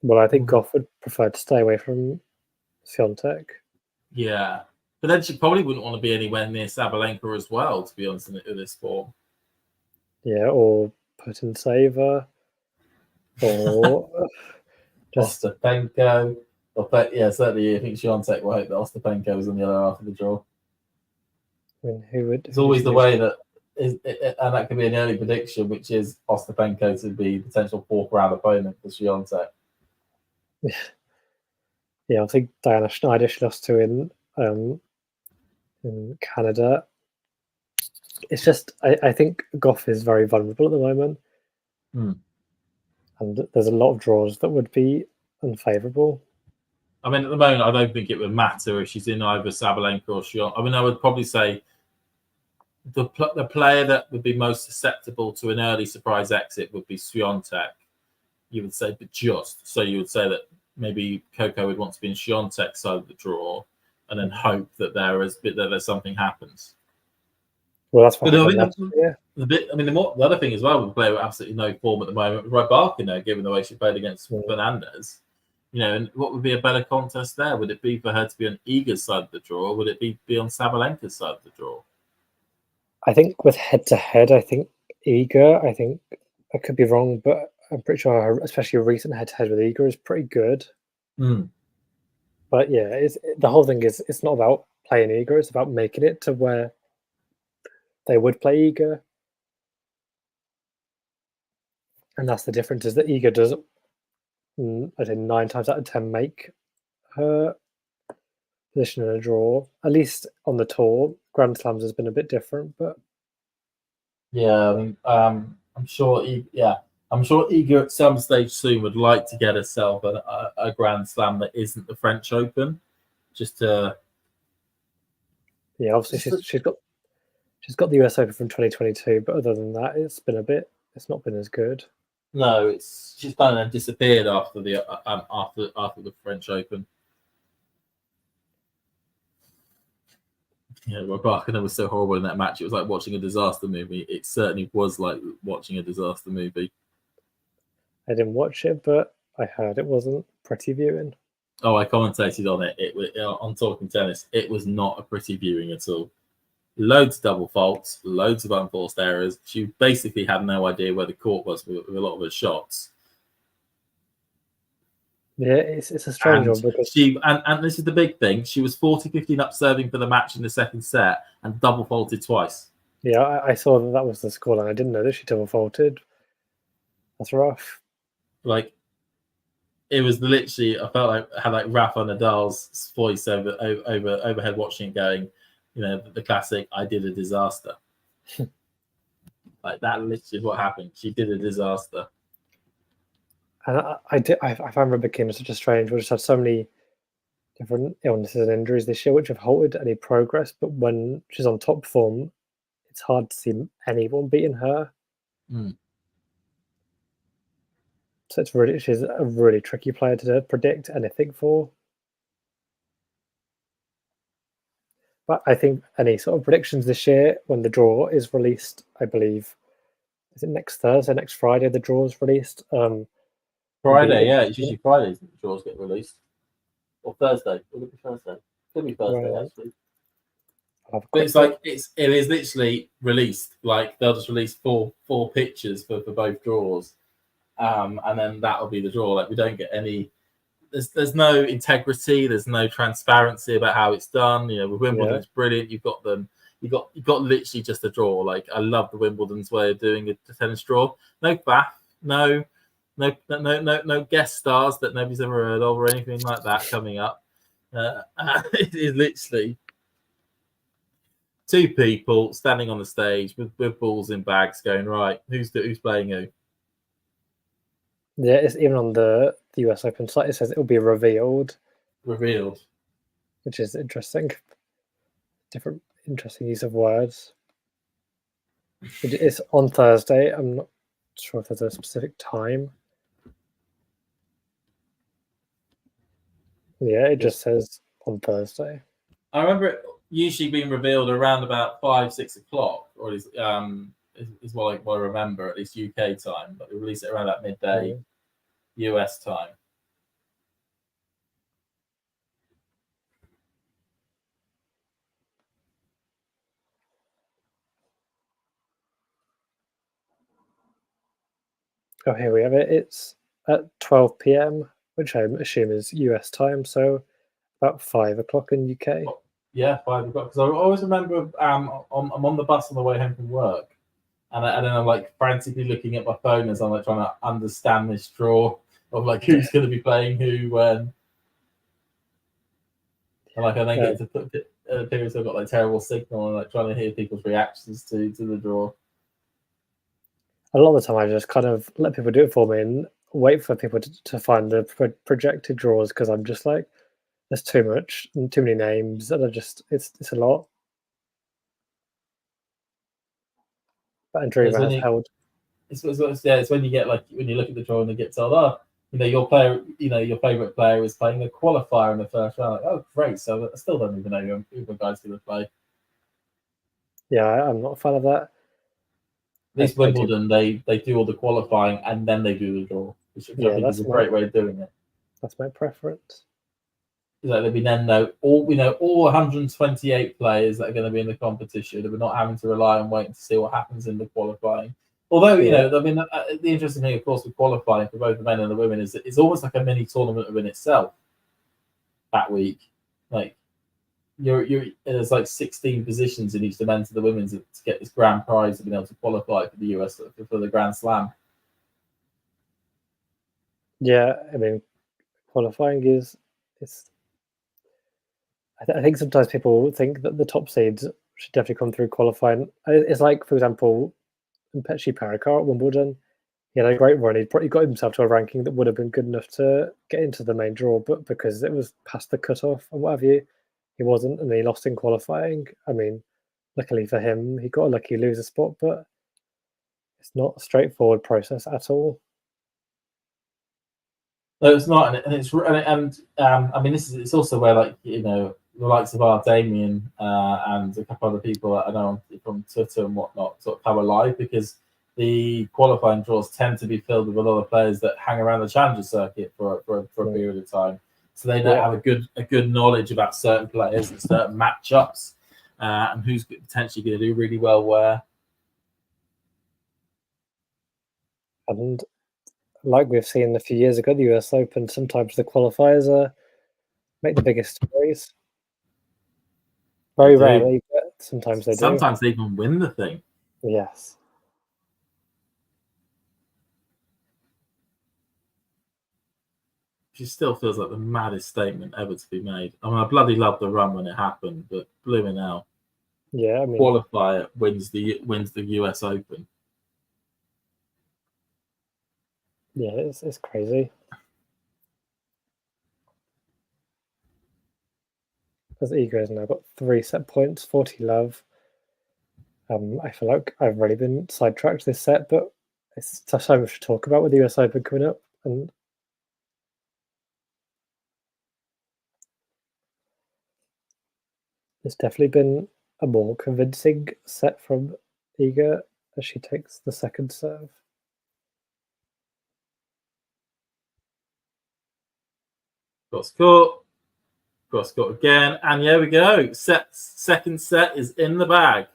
Well, I think Goff would prefer to stay away from Swiatek. Yeah. But then she probably wouldn't want to be anywhere near Sabalenka as well, to be honest, in this form. Yeah, or Putin Saver, or just Ostapenko. Certainly I think Swiatek will hope that Ostapenko is on the other half of the draw. I mean, who would? It's always the way that, and that could be an early prediction, which is Ostapenko to be potential 4th round opponent for Swiatek. Yeah, I think Diana Schneider she lost to in Canada. It's just I think Goff is very vulnerable at the moment, and there's a lot of draws that would be unfavourable. I mean, at the moment, I don't think it would matter if she's in either Sabalenka or Swiatek. I mean, I would probably say the player that would be most susceptible to an early surprise exit would be Swiatek. You would say, but just so you would say that maybe Coco would want to be in Swiatek's side of the draw, and then hope that there's something happens. Well, that's what the other thing as well, with a player with absolutely no form at the moment, Rybakina, given the way she played against Fernandez. And what would be a better contest there? Would it be for her to be on Iga's side of the draw, or would it be on Sabalenka's side of the draw? I think with head-to-head, I think Iga, I could be wrong, but I'm pretty sure especially a recent head-to-head with Iga is pretty good. But yeah, the whole thing is it's not about playing Iga, it's about making it to where they would play Iga. And that's the difference, is that Iga does, I think 9 times out of 10 make her position in a draw. At least on the tour, Grand Slams has been a bit different, but yeah, I mean, I'm sure. I'm sure Iga at some stage soon would like to get herself a Grand Slam that isn't the French Open, just to. Yeah, obviously she's got the US Open from 2022, but other than that, it's not been as good. No, she's kind of disappeared after the French Open. Yeah, well, Barker was so horrible in that match. It was like watching a disaster movie. It certainly was like watching a disaster movie. I didn't watch it, but I heard it wasn't pretty viewing. Oh, I commentated on it. On Talking Tennis. It was not a pretty viewing at all. Loads of double faults, loads of unforced errors. She basically had no idea where the court was with a lot of her shots. Yeah, it's a strange one because and this is the big thing. She was 40-15 up serving for the match in the second set and double faulted twice. Yeah, I saw that was the scoreline. I didn't know that she double faulted. That's rough. Like, it was literally, I felt like I had like Rafa Nadal's voice overhead watching it, going, you know, the classic, I did a disaster. Like, that literally is what happened. She did a disaster. And I find rugby King such a strange. We just had so many different illnesses and injuries this year, which have halted any progress. But when she's on top form, it's hard to see anyone beating her. Mm. So she's a really tricky player to predict anything for. But I think any sort of predictions this year, when the draw is released, I believe, is it next Thursday, next Friday, the draw is released? Friday, yeah, it's usually Fridays that the draws get released. Or Thursday. Will it be Thursday? Could be Thursday, Right. actually. But it's like it is literally released. Like, they'll just release four pictures for both draws. And then that'll be the draw. Like, we don't get any. There's no integrity. There's no transparency about how it's done. You know, with Wimbledon, it's brilliant. You've got them. You got literally just a draw. Like, I love the Wimbledon's way of doing a tennis draw. No faff. No guest stars that nobody's ever heard of or anything like that coming up. It is literally two people standing on the stage with balls in bags, going, right, who's playing who? Yeah, it's even on the US Open site. It says it will be revealed, which is interesting. Different interesting use of words. It's on Thursday. I'm not sure if there's a specific time. Yeah, it just says on Thursday. I remember it usually being revealed around about 5-6 o'clock, or is what I remember, at least UK time. But they release it around that midday US time. Oh, here we have it. It's at 12 p.m, which I assume is US time, so about 5 o'clock in UK. Yeah, 5 o'clock. Because I always remember I'm on the bus on the way home from work, and then I'm like frantically looking at my phone as I'm like trying to understand this draw of like who's going to be playing who when. And like I then get to put periods I've got like terrible signal and like trying to hear people's reactions to the draw. A lot of the time, I just kind of let people do it for me and wait for people to find the projected draws, because I'm just like, there's too much and too many names that are just it's a lot. But Andreeva has held. It's when you get like when you look at the draw and you get told, oh, you know, your favorite player is playing the qualifier in the first round. Like, oh, great! So I still don't even know who the guy's going to play. Yeah, I'm not a fan of that. At least Wimbledon, they do all the qualifying and then they do the draw, which I think is a great way of doing it. That's my preference. So that we then know all 128 players that are going to be in the competition, that we're not having to rely on waiting to see what happens in the qualifying. Although, you know, I mean, the interesting thing, of course, with qualifying for both the men and the women is that it's almost like a mini tournament within itself that week. Like, there's like 16 positions in each the men's and the women's to get this grand prize of being able to qualify for the US for the Grand Slam. Yeah, I mean, qualifying I think sometimes people think that the top seeds should definitely come through qualifying. It's like, for example, Petri Parikar at Wimbledon. he had a great run. He probably got himself to a ranking that would have been good enough to get into the main draw, but because it was past the cutoff and what have you, he wasn't, and he lost in qualifying. I mean, luckily for him, he got a lucky loser spot, but it's not a straightforward process at all. No, it's not, I mean, it's also where, like, you know, the likes of our Damien and a couple other people that I know from Twitter and whatnot sort of come alive, because the qualifying draws tend to be filled with a lot of players that hang around the Challenger circuit for a period of time, so they don't have a good knowledge about certain players and certain matchups, and who's potentially going to do really well where. And like we've seen a few years ago, the US Open, sometimes the qualifiers make the biggest stories. Very rarely, but sometimes they do. Sometimes they even win the thing. Yes. She still feels like the maddest statement ever to be made. I mean, I bloody loved the run when it happened, but blooming hell. Yeah, I mean, qualifier wins the US Open. Yeah, it's crazy. As Iga has now got 3 set points, 40 love. I feel like I've really been sidetracked this set, but it's so much to talk about with the US Open coming up, and it's definitely been a more convincing set from Iga as she takes the second serve. Cross court again, and here we go. Second set is in the bag.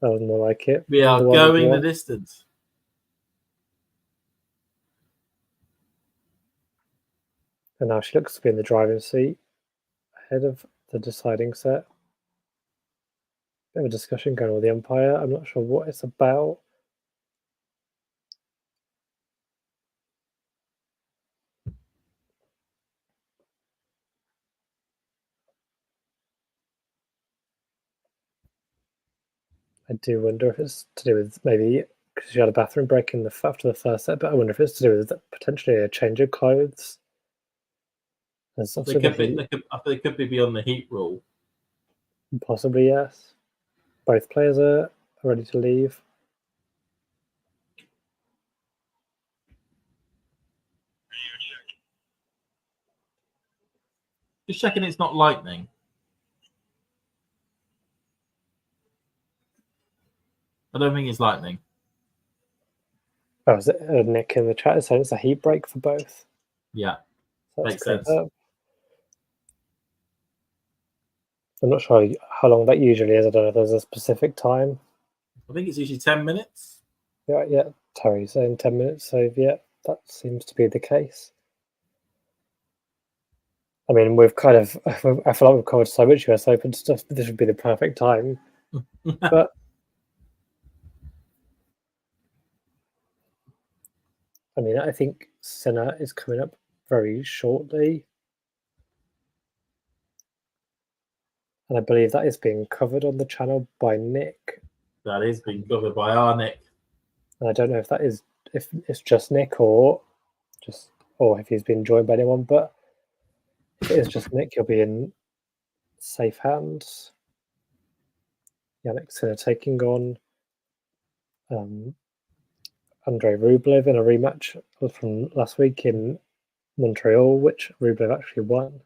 That was more like it. We are going the distance. And now she looks to be in the driving seat ahead of the deciding set. Bit of a discussion going on with the umpire. I'm not sure what it's about. I do wonder if it's to do with maybe because she had a bathroom break after the first set, but I wonder if it's to do with potentially a change of clothes. They could be beyond the heat rule. Possibly, yes. Both players are ready to leave. Just checking it's not lightning. I don't think it's lightning. Oh, is it Nick in the chat saying it's a heat break for both? Yeah, so makes sense. I'm not sure how long that usually is. I don't know if there's a specific time. I think it's usually 10 minutes. Yeah, Terry's saying 10 minutes, so yeah, that seems to be the case. I mean, I feel like we've covered so much US Open stuff, but this would be the perfect time. But I mean, I think Sinner is coming up very shortly. And I believe that is being covered on the channel by Nick. That is being covered by our Nick. And I don't know if it's just Nick or if he's been joined by anyone, but if it is just Nick, he'll be in safe hands. Yannick Sinner taking on Andrei Rublev in a rematch from last week in Montreal, which Rublev actually won.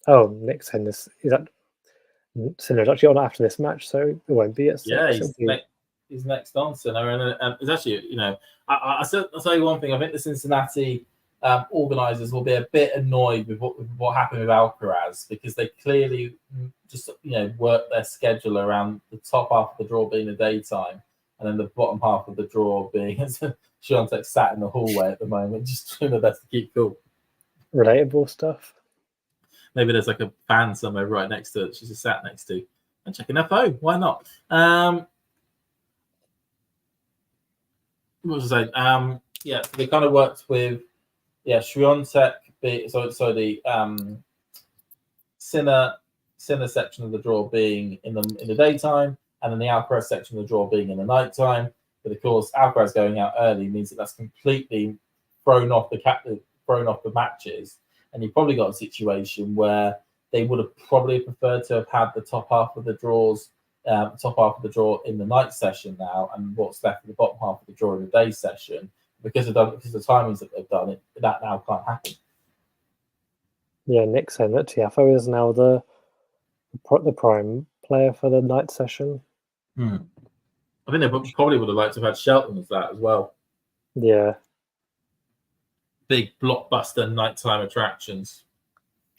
Oh, Nick's saying this is that Sinner's actually on after this match, so it won't be at 6. Yeah, he's next on Sinner, and it's actually, you know, I'll tell you one thing. I think the Cincinnati organisers will be a bit annoyed with what happened with Alcaraz, because they clearly just, you know, worked their schedule around the top half of the draw being the daytime, and then the bottom half of the draw being Swiatek sat in the hallway at the moment, just doing their best to keep cool. Relatable stuff. Maybe there's like a fan somewhere right next to it. She's just sat next to and checking her phone. Why not? What was I saying? Yeah, they kind of worked with Swiatek. The Sinner section of the draw being in the daytime, and then the Alcaraz section of the draw being in the night time. But of course, Alcaraz going out early means that that's completely thrown off the matches, and you've probably got a situation where they would have probably preferred to have had the top half of the draw in the night session now, and what's left of the bottom half of the draw in the day session. Because of the timings that they've done, that now can't happen. Yeah, Nick saying that Tiafoe is now the prime player for the night session. I think they probably would have liked to have had Shelton as that as well. Yeah. Big blockbuster nighttime attractions.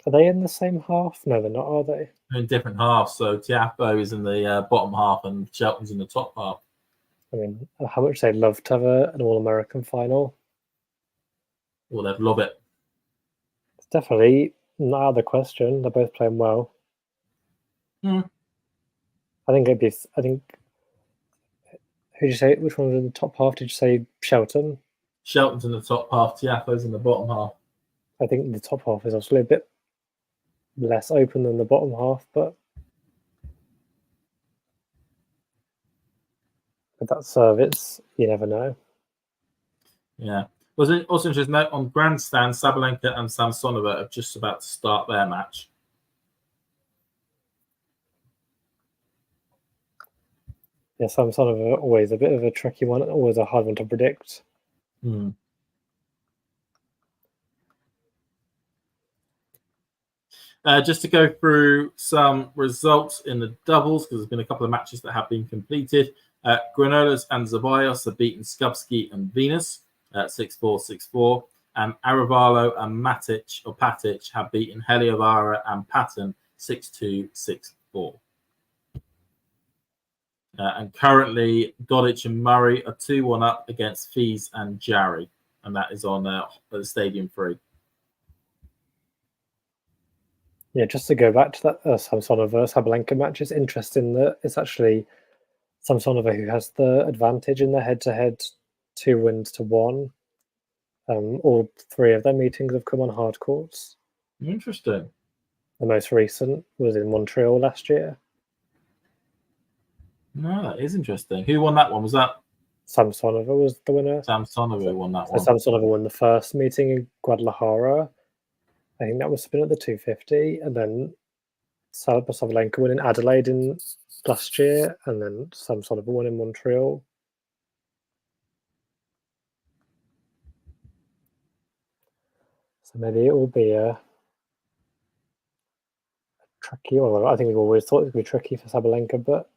Are they in the same half? No, they're not, are they? They're in different halves. So Tiafoe is in the bottom half and Shelton's in the top half. I mean, how much they'd love to have an All-American final. Well, they'd love it. It's definitely not out of the question. They're both playing well. I think it'd be. I think. Who did you say? Which one was in the top half? Did you say Shelton? Shelton's in the top half. Tiafoe's in the bottom half. I think the top half is obviously a bit less open than the bottom half, but with that service, you never know. Yeah. Was it also interesting note on grandstand? Sabalenka and Samsonova are just about to start their match. Yeah, Samsonova always a bit of a tricky one, always a hard one to predict. Just to go through some results in the doubles, because there's been a couple of matches that have been completed. Granollers and Zeballos have beaten Skupski and Venus at 6-4, 6-4. And Arevalo and Patic have beaten Heliovara and Patton 6-2, 6-4. And currently, Godic and Murray are 2-1 up against Fees and Jarry. And that is on the Stadium 3. Yeah, just to go back to that Samsonova Sabalenka match, it's interesting that it's actually Samsonova who has the advantage in the head-to-head, 2 wins to 1. All 3 of their meetings have come on hard courts. Interesting. The most recent was in Montreal last year. No, that is interesting. Who won that one? Was that Samsonova was the winner? Samsonova won that one. Samsonova won the first meeting in Guadalajara. I think that was spin at the 250, and then Sabalenka won in Adelaide in last year, and then Samsonova won in Montreal. So maybe it will be a tricky. Well, I think we've always thought it would be tricky for Sabalenka, but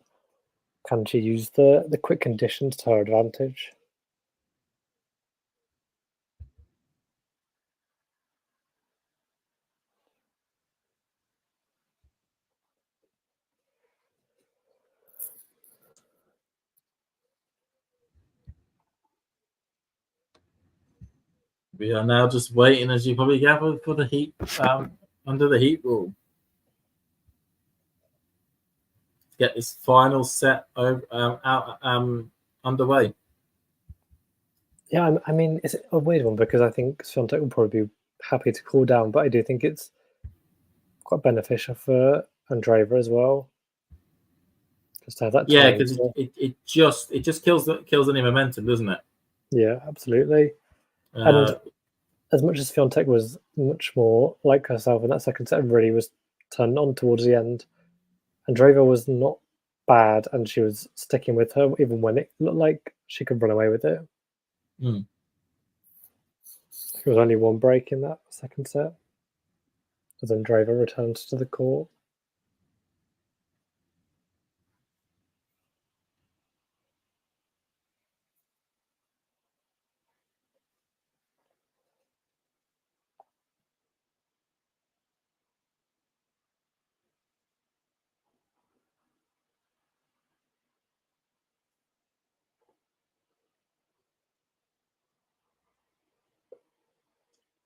can she use the quick conditions to her advantage? We are now just waiting, as you probably gather, for the heat under the heat rule. Get this final set underway. Yeah, I mean, it's a weird one because I think Swiatek will probably be happy to cool down, but I do think it's quite beneficial for Andreeva as well. Just to have that. Yeah, because it just kills any momentum, doesn't it? Yeah, absolutely. And as much as Swiatek was much more like herself in that second set and really was turned on towards the end, Andreeva was not bad and she was sticking with her even when it looked like she could run away with it. There was only one break in that second set as Andreeva returns to the court.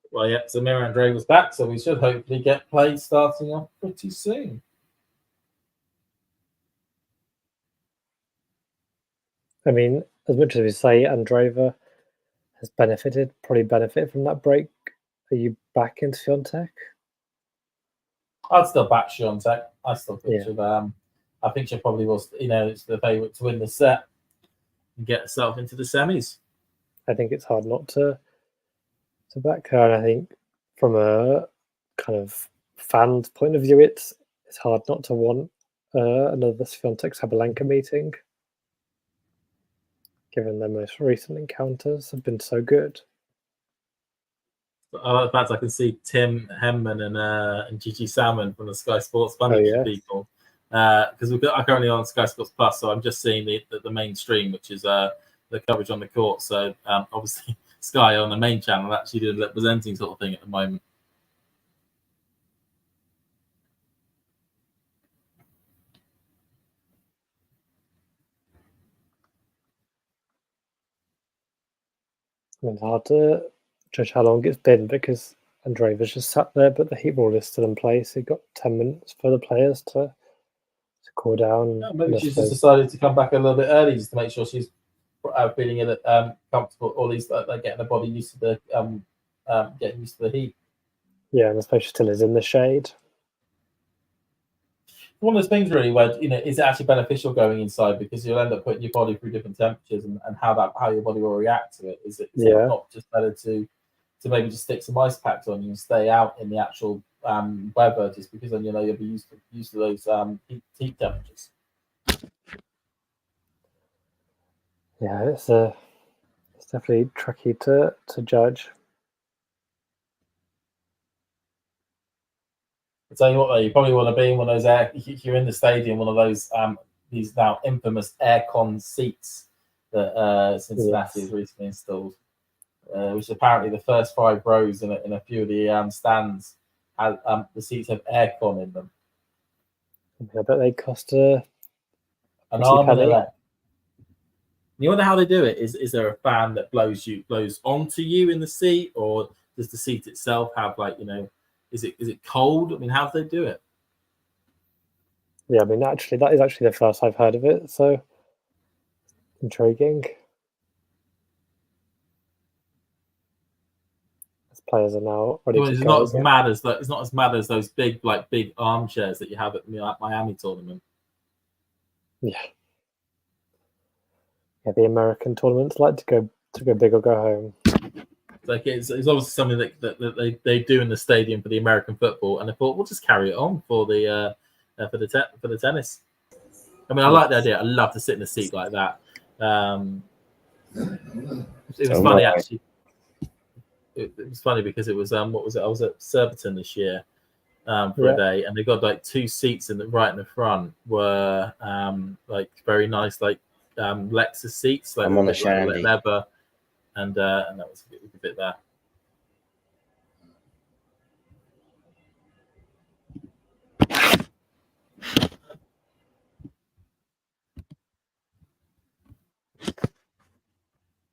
Well, yeah, so Mirra Andreeva's back, so we should hopefully get play starting off pretty soon. I mean, as much as we say Andreeva has probably benefited from that break, are you back into Swiatek? I'd still back Swiatek. I still think I think she probably was, it's the favourite to win the set and get herself into the semis. I think it's hard not to back her, and I think from a kind of fan's point of view, it's hard not to want another Swiatek Sabalenka meeting, given their most recent encounters have been so good. In fact, I can see Tim Hemman and Gigi Salmon from the Sky Sports Bunny people, because I'm currently on Sky Sports Plus, so I'm just seeing the mainstream, which is the coverage on the court. So obviously Sky on the main channel actually doing a presenting sort of thing at the moment. I mean, it's hard to judge how long it's been because Andreeva's just sat there, but the heat rule is still in place. He got 10 minutes for the players to cool down. No, maybe she's just decided to come back a little bit early just to make sure she's feeling comfortable, or at least like getting the body used to the getting used to the heat. Yeah, and I suppose she still is in the shade. One of those things really where is it actually beneficial going inside, because you'll end up putting your body through different temperatures and how your body will react to it. Is it not just better to maybe just stick some ice packs on you and stay out in the actual weather, just because then you'll be used to those heat temperatures? Yeah, it's definitely tricky to judge. I tell you what, though, you probably want to be in one of those if you're in the stadium, one of those these now infamous aircon seats that Cincinnati has recently installed, which apparently the first 5 rows in a few of the stands have the seats have aircon in them. I bet they cost an arm and a leg. You wonder how they do it. Is there a fan that blows onto you in the seat, or does the seat itself have is it cold? I mean, how do they do it? Yeah, I mean, that is actually the first I've heard of it. So intriguing. As players are now ready to it's go. Not as mad as that. It's not as mad as those big armchairs that you have at the Miami tournament. Yeah. Yeah, the American tournaments like to go big or go home. It's obviously something that they do in the stadium for the American football, and I thought we'll just carry it on for the tennis. I mean, I like the idea. I love to sit in a seat like that. It was funny actually. It was funny because it was what was it? I was at Surbiton this year for a day, and they got 2 seats right in the front were very nice Lexus seats, I'm on the shandy. Leather. And that was a bit there.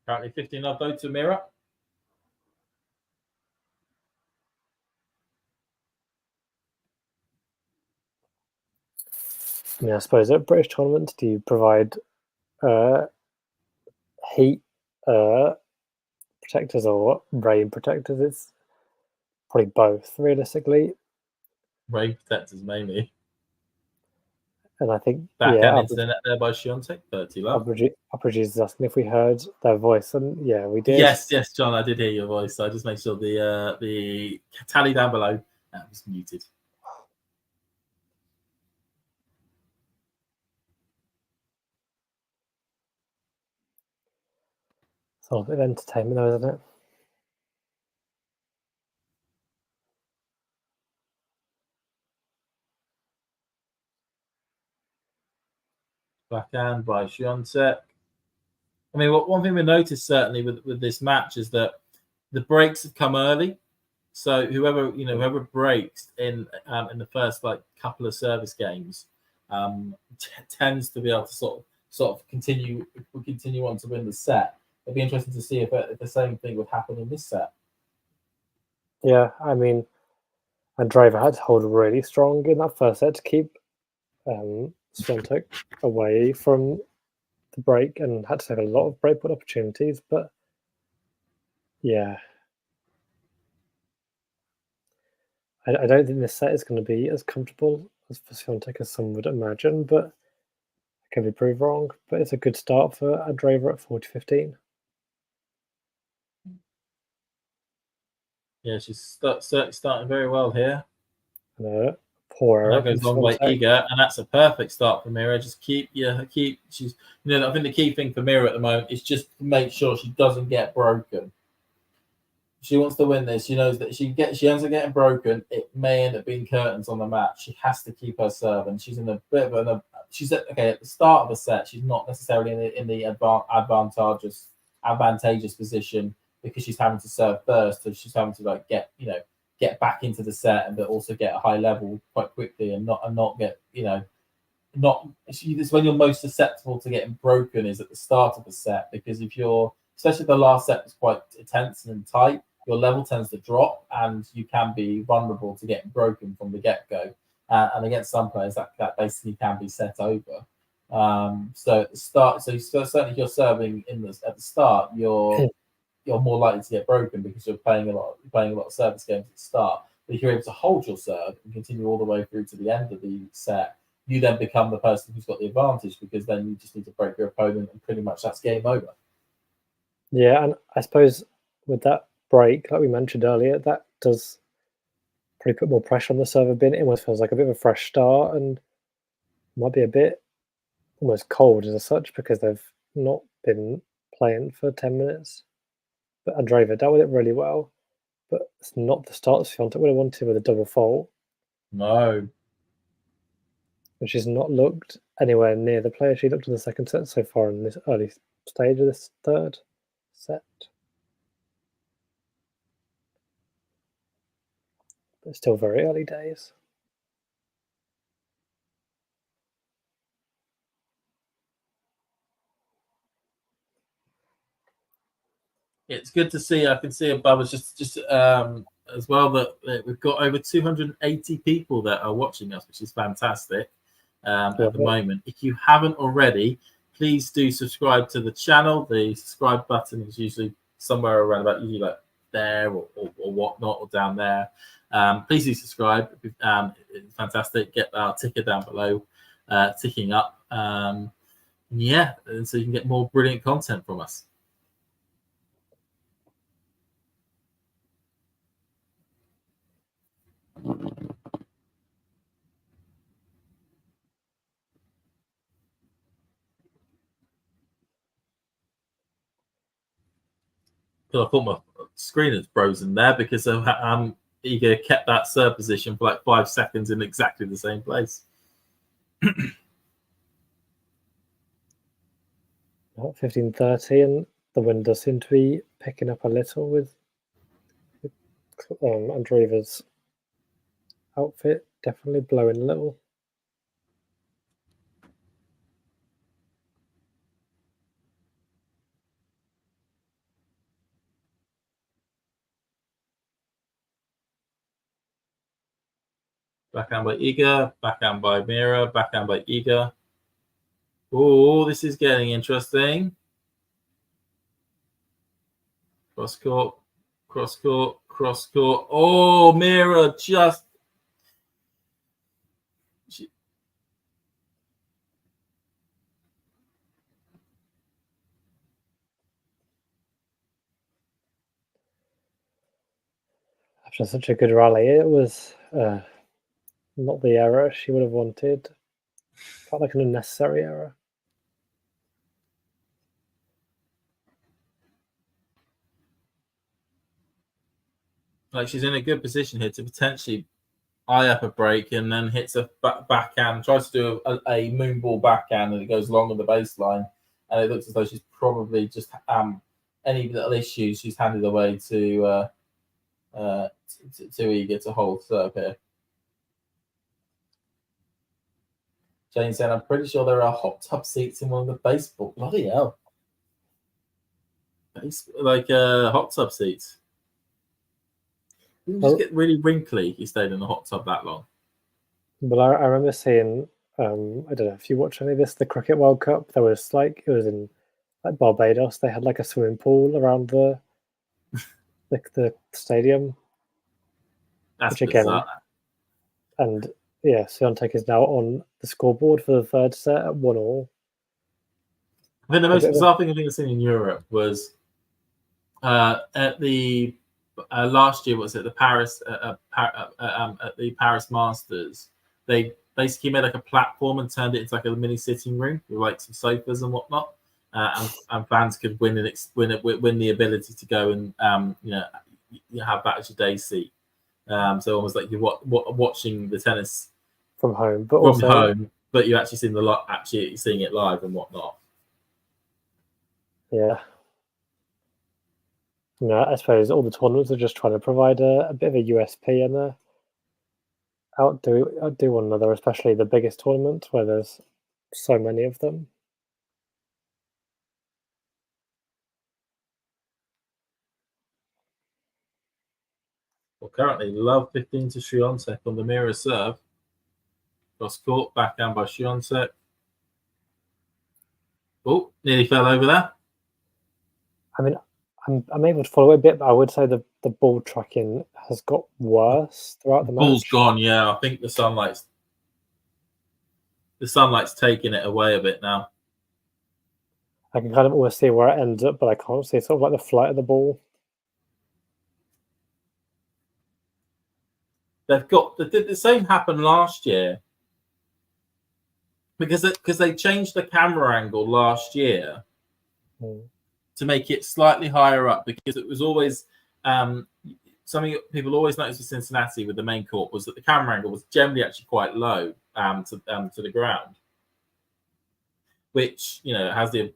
Currently 15 votes to Mirra. Yeah, I suppose at British tournaments, do you provide heat protectors or rain protectors? It's probably both, realistically. Rain protectors mainly. And I think backhand into the net there by Swiatek. 30 love. Our producer's asking if we heard their voice, and yeah, we did. Yes, John, I did hear your voice. So I just make sure the tally down below was muted. It's all a bit of entertainment, though, isn't it? Backhand by Swiatek. I mean, one thing we noticed certainly with this match is that the breaks have come early. So whoever breaks in the first couple of service games tends to be able to sort of continue on to win the set. It'd be interesting to see if the same thing would happen in this set. Yeah, I mean, Andreeva had to hold really strong in that first set to keep Swiatek away from the break, and had to take a lot of breakpoint opportunities. But yeah, I don't think this set is going to be as comfortable as for Swiatek as some would imagine, but I can be proved wrong. But it's a good start for Andreeva at 40-15. Yeah, she's certainly starting very well here. And poor And error that goes from long way Swiatek. eager, and that's a perfect start for Mirra. Just keep. She's, I think the key thing for Mirra at the moment is just to make sure she doesn't get broken. She wants to win this. She knows that she ends up getting broken. It may end up being curtains on the match. She has to keep her serve, and she's in a bit of an. She's at the start of the set. She's not necessarily in the advantageous position because she's having to serve first, so she's having to get back into the set, and but also get a high level quite quickly, and not get it's when you're most susceptible to getting broken is at the start of the set, because if especially if the last set was quite tense and tight, your level tends to drop and you can be vulnerable to getting broken from the get-go. And against some players, that basically can be set over. So at the start, certainly if you're serving at the start, you're more likely to get broken because you're playing a lot of service games at the start. But if you're able to hold your serve and continue all the way through to the end of the set, you then become the person who's got the advantage, because then you just need to break your opponent and pretty much that's game over. Yeah, and I suppose with that break, like we mentioned earlier, that does probably put more pressure on the server bin. It almost feels like a bit of a fresh start and might be a bit almost cold as such because they've not been playing for 10 minutes. But Andreeva dealt with it really well, but it's not the start Swiatek would have wanted with a double fault. No. And she's not looked anywhere near the player she looked in the second set so far in this early stage of this third set. But still very early days. It's good to see. I can see above us just as well that we've got over 280 people that are watching us, which is fantastic at the moment. If you haven't already, please do subscribe to the channel. The subscribe button is usually somewhere around about usually like there or whatnot or down there. Please do subscribe. It's fantastic. Get our ticker down below, ticking up. And so you can get more brilliant content from us. I thought my screen is frozen there because Iga kept that serve position for like 5 seconds in exactly the same place. 15:30, and the wind does seem to be picking up a little with Andreeva's outfit definitely blowing a little. Backhand by Iga, backhand by Mirra, backhand by Iga. Oh, this is getting interesting. Cross court, cross court, cross court. Oh, Mirra just. After such a good rally, it was not the error she would have wanted. Felt like an unnecessary error. Like she's in a good position here to potentially eye up a break and then hits a backhand, tries to do a moonball backhand, and it goes long on the baseline. And it looks as though she's probably just any little issues she's handed away to Iga to hold serve here. Jane said, I'm pretty sure there are hot tub seats in one of the baseball. Bloody hell. Hot tub seats. You just get really wrinkly if you stayed in the hot tub that long. Well, I remember seeing, I don't know if you watch any of this, the Cricket World Cup. There was it was in like Barbados. They had like a swimming pool around the stadium. That's bizarre. And yeah, Swiatek is now on the scoreboard for the third set at 1-1. I think the most bizarre thing I think I've seen in Europe was at the last year, was it the Paris at the Paris Masters? They basically made like a platform and turned it into like a mini sitting room with like some sofas and whatnot, and fans could win the ability to go and you have that as your day seat. So almost like you're watching the tennis from home, but you're actually seeing it live and whatnot. Yeah. I suppose all the tournaments are just trying to provide a bit of a USP and outdo one another, especially the biggest tournaments where there's so many of them. Well, currently, love 15 to Swiatek on the Mirra serve. Cross court, backhand by Swiatek. Oh, nearly fell over there. I mean, I'm able to follow it a bit, but I would say the ball tracking has got worse throughout the match. Ball's gone, yeah. I think the sunlight's taking it away a bit now. I can kind of almost see where it ends up, but I can't see sort of like the flight of the ball. The same happened last year because they changed the camera angle last year to make it slightly higher up, because it was always something people always noticed with Cincinnati with the main court was that the camera angle was generally actually quite low to the ground, which has the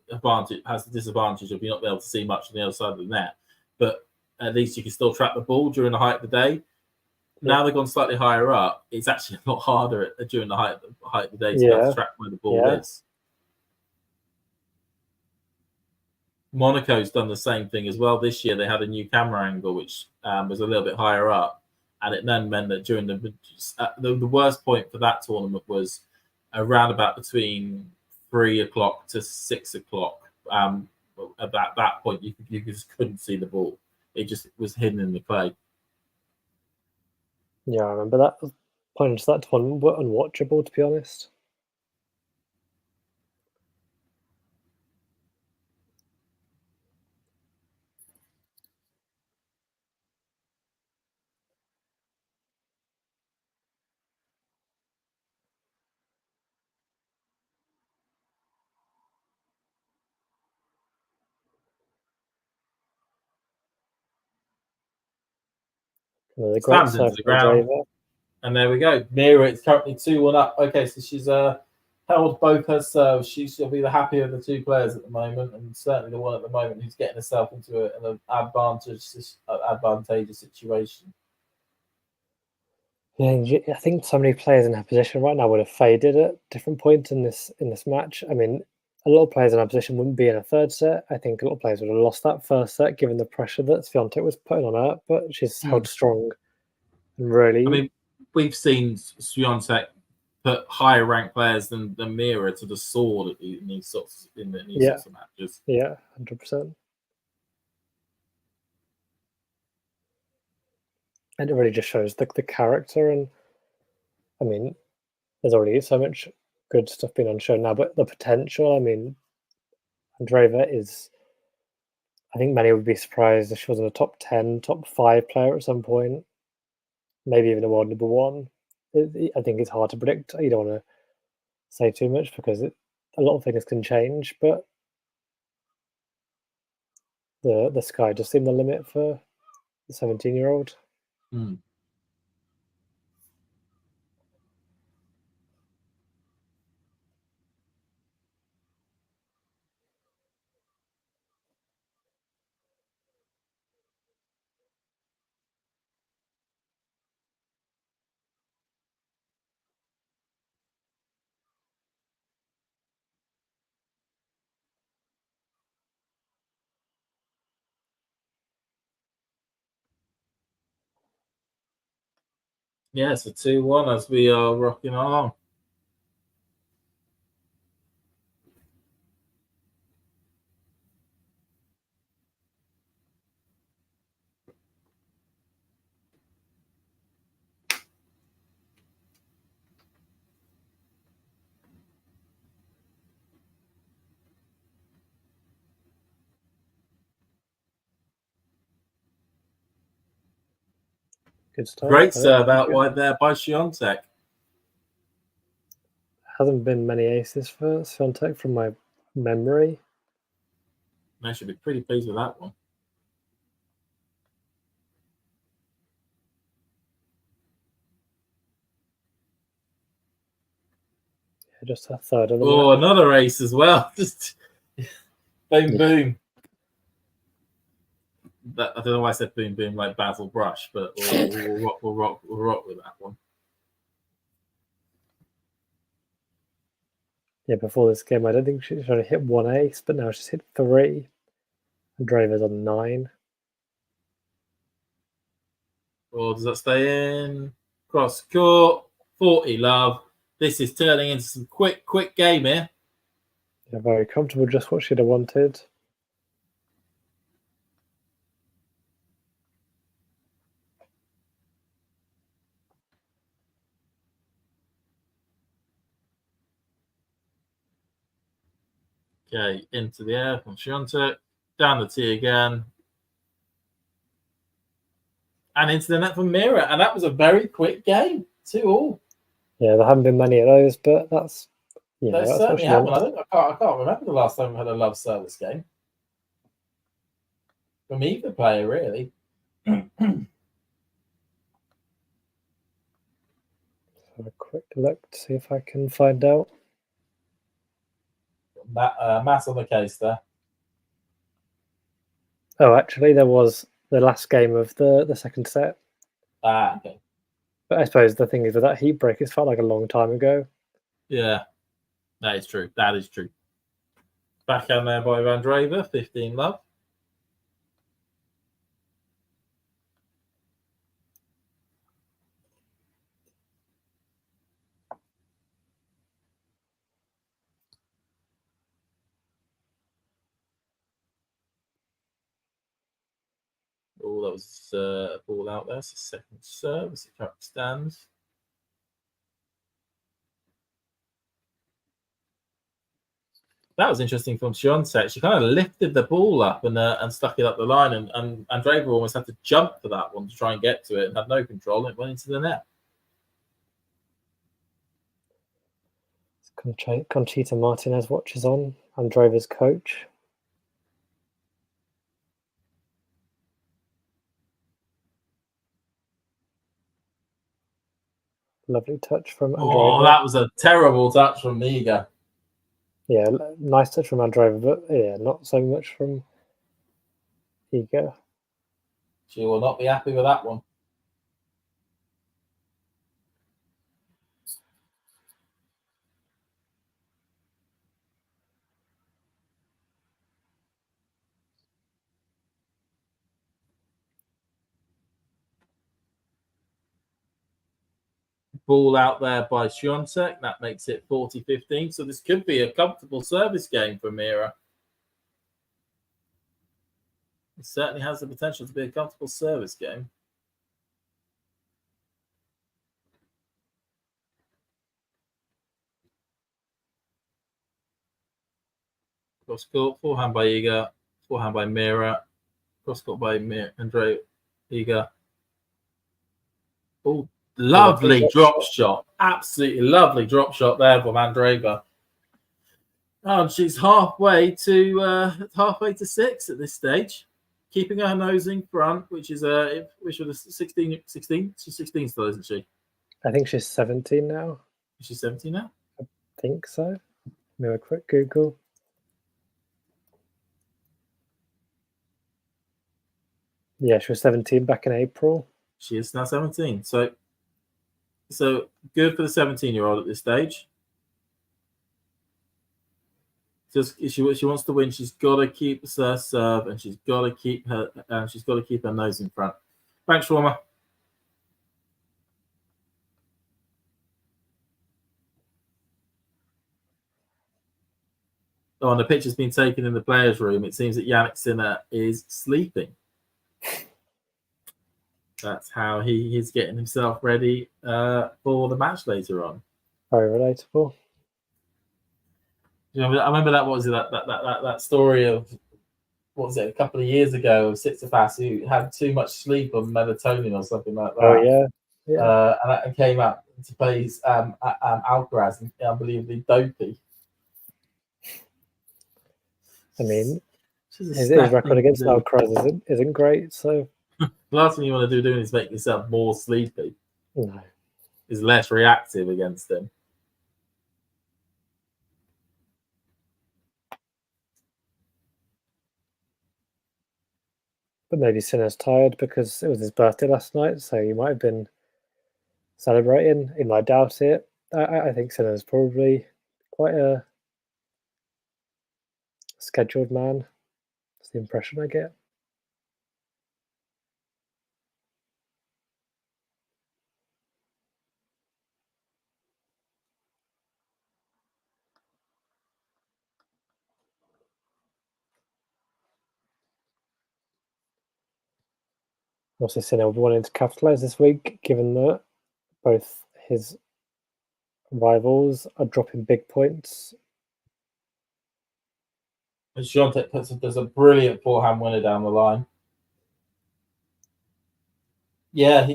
disadvantage of you not being able to see much on the other side of the net, but at least you can still track the ball during the height of the day. Now they've gone slightly higher up. It's actually a lot harder during the height of the day to be able to track where the ball is. Monaco's done the same thing as well this year. They had a new camera angle which was a little bit higher up, and it then meant that during the worst point for that tournament was around about between 3 o'clock to 6 o'clock. At that point, you just couldn't see the ball. It was hidden in the clay. Yeah, I remember that. Points that tournament were unwatchable, to be honest. Another great Slams into the ground. Draper. And there we go. Mirra, it's currently 2-1 up. Okay, so she's held both her serves. She'll be the happier of the two players at the moment, and certainly the one at the moment who's getting herself into an advantageous situation. Yeah, I think so many players in her position right now would have faded at different points in this match. I mean, a lot of players in her position wouldn't be in a third set. I think a lot of players would have lost that first set given the pressure that Swiatek was putting on her, but she's held strong and really. I mean, we've seen Swiatek put higher ranked players than Mirra to the sword in these sorts of matches. Yeah, 100%. And it really just shows the character, and I mean, there's already so much good stuff being on show now, but the potential, I mean, Andreeva is, I think many would be surprised if she wasn't a top 10, top 5 player at some point, maybe even a world number 1. I think it's hard to predict. You don't want to say too much because a lot of things can change, but the sky just seemed the limit for the 17-year-old. Yeah, it's a 2-1 as we are rocking along. Good start. Great serve out wide there by Swiatek. Hasn't been many aces for Swiatek from my memory. I should be pretty pleased with that one. Yeah, just a third of the Oh, match. another ace as well. Just boom, boom. I don't know why I said boom, boom like Basil Brush, but we'll rock with that one. Yeah, before this game, I don't think she's trying to hit one ace, but now she's hit 3. And Draper's on 9. Or does that stay in? Cross court, 40 love. This is turning into some quick game here. Yeah, very comfortable, just what she'd have wanted. Okay, into the air from Swiatek, down the tee again, and into the net from Mirra. And that was a very quick game, 2-all. Yeah, there haven't been many of those, but that's Those that's certainly happen. I can't remember the last time we had a love service game from either player, really. Have a quick look to see if I can find out. Matt on the case there. Oh, actually, there was the last game of the second set. Ah, okay. But I suppose the thing is with that heat break, it felt like a long time ago. Yeah, that is true. That is true. Backhand there by Andreeva, 15 love. Oh, that was a ball out there. So second serve as it currently stands. That was interesting from Swiatek. She kind of lifted the ball up and stuck it up the line, and Draper almost had to jump for that one to try and get to it and had no control, and it went into the net. Conchita Martinez watches on, Andreeva's coach. Lovely touch from Andreeva. Oh, that was a terrible touch from Mirra. Yeah, nice touch from Andreeva, but yeah, not so much from Iga. She will not be happy with that one. Ball out there by Swiatek. That makes it 40-15. So this could be a comfortable service game for Mirra. It certainly has the potential to be a comfortable service game. Cross court, forehand by Iga, forehand by Mirra, cross court by Andreeva, Iga. Oh, lovely drop shot. Absolutely lovely drop shot there from Andreeva. Oh, and she's halfway to 6 at this stage, keeping her nose in front, which was a 16. She's 16 still, isn't she? I think she's 17 now. Is she 17 now? I think so. Maybe a quick Google. Yeah, she was 17 back in April. She is now 17. So good for the 17-year-old at this stage. Just if she wants to win, she's got to keep her serve, and she's got to keep her nose in front. Thanks, Shawarma. Oh, and the picture's been taken in the players' room. It seems that Jannik Sinner is sleeping. That's how he's getting himself ready for the match later on. Very relatable. You know, I remember that story of what was it, a couple of years ago, of Tsitsipas, who had too much sleep on melatonin or something like that. Oh yeah, yeah. And that came out to play Alcaraz and unbelievably dopey. I mean, his snap record thing against to do. Alcaraz isn't great, so The last thing you want to do doing is make yourself more sleepy. no. Is less reactive against him. But maybe Sinner's tired because it was his birthday last night, so he might have been celebrating. He might doubt it. I think Sinner's probably quite a scheduled man. That's the impression I get. Also, Sinner wanting to capitalise this week, given that both his rivals are dropping big points. And Swiatek does a brilliant forehand winner down the line. Yeah,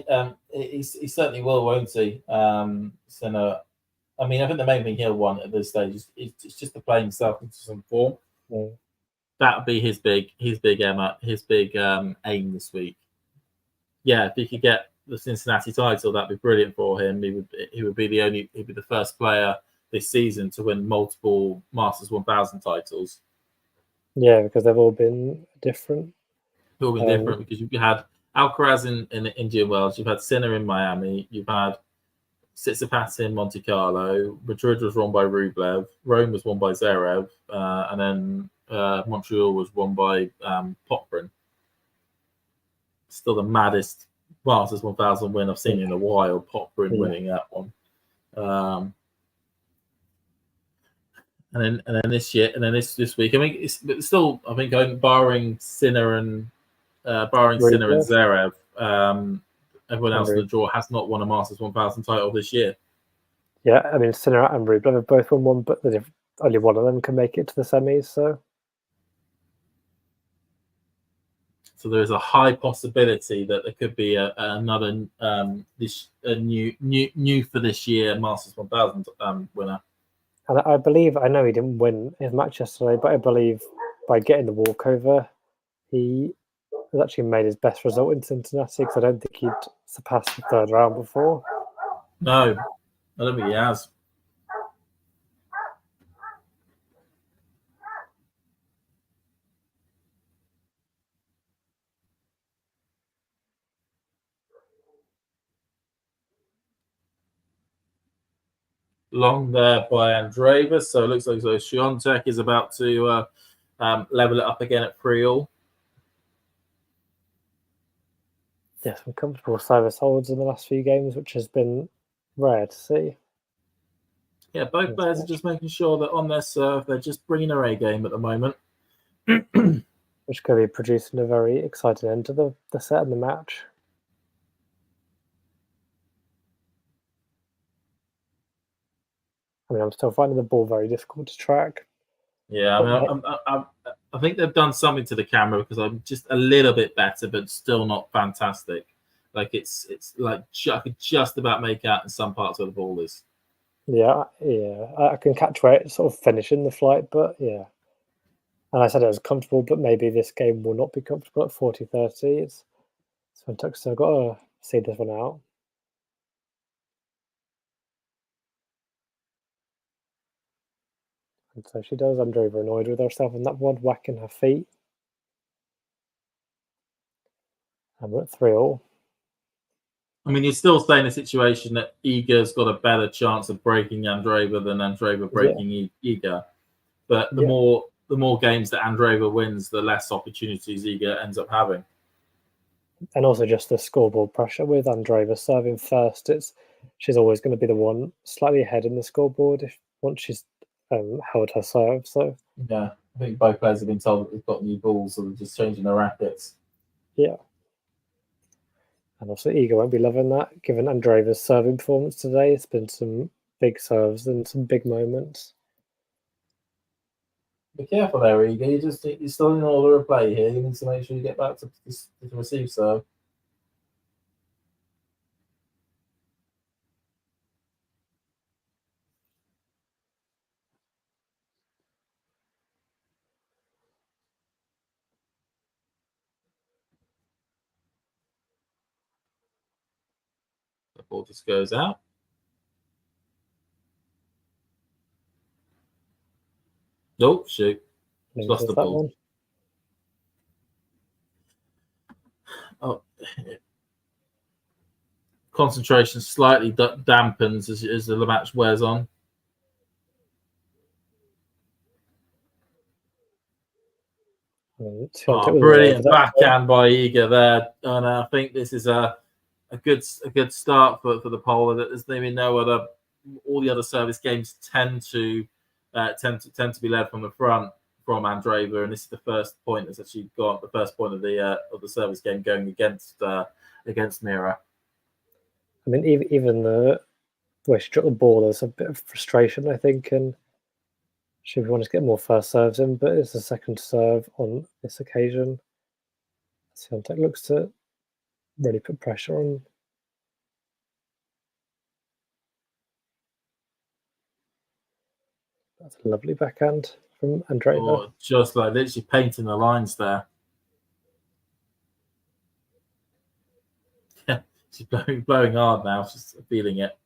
he certainly will, won't he? Sinner. I mean, I think the main thing he'll want at this stage is just to play himself into some form. Yeah. That would be his big aim this week. Yeah, if he could get the Cincinnati title, that'd be brilliant for him. He'd be the first player this season to win multiple Masters 1000 titles. Yeah, because they've all been different. They've all been different because you had Alcaraz in the Indian Wells, you've had Sinner in Miami, you've had Tsitsipas in Monte Carlo, Madrid was won by Rublev, Rome was won by Zverev, and then Montreal was won by Poprin. Still the maddest Masters 1000 win I've seen in a while. Poprin winning that one, and then this year, and then this week. I mean, it's still, I think, barring Sinner and Zverev, everyone else in the draw has not won a Masters 1000 title this year. Yeah, I mean, Sinner and Rublev have both won one, but only one of them can make it to the semis. So there is a high possibility that there could be another new for this year Masters 1000 winner. And I know he didn't win his match yesterday, but I believe by getting the walkover, he has actually made his best result in Cincinnati, because I don't think he'd surpassed the third round before. No, I don't think he has. Long there by Andreeva, so it looks like Swiatek is about to level it up again at 3-all. Yeah, some comfortable service holds in the last few games, which has been rare to see. Yeah, both players are just making sure that on their serve, they're just bringing their A game at the moment. Which could be producing a very exciting end to the set and the match. I mean, I'm still finding the ball very difficult to track. Yeah, I think they've done something to the camera, because I'm just a little bit better, but still not fantastic. Like it's like I could just about make out in some parts where the ball is. Yeah, I can catch where it's sort of finishing the flight, but yeah. And I said it was comfortable, but maybe this game will not be comfortable at 40-30. So I've got to see this one out. And so she does. Andreeva annoyed with herself in that one, whacking her feet. And we're at 3-all. I mean, you're still staying in a situation that Iga's got a better chance of breaking Andreeva than Andreeva breaking Iga. But the more games that Andreeva wins, the less opportunities Iga ends up having. And also just the scoreboard pressure with Andreeva serving first. She's always going to be the one slightly ahead in the scoreboard once she's held her serve. So yeah, I think both players have been told that they've got new balls, so they're just changing their rackets. Yeah. And also Iga won't be loving that, given Andreeva's serving performance today. It's been some big serves and some big moments. Be careful there, Igor. You're still in order of play here. You need to make sure you get back to receive serve. The ball just goes out. Nope, shoot. He's lost the ball. Oh, concentration slightly dampens as the match wears on. Brilliant backhand by Igor there, and I think this is a good start for the Polar. That there's maybe no other. All the other service games tend to be led from the front from Andreeva, and this is the first point that's actually got the first point of the service game going against Mirra. I mean, even the way she dropped the ball, there's a bit of frustration, I think, and she wanted to get more first serves in, but it's the second serve on this occasion. Swiatek looks to really put pressure on. That's a lovely backhand from Andreeva. Oh, just like literally painting the lines there. Yeah, she's blowing hard now. She's feeling it.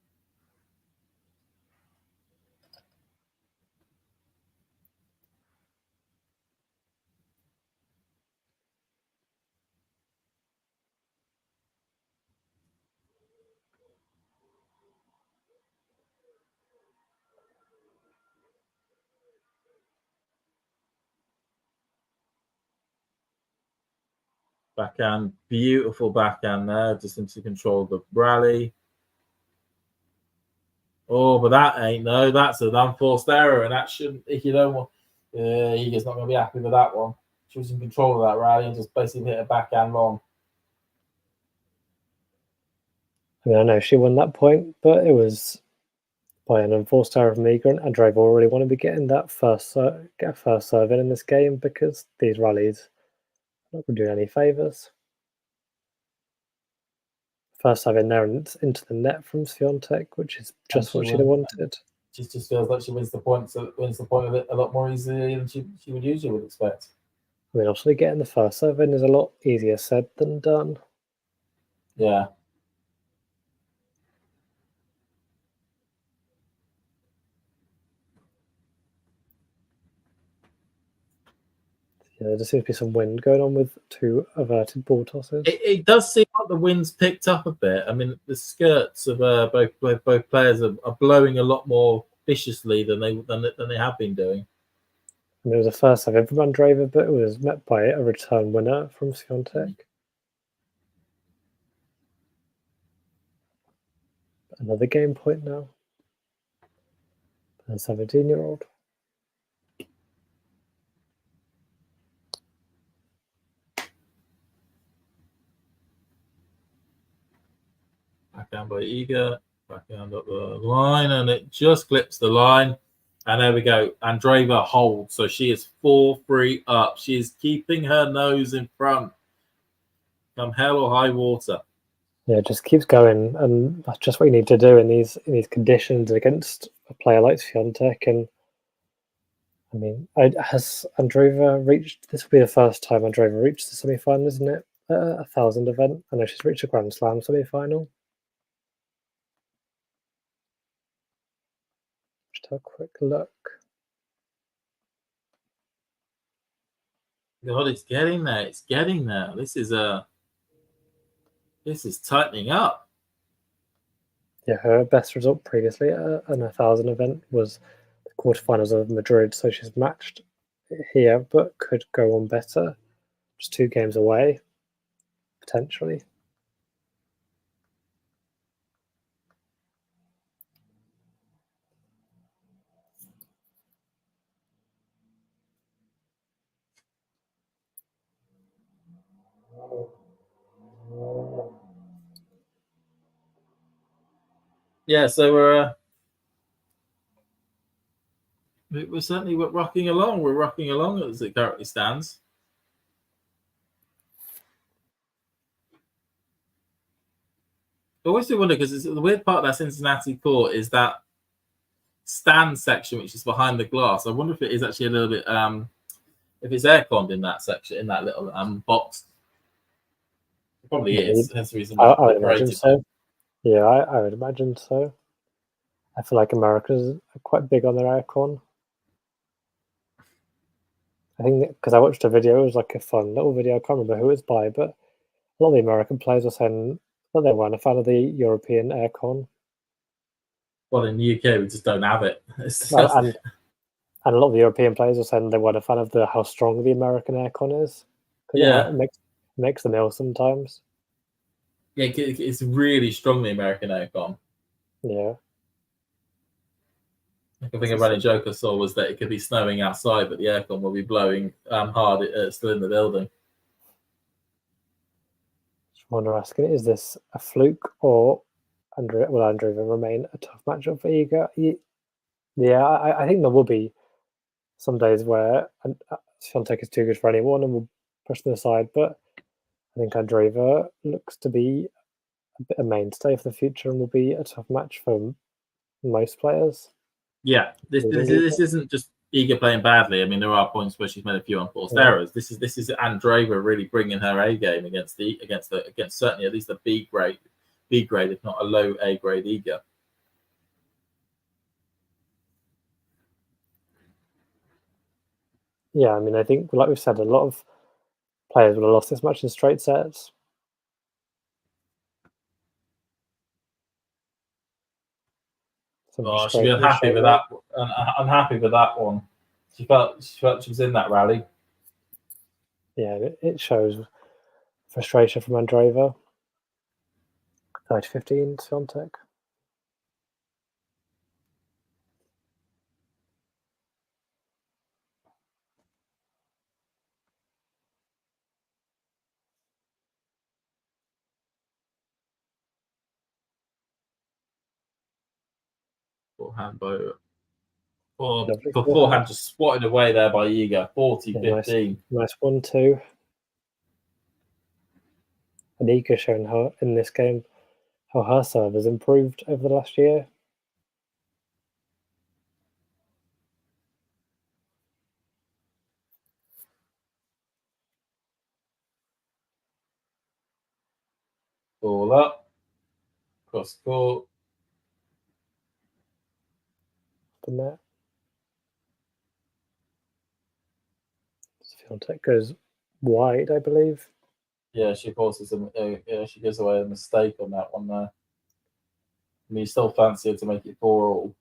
Backhand, beautiful backhand there, just into control of the rally. Oh, but that's an unforced error, and that shouldn't. If you don't want, Igor's not going to be happy with that one. She was in control of that rally and just basically hit a backhand long. I mean, I know she won that point, but it was by an enforced error of Mirra, and Andreeva already want to be getting that first serve in this game because these rallies are not going to do any favours. First serve in there and into the net from Swiatek, which is just what she'd have wanted. She just feels like she wins the point of it a lot more easily than she would usually expect. I mean, obviously getting the first serve in is a lot easier said than done. Yeah. Yeah, there seems to be some wind going on with two averted ball tosses. It does seem like the wind's picked up a bit. I mean, the skirts of both players are blowing a lot more viciously than they have been doing. And it was a first serve from Andreeva, but it was met by a return winner from Swiatek. Another game point now. A 17-year-old. Backhand by Igor, backhand up the line, and it just clips the line. And there we go. Andreeva holds, so she is 4-3 up. She is keeping her nose in front. Come hell or high water. Yeah, it just keeps going, and that's just what you need to do in these conditions against a player like Swiatek. And I mean, has Andreeva reached? This will be the first time Andreeva reached the semi-final, isn't it? A 1,000 event. I know she's reached a Grand Slam semi-final. Just have a quick look. God, it's getting there. It's getting there. This is tightening up. Yeah, her best result previously at an 1,000 event was the quarterfinals of Madrid, so she's matched here, but could go on better. Just 2 games away, potentially. Yeah, so we're We're certainly rocking along. We're rocking along as it currently stands. I always do wonder, because the weird part of that Cincinnati court is that stand section, which is behind the glass. I wonder if it is actually a little bit, if it's air-conned in that section, in that little box. It probably is. That's the reason why I would imagine so. Yeah, I would imagine so. I feel like Americans are quite big on their aircon. I think because I watched a video, it was like a fun little video. I can't remember who it was by, but a lot of the American players were saying that they weren't a fan of the European aircon. Well, in the UK, we just don't have it. And a lot of the European players were saying they weren't a fan of how strong the American aircon is. Yeah, it makes them ill sometimes. Yeah, it's really strongly American aircon. Yeah. I think a running joke I saw was that it could be snowing outside, but the aircon will be blowing hard still in the building. Someone are asking, is this a fluke or will Andreeva remain a tough matchup for Iga? Yeah, I think there will be some days where Swiatek is too good for anyone and will push them aside, but I think Andreeva looks to be a mainstay for the future and will be a tough match for most players. Yeah, this isn't just Iga playing badly. I mean, there are points where she's made a few unforced errors. This is Andreeva really bringing her A game against certainly at least a B grade, if not a low A grade Iga. Yeah, I mean, I think, like we've said, a lot of players would have lost this match in straight sets. Oh, she'd be unhappy with that. Unhappy with that one. She felt she was in that rally. Yeah, it shows frustration from Andreeva. 30-15, Swiatek. Beforehand, just swatted away there by Iga. 40-15. Nice 1-2. And Iga showing her in this game how her serve has improved over the last year. Ball up. Cross court. The net. Swiatek goes wide, I believe. Yeah, she forces she gives away a mistake on that one there. I mean, you still fancy her to make it 4-all.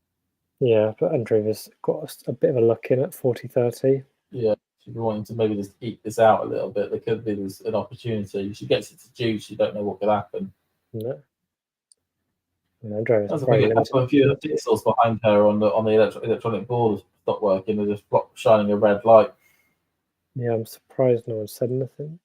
Yeah, but Andreeva's got a bit of a luck in at 40-30. Yeah, she'd be wanting to maybe just eke this out a little bit. There could be an opportunity. If she gets it to juice, you don't know what could happen. No. Andreeva's a few of the pixels behind her on the electronic board stop working. They're just shining a red light. Yeah, I'm surprised no one said anything.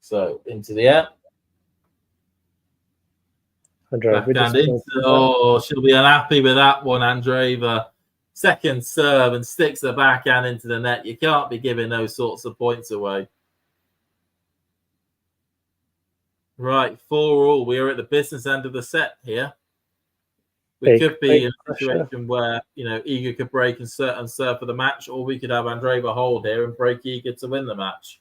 So into the air. Andreeva, she'll be unhappy with that one, Andreeva. Second serve and sticks the backhand into the net. You can't be giving those sorts of points away. Right, 4-all. We are at the business end of the set here. We could be in a situation where, Iga could break and serve for the match, or we could have Andreeva hold here and break Iga to win the match.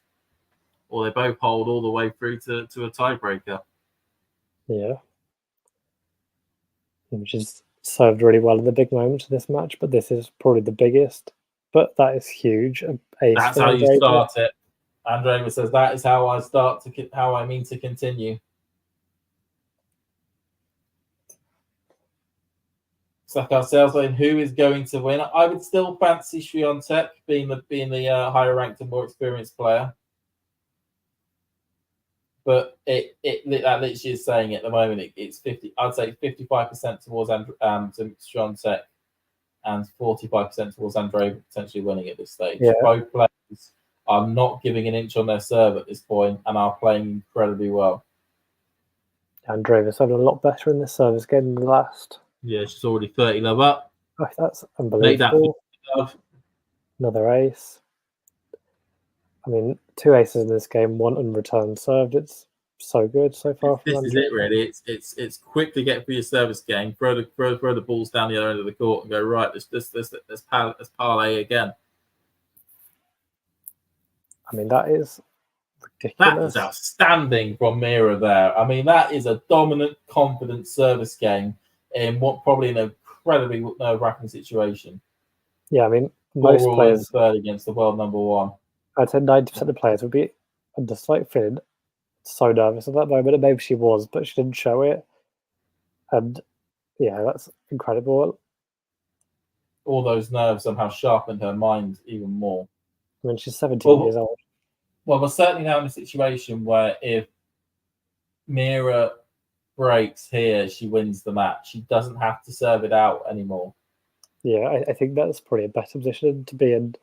Or they both hold all the way through to a tiebreaker. Yeah. Which is served really well in the big moments of this match, but this is probably the biggest. But that is huge. That's how you start it. Andreeva says that is how I mean to continue. Stuck ourselves in who is going to win. I would still fancy Swiatek being the higher ranked and more experienced player. But that literally is saying at the moment it's 50. I'd say 55% towards Swiatek and 45% towards Andreeva potentially winning at this stage. Yeah. Both players are not giving an inch on their serve at this point and are playing incredibly well. Andreeva's having a lot better in this service game than the last. Yeah, she's already 30 love up. Oh, that's Make that unbelievable. 40 love. Another ace. I mean, 2 aces in this game, 1 unreturned served. It's so good so far. This is it, really. It's quick to get through your service game, throw the balls down the other end of the court, and go right. Let's parlay again. I mean, that is ridiculous. That is outstanding from Mirra there. I mean, that is a dominant, confident service game in what probably an incredibly nerve-wracking situation. Yeah, I mean, most players third against the world number 1. I'd say 90% of players would be under slight feeling so nervous at that moment. And maybe she was, but she didn't show it. And yeah, that's incredible. All those nerves somehow sharpened her mind even more. I mean, she's 17 years old. Well, we're certainly now in a situation where if Mirra breaks here, she wins the match. She doesn't have to serve it out anymore. Yeah, I think that's probably a better position to be in.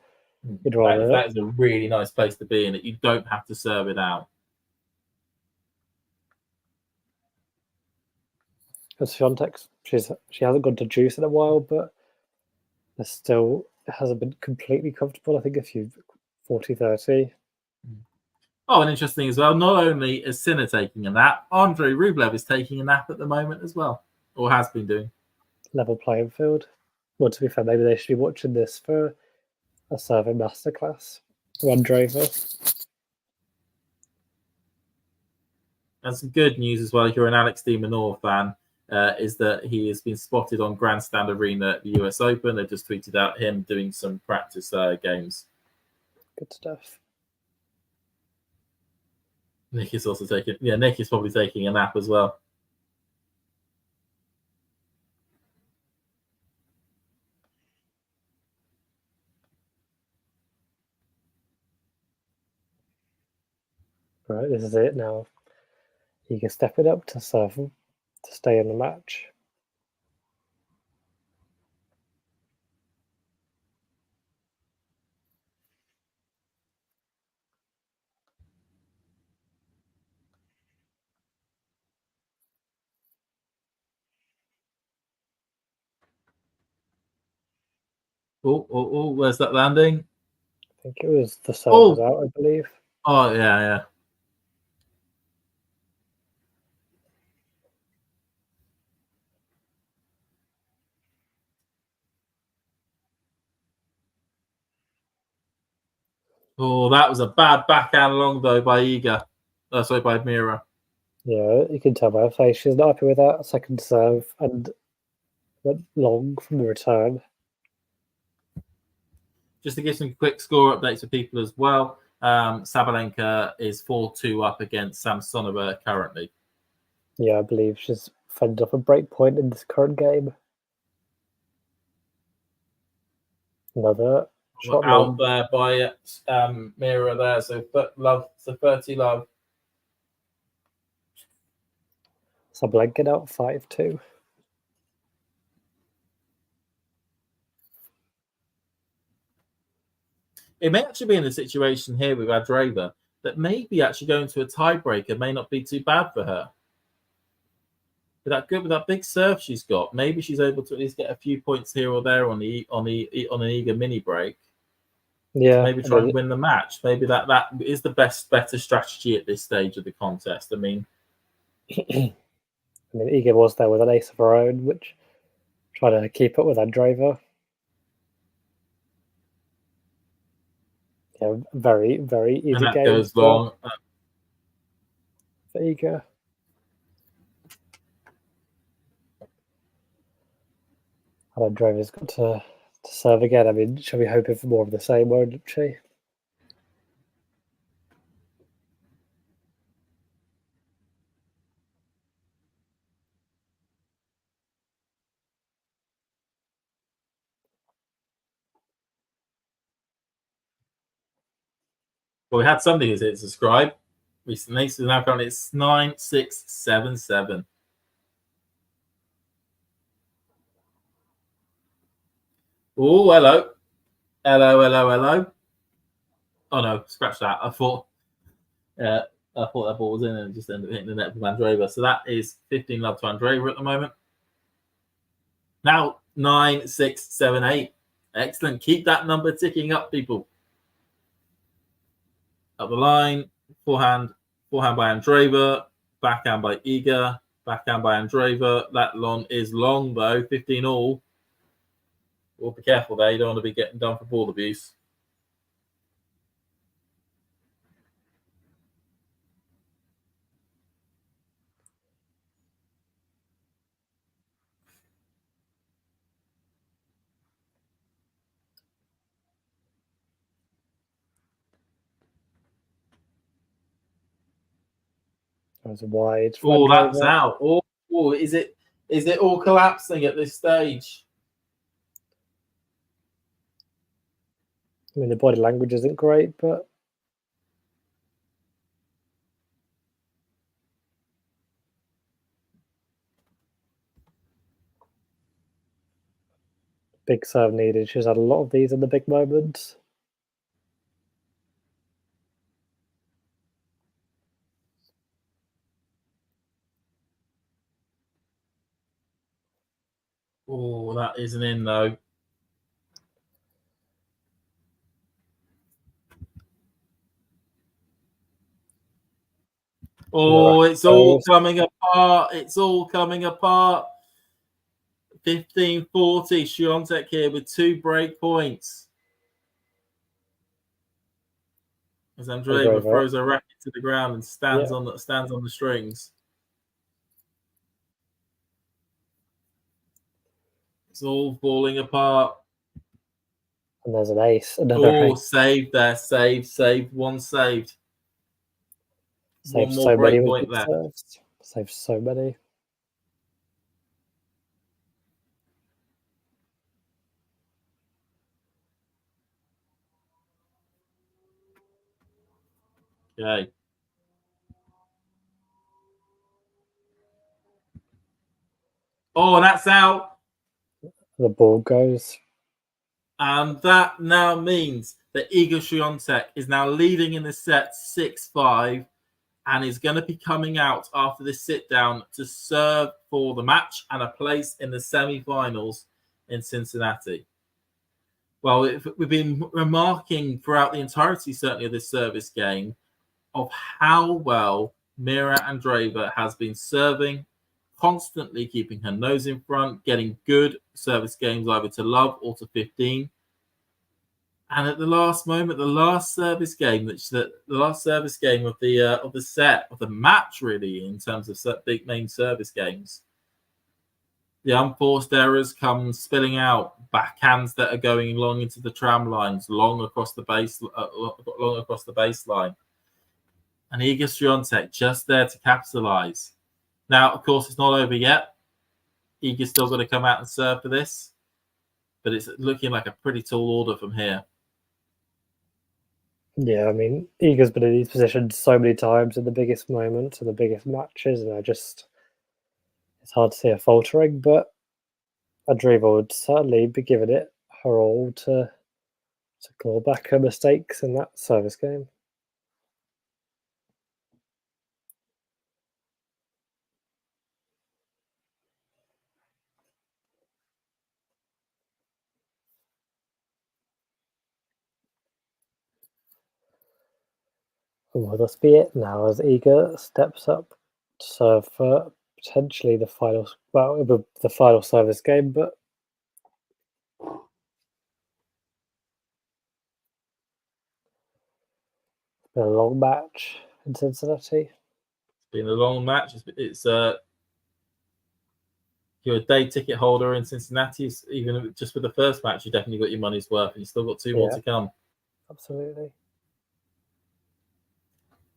That is a really nice place to be in. That you don't have to serve it out. As Swiatek, she hasn't gone to juice in a while, but it still hasn't been completely comfortable. I think a few 40-30. Oh, and interesting as well, not only is Sinner taking a nap, Andrei Rublev is taking a nap at the moment as well, or has been doing. Level playing field. Well, to be fair, maybe they should be watching this for a serving masterclass. Draper. And some good news as well, if you're an Alex de Minaur fan, is that he has been spotted on Grandstand Arena at the US Open. They just tweeted out him doing some practice games. Good stuff. Nick is also taking... Yeah, Nick is probably taking a nap as well. Right, this is it now. You can step it up to serve to stay in the match. Oh, where's that landing? I think it was the serve out, I believe. Oh, yeah. Oh, that was a bad backhand long, though, by Iga. Sorry, by Mirra. Yeah, you can tell by her face she's not happy with that second serve and went long from the return. Just to give some quick score updates for people as well, Sabalenka is 4-2 up against Samsonova currently. Yeah, I believe she's fended off a break point in this current game. Another shot out there by Mirra there, so 30 love. Sabalenka out 5-2. It may actually be in a situation here with Andreeva that maybe actually going to a tiebreaker may not be too bad for her. With that big serve she's got, maybe she's able to at least get a few points here or there on an eager mini break. Yeah, maybe try and win the match. Maybe that is the better strategy at this stage of the contest. I mean, Iga was there with an ace of her own, which trying to keep up with Andreeva. Yeah, very, very easy and that game. Goes long. For Iga. And Andreeva's got to serve again. I mean, she'll be hoping for more of the same, won't she? Well, we had somebody who's hit subscribe recently, so now currently it's 9677. Oh, hello. Hello. Oh no, scratch that. I thought I thought that ball was in and it just ended up hitting the net with Andreeva. So that is 15 love to Andreeva at the moment. Now 9, 6, 7, 8. Excellent. Keep that number ticking up, people. Up the line, forehand by Andreeva, backhand by Iga, backhand by Andreeva. That long is long though, 15 all. Well, be careful there. You don't want to be getting done for ball abuse. That was wide. Oh, that's out. Oh, is it all collapsing at this stage? I mean, the body language isn't great, but big serve needed. She's had a lot of these in the big moments. Oh, that isn't in though. Oh, it's all coming apart. It's all coming apart. 15-40. Swiatek here with 2 break points. As Andreeva throws her racket to the ground and stands on the strings. It's all falling apart. And there's an ace. Another ace. Saved there. Saved. One saved. Saved One more so break many point left. Saved so many. Okay. Oh, and that's out. The ball goes. And that now means that Iga Swiatek is now leading in the set 6-5 and is going to be coming out after this sit down to serve for the match and a place in the semi-finals in Cincinnati. Well, we've been remarking throughout the entirety, certainly, of this service game, of how well Mirra Andreeva has been serving, constantly keeping her nose in front, getting good service games either to love or to 15. And at the last moment, the last service game of the set of the match, really, in terms of big main service games, the unforced errors come spilling out. Backhands that are going long into the tram lines, long across the baseline. And Iga Swiatek just there to capitalize. Now, of course, it's not over yet. Iga's still got to come out and serve for this, but it's looking like a pretty tall order from here. Yeah, I mean, Iga's been in these positions so many times in the biggest moments and the biggest matches, and it's hard to see her faltering, but Andreeva would certainly be giving it her all to claw back her mistakes in that service game. And will this be it now as Iga steps up to serve for potentially the final, the final service game, but it's been a long match in Cincinnati. It's been a long match. It's you're a day ticket holder in Cincinnati, even just for the first match, you definitely got your money's worth, and you still got 2 more to come. Absolutely.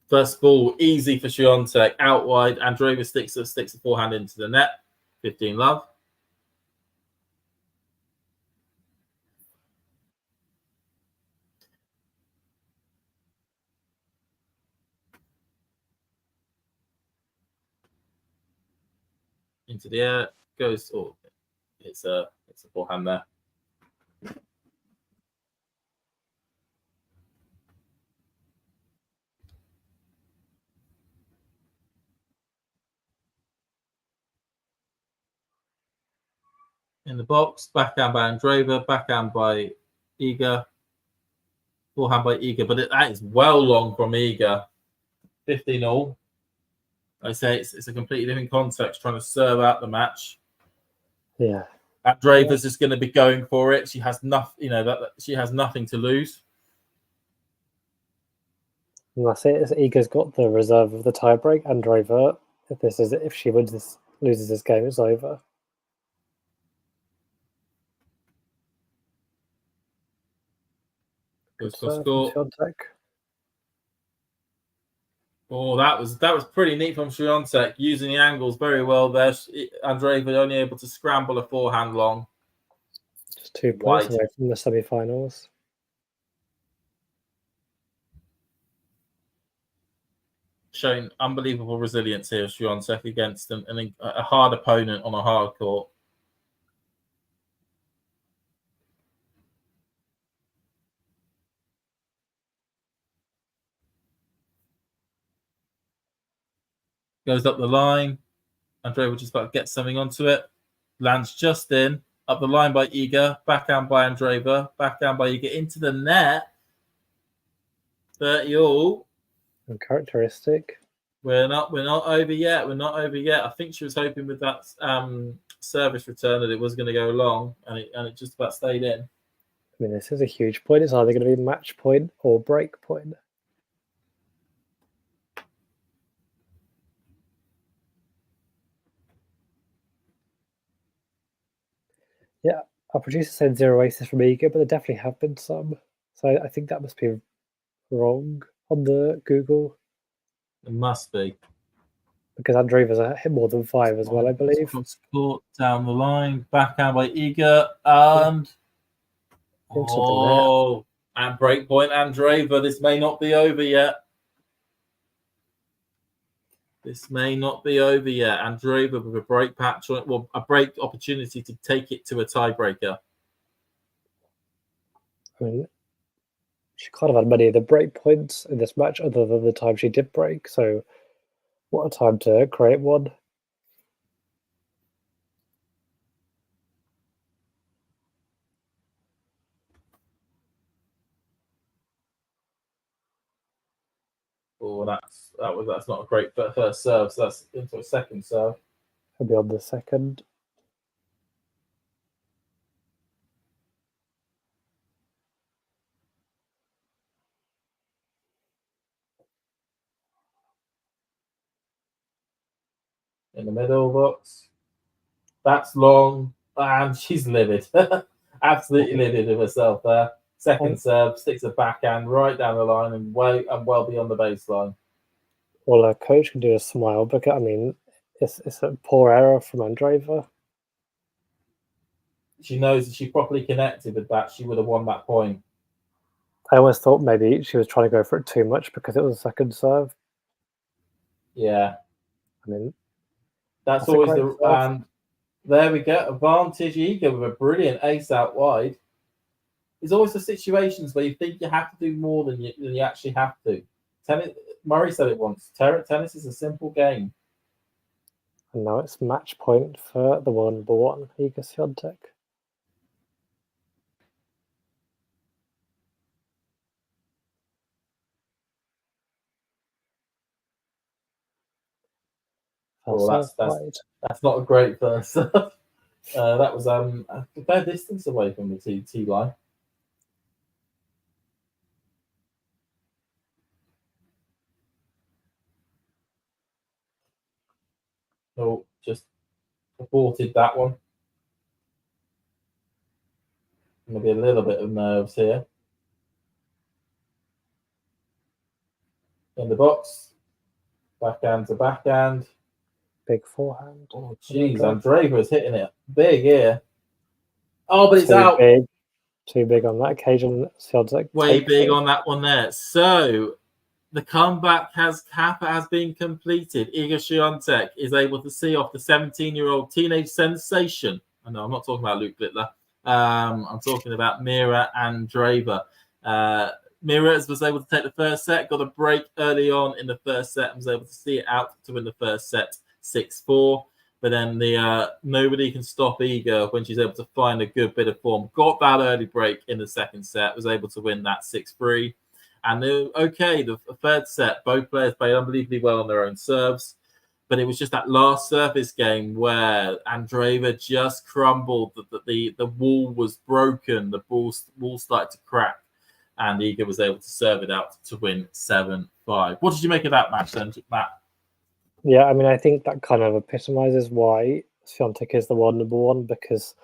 First ball, easy for Swiatek, out wide. Andreeva sticks a forehand into the net. 15 love. Into the air goes. Oh, it's a forehand there. In the box, backhand by Andreeva, backhand by Iga, forehand by Iga, but that is well long from Iga. 15-all. I say it's a completely different context trying to serve out the match. Yeah. Andreeva's just going to be going for it. She has nothing, she has nothing to lose. And that's it. Iga's got the reserve of the tiebreak. Andreeva, if she loses this game, it's over. Good score. Swiatek. Oh, that was pretty neat from Swiatek, using the angles very well there. Andreeva only able to scramble a forehand long. Just 2 points away from the semi-finals. Showing unbelievable resilience here, Swiatek, against a hard opponent on a hard court. Goes up the line. Andreeva just about to get something onto it. Lands just in. Up the line by Iga. Backhand by Andreeva. Backhand by Iga into the net. 30-all. Uncharacteristic. We're not over yet. We're not over yet. I think she was hoping with that service return that it was going to go long, and it just about stayed in. I mean, this is a huge point. It's either going to be match point or break point. Yeah, our producer said 0 aces from Iga, but there definitely have been some. So I think that must be wrong on the Google. It must be. Because Andreeva's hit more than 5 as well, I believe. Court down the line. Backhand by Iga. And and break point Andreeva. This may not be over yet. This may not be over yet. Andreeva with a break patch, well, a break opportunity to take it to a tiebreaker. I mean, she can't have had many of the break points in this match other than the time she did break. So, what a time to create one. Oh, that's not a great first serve. So that's into a second serve. He'll be on the second. In the middle box. That's long, and she's livid. Absolutely livid of herself there. Second serve, sticks a backhand right down the line and well beyond the baseline. All her coach can do is smile, because I mean, it's a poor error from Andreeva. She knows that she properly connected with that. She would have won that point. I always thought maybe she was trying to go for it too much because it was a second serve. Yeah. I mean, that's always the... And there we go. Advantage Iga with a brilliant ace out wide. There's always the situations where you think you have to do more than you actually have to. Murray said it once. Tennis is a simple game. And now it's match point for the number 1, Iga Swiatek. Oh, that's not a great first serve. That was a fair distance away from the tee line. Oh, just aborted that one. Maybe a little bit of nerves here. In the box. Backhand to backhand. Big forehand. Oh, jeez. Andreeva is hitting it big here. Oh, but it's out. Too big on that occasion. Swiatek way big on that one there. So the comeback has been completed. Iga Swiatek is able to see off the 17-year-old teenage sensation. I know I'm not talking about Luke Littler. I'm talking about Mirra and Draper. Mirra was able to take the first set, got a break early on in the first set, and was able to see it out to win the first set 6-4. But then the nobody can stop Iga when she's able to find a good bit of form. Got that early break in the second set, was able to win that 6-3. And the third set, both players played unbelievably well on their own serves. But it was just that last service game where Andreeva just crumbled. The wall was broken. The wall started to crack. And Iga was able to serve it out to win 7-5. What did you make of that match then, Matt? Yeah, I mean, I think that kind of epitomizes why Swiatek is the number one, because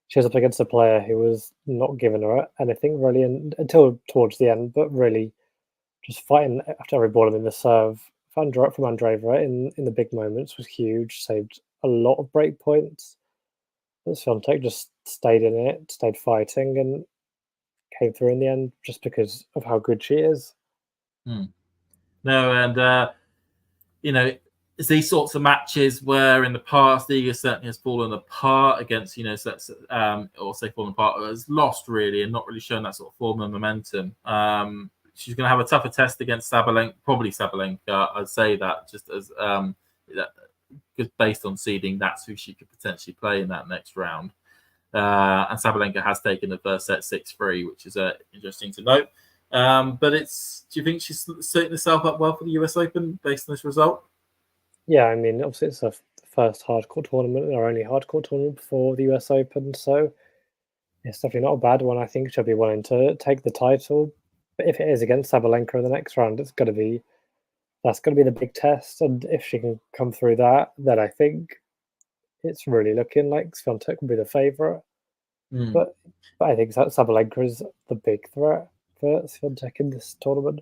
she was up against a player who was not giving her anything really until towards the end, but really just fighting after every ball in the serve from Andreeva in the big moments was huge, saved a lot of break points. But Swiatek just stayed in it, stayed fighting, and came through in the end just because of how good she is. No, and it's these sorts of matches where in the past Iga certainly has fallen apart against, or say fallen apart, has lost really and not really shown that sort of form and momentum. She's going to have a tougher test against Sabalenka. I'd say that just as just based on seeding, that's who she could potentially play in that next round. And Sabalenka has taken the first set 6-3, which is interesting to note. But do you think she's setting herself up well for the US Open based on this result? Yeah, I mean, obviously it's her first hardcourt tournament, our only hardcourt tournament before the US Open, so it's definitely not a bad one. I think she'll be willing to take the title. But if it is against Sabalenka in the next round, that's going to be the big test. And if she can come through that, then I think it's really looking like Swiatek will be the favourite. But I think Sabalenka is the big threat for Swiatek in this tournament.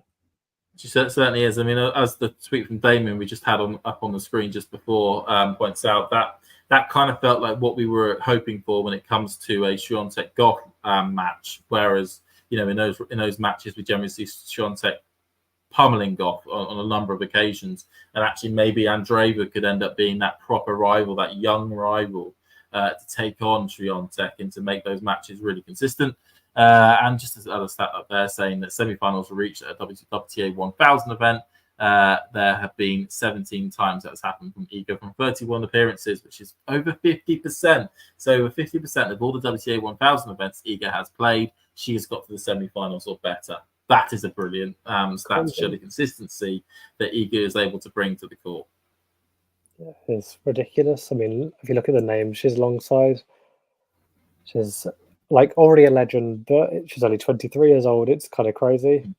She certainly is. I mean, as the tweet from Damien we just had up on the screen just before points out, that kind of felt like what we were hoping for when it comes to a Swiatek Goff match. Whereas, in those matches, we generally see Swiatek pummeling Goff on a number of occasions, and actually maybe Andreeva could end up being that proper rival, that young rival, to take on Swiatek and to make those matches really consistent. And just as other stat up there saying that semi-finals were reached at a WTA 1000 event, there have been 17 times that has happened from Iga from 31 appearances, which is over 50%. So over 50% of all the WTA 1000 events Iga has played, she has got to the semi-finals or better. That is a brilliant stat to show the consistency that Iga is able to bring to the court. Yeah, it's ridiculous. I mean, if you look at the names she's alongside, she's already a legend, but she's only 23 years old. It's kind of crazy.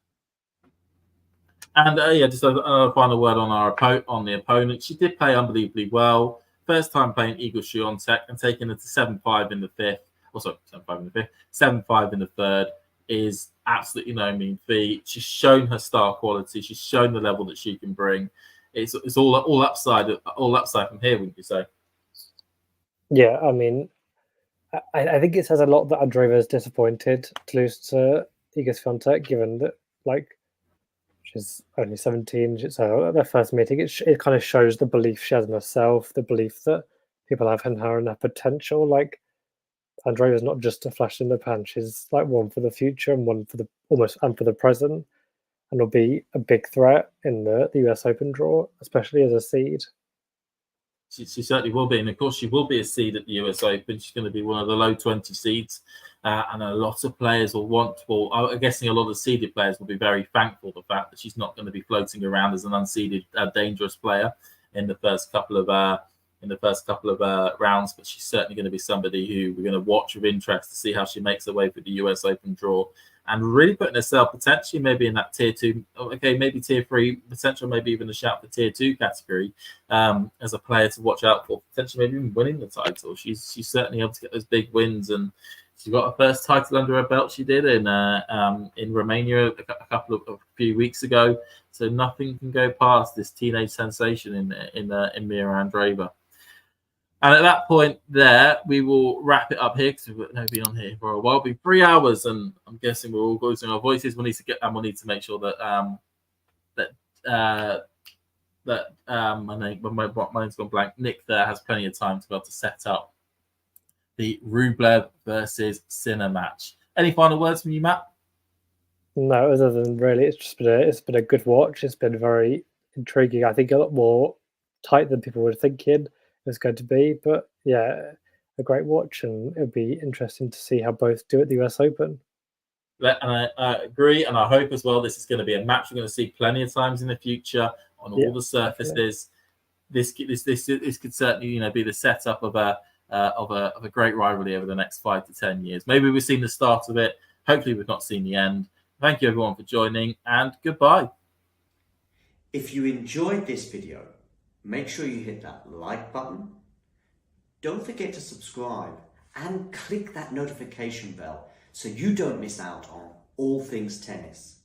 And just a final word on the opponent. She did play unbelievably well. First time playing Iga Swiatek and taking it to 7-5 in the fifth. 7-5 in the fifth. 7-5 in the third is absolutely no mean feat. She's shown her star quality. She's shown the level that she can bring. It's all upside from here, wouldn't you say? Yeah, I mean, I think it says a lot that Andreeva is disappointed to lose to Iga Swiatek, given that she's only 17. So their first meeting, it kind of shows the belief she has in herself, the belief that people have in her and her potential. Andreeva is not just a flash in the pan; she's one for the future and one for the present, and will be a big threat in the US Open draw, especially as a seed. She certainly will be, and of course she will be a seed at the US Open. She's going to be one of the low 20 seeds, and a lot of players I'm guessing a lot of seeded players will be very thankful for the fact that she's not going to be floating around as an unseeded, dangerous player in the first couple of rounds. But she's certainly going to be somebody who we're going to watch with interest to see how she makes her way through the US Open draw, and really putting herself potentially maybe in that tier 2, maybe tier 3, potential maybe even a shout for tier 2 category as a player to watch out for, potentially maybe even winning the title. She's certainly able to get those big wins, and she got her first title under her belt. She did in Romania a few weeks ago. So nothing can go past this teenage sensation in Mirra Andreeva. And at that point there, we will wrap it up here because we've been on here for a while. It'll be 3 hours, and I'm guessing we're all losing our voices. We'll need to make sure that my mind's gone blank. Nick there has plenty of time to be able to set up the Rublev versus Sinner match. Any final words from you, Matt? No, other than really, it's been a good watch. It's been very intriguing. I think a lot more tight than people were thinking. was going to be. But yeah, a great watch, and it'll be interesting to see how both do at the US Open. And I agree, and I hope as well this is going to be a match we're going to see plenty of times in the future on all the surfaces. This could certainly be the setup of a great rivalry over the next 5 to 10 years. Maybe we've seen the start of it. Hopefully we've not seen the end. Thank you everyone for joining, and goodbye. If you enjoyed this video, make sure you hit that like button. Don't forget to subscribe and click that notification bell so you don't miss out on all things tennis.